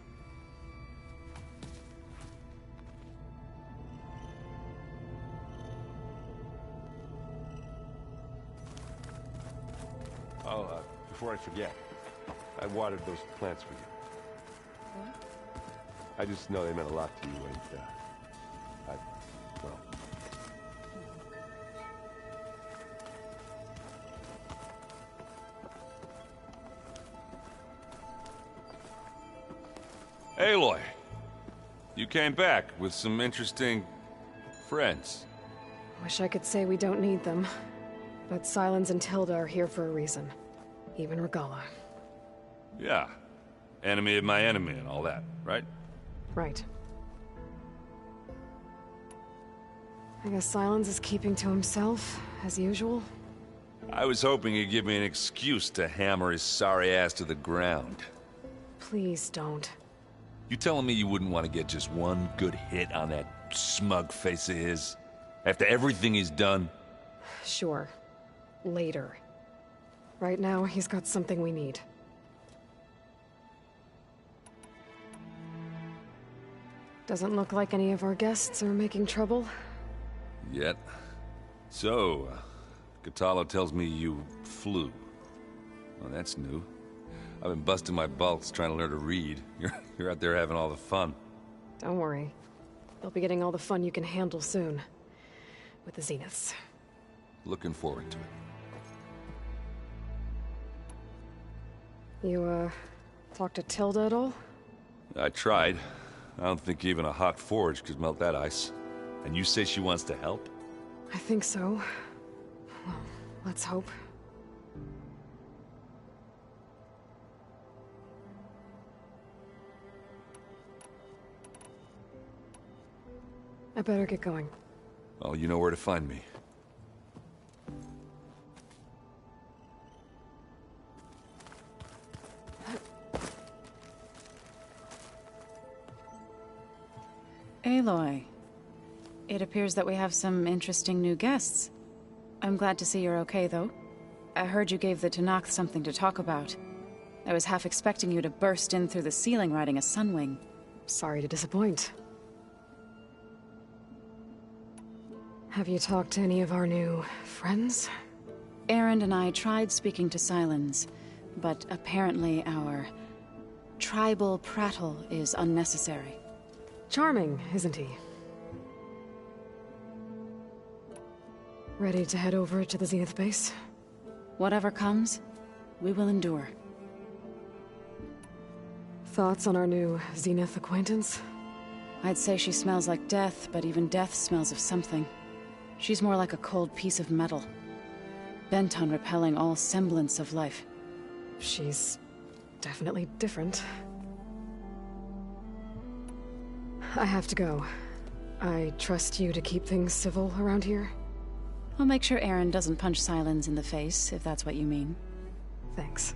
Oh, before I forget, I watered those plants for you. What? I just know they meant a lot to you, and, well... Aloy, you came back with some interesting friends. Wish I could say we don't need them. But Silence and Tilda are here for a reason. even Regalla. Yeah. Enemy of my enemy and all that, right? Right. I guess Silence is keeping to himself, as usual. I was hoping he'd give me an excuse to hammer his sorry ass to the ground. Please don't. You telling me you wouldn't want to get just one good hit on that smug face of his? After everything he's done? Sure. Later. Right now, he's got something we need. Doesn't look like any of our guests are making trouble. Yet. So, Kotallo tells me you flew. Well, that's new. I've been busting my balls trying to learn to read. You're out there having all the fun. Don't worry. You'll be getting all the fun you can handle soon. With the Zeniths. Looking forward to it. You, talked to Tilda at all? I tried. I don't think even a hot forge could melt that ice. And you say she wants to help? I think so. Well, let's hope. I better get going. Oh, you know where to find me. Aloy, it appears that we have some interesting new guests. I'm glad to see you're okay, though. I heard you gave the Tenakth something to talk about. I was half expecting you to burst in through the ceiling riding a Sunwing. Sorry to disappoint. Have you talked to any of our new friends? Erend and I tried speaking to Silence, but apparently our tribal prattle is unnecessary. Charming, isn't he? Ready to head over to the Zenith base? Whatever comes, we will endure. Thoughts on our new Zenith acquaintance? I'd say she smells like death, but even death smells of something. She's more like a cold piece of metal, bent on repelling all semblance of life. She's definitely different. I have to go. I trust you to keep things civil around here? I'll make sure Erend doesn't punch Silence in the face, if that's what you mean. Thanks.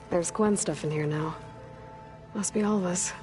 There's Gwen stuff in here now. Must be all of us.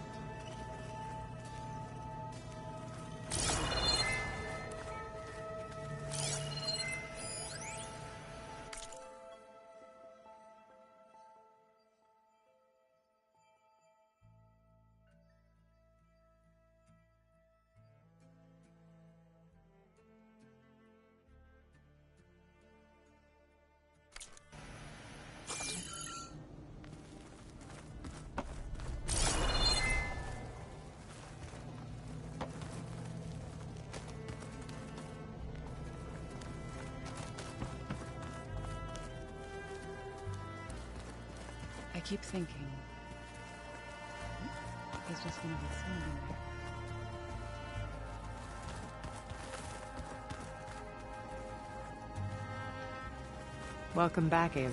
I keep thinking... he's just gonna be standing there. Welcome back, Aloy.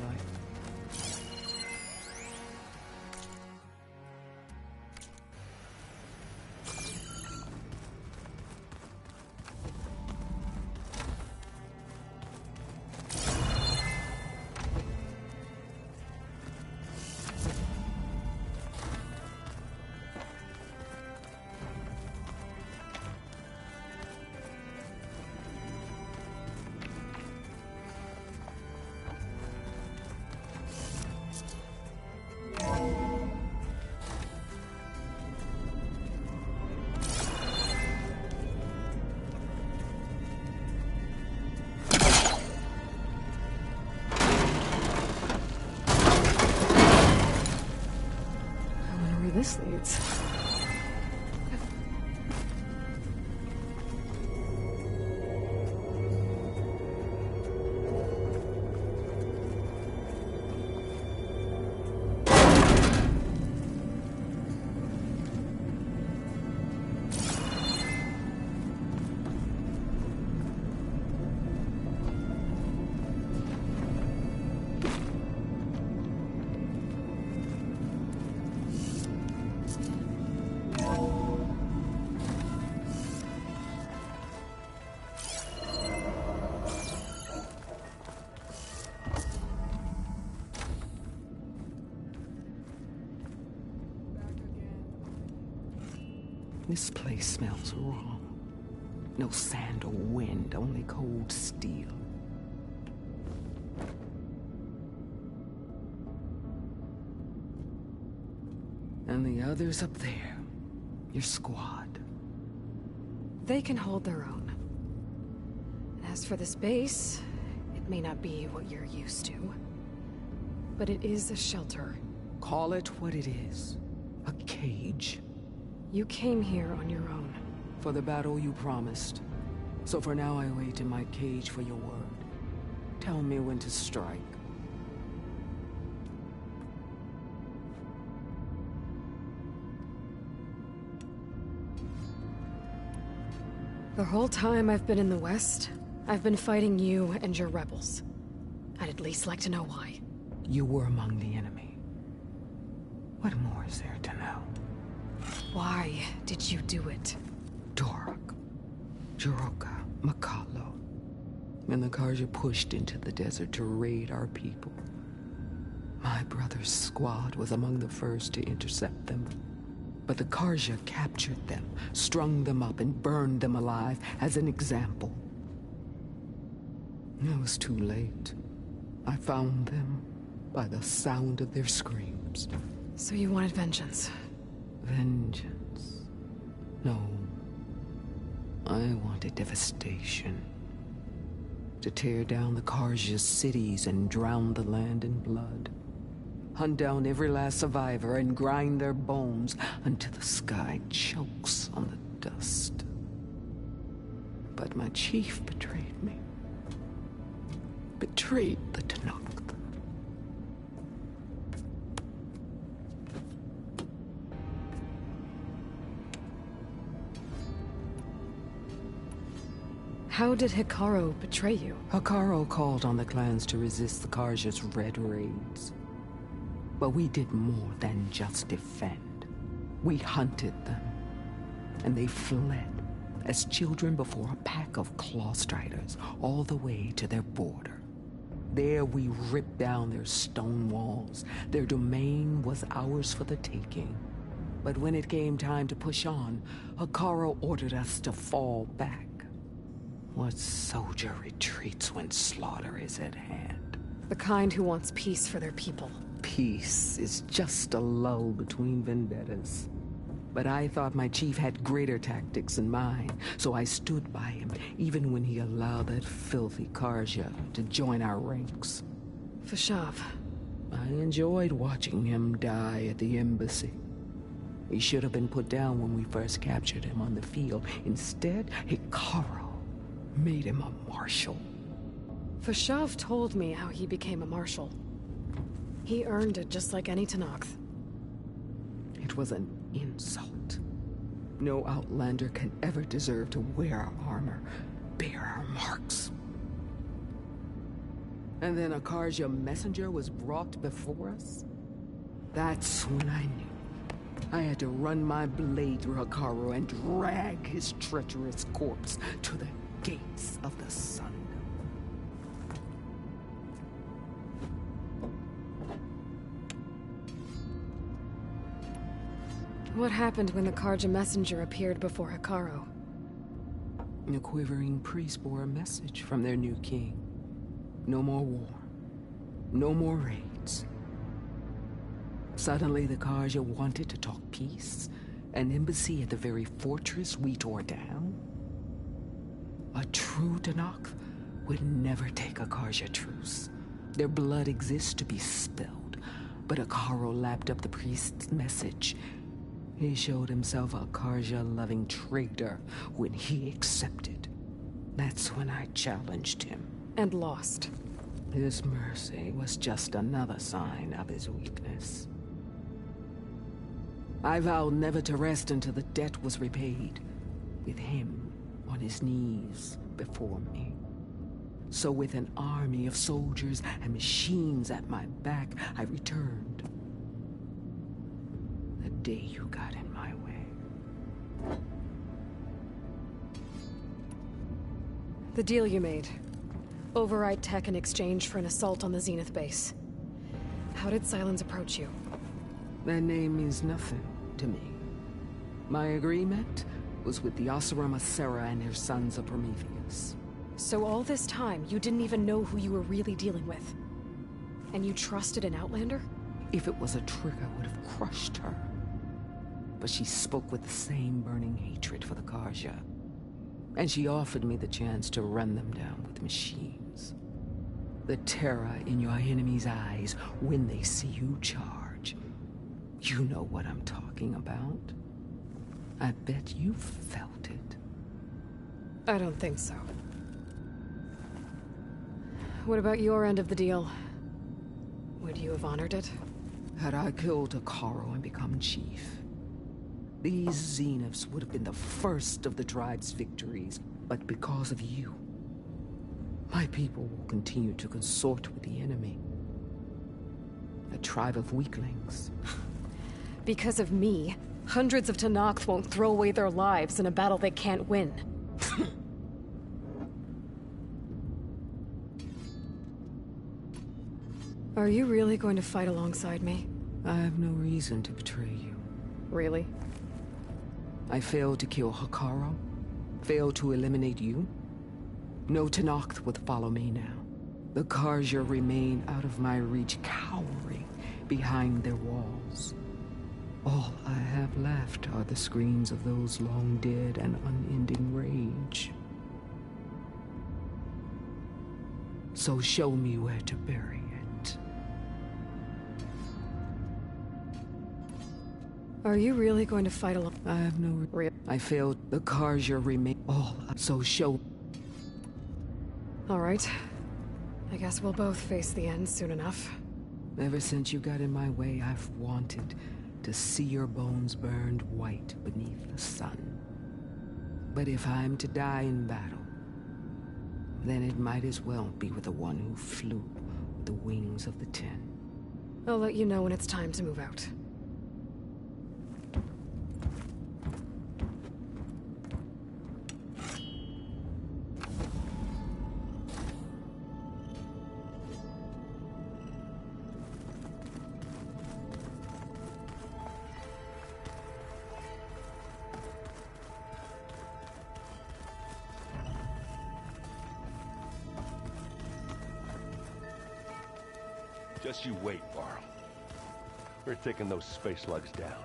This leads. This place smells wrong. No sand or wind, only cold steel. And the others up there, your squad. They can hold their own. As for this base, it may not be what you're used to, but it is a shelter. Call it what it is. A cage. You came here on your own. For the battle you promised. So for now I wait in my cage for your word. Tell me when to strike. The whole time I've been in the West, I've been fighting you and your rebels. I'd at least like to know why. You were among the enemy. What more is there to know? Why did you do it? Torok, Jiroka, Makalo, and the Carja pushed into the desert to raid our people. My brother's squad was among the first to intercept them. But the Carja captured them, strung them up, and burned them alive as an example. It was too late. I found them by the sound of their screams. So you wanted vengeance? Vengeance? No. I wanted devastation. To tear down the Carja's cities and drown the land in blood. Hunt down every last survivor and grind their bones until the sky chokes on the dust. But my chief betrayed me. Betrayed the Tenakth. How did Hekarro betray you? Hekarro called on the clans to resist the Carja's red raids. But we did more than just defend. We hunted them. And they fled, as children before a pack of Clawstriders, all the way to their border. There we ripped down their stone walls. Their domain was ours for the taking. But when it came time to push on, Hekarro ordered us to fall back. What soldier retreats when slaughter is at hand? The kind who wants peace for their people. Peace is just a lull between vendettas. But I thought my chief had greater tactics than mine, so I stood by him, even when he allowed that filthy Carja to join our ranks. Fashav. I enjoyed watching him die at the embassy. He should have been put down when we first captured him on the field. Instead, Hekarro made him a marshal. Fashav told me how he became a marshal. He earned it just like any Tenakth. It was an insult. No Outlander can ever deserve to wear our armor, bear our marks. And then a Carja messenger was brought before us? That's when I knew. I had to run my blade through Hekarro and drag his treacherous corpse to the gates of the sun. What happened when the Carja messenger appeared before Hekarro? The quivering priests bore a message from their new king. No more war. No more raids. Suddenly the Carja wanted to talk peace. An embassy at the very fortress we tore down? A true Tenakth would never take a Carja truce. Their blood exists to be spilled. But Hekarro lapped up the priest's message. He showed himself a Carja-loving traitor when he accepted. That's when I challenged him. And lost. His mercy was just another sign of his weakness. I vowed never to rest until the debt was repaid, with him on his knees before me. So with an army of soldiers and machines at my back, I returned. The day you got in my way. The deal you made. Override tech in exchange for an assault on the Zenith base. How did Sylens approach you? That name means nothing to me. My agreement was with the Oseram Asera and her sons of Prometheus. So all this time, you didn't even know who you were really dealing with? And you trusted an Outlander? If it was a trick, I would have crushed her. But she spoke with the same burning hatred for the Karja. And she offered me the chance to run them down with machines. The terror in your enemy's eyes when they see you charge. You know what I'm talking about. I bet you felt it. I don't think so. What about your end of the deal? Would you have honored it? Had I killed Hekarro and become chief, these Zeniths would have been the first of the tribe's victories. But because of you, my people will continue to consort with the enemy. A tribe of weaklings. Because of me, hundreds of Tenakth won't throw away their lives in a battle they can't win. Are you really going to fight alongside me? I have no reason to betray you. Really? I failed to kill Hekarro, failed to eliminate you. No Tenakth would follow me now. The Karja remain out of my reach, cowering behind their walls. All I have left are the screams of those long dead and unending rage. So show me where to bury it. Are you really going to fight alone? I have no I failed. The Karja remain so show. All right. I guess we'll both face the end soon enough. Ever since you got in my way, I've wanted to see your bones burned white beneath the sun. But if I'm to die in battle, then it might as well be with the one who flew with the wings of the Ten. I'll let you know when it's time to move out. Just you wait, Varl. We're taking those space slugs down.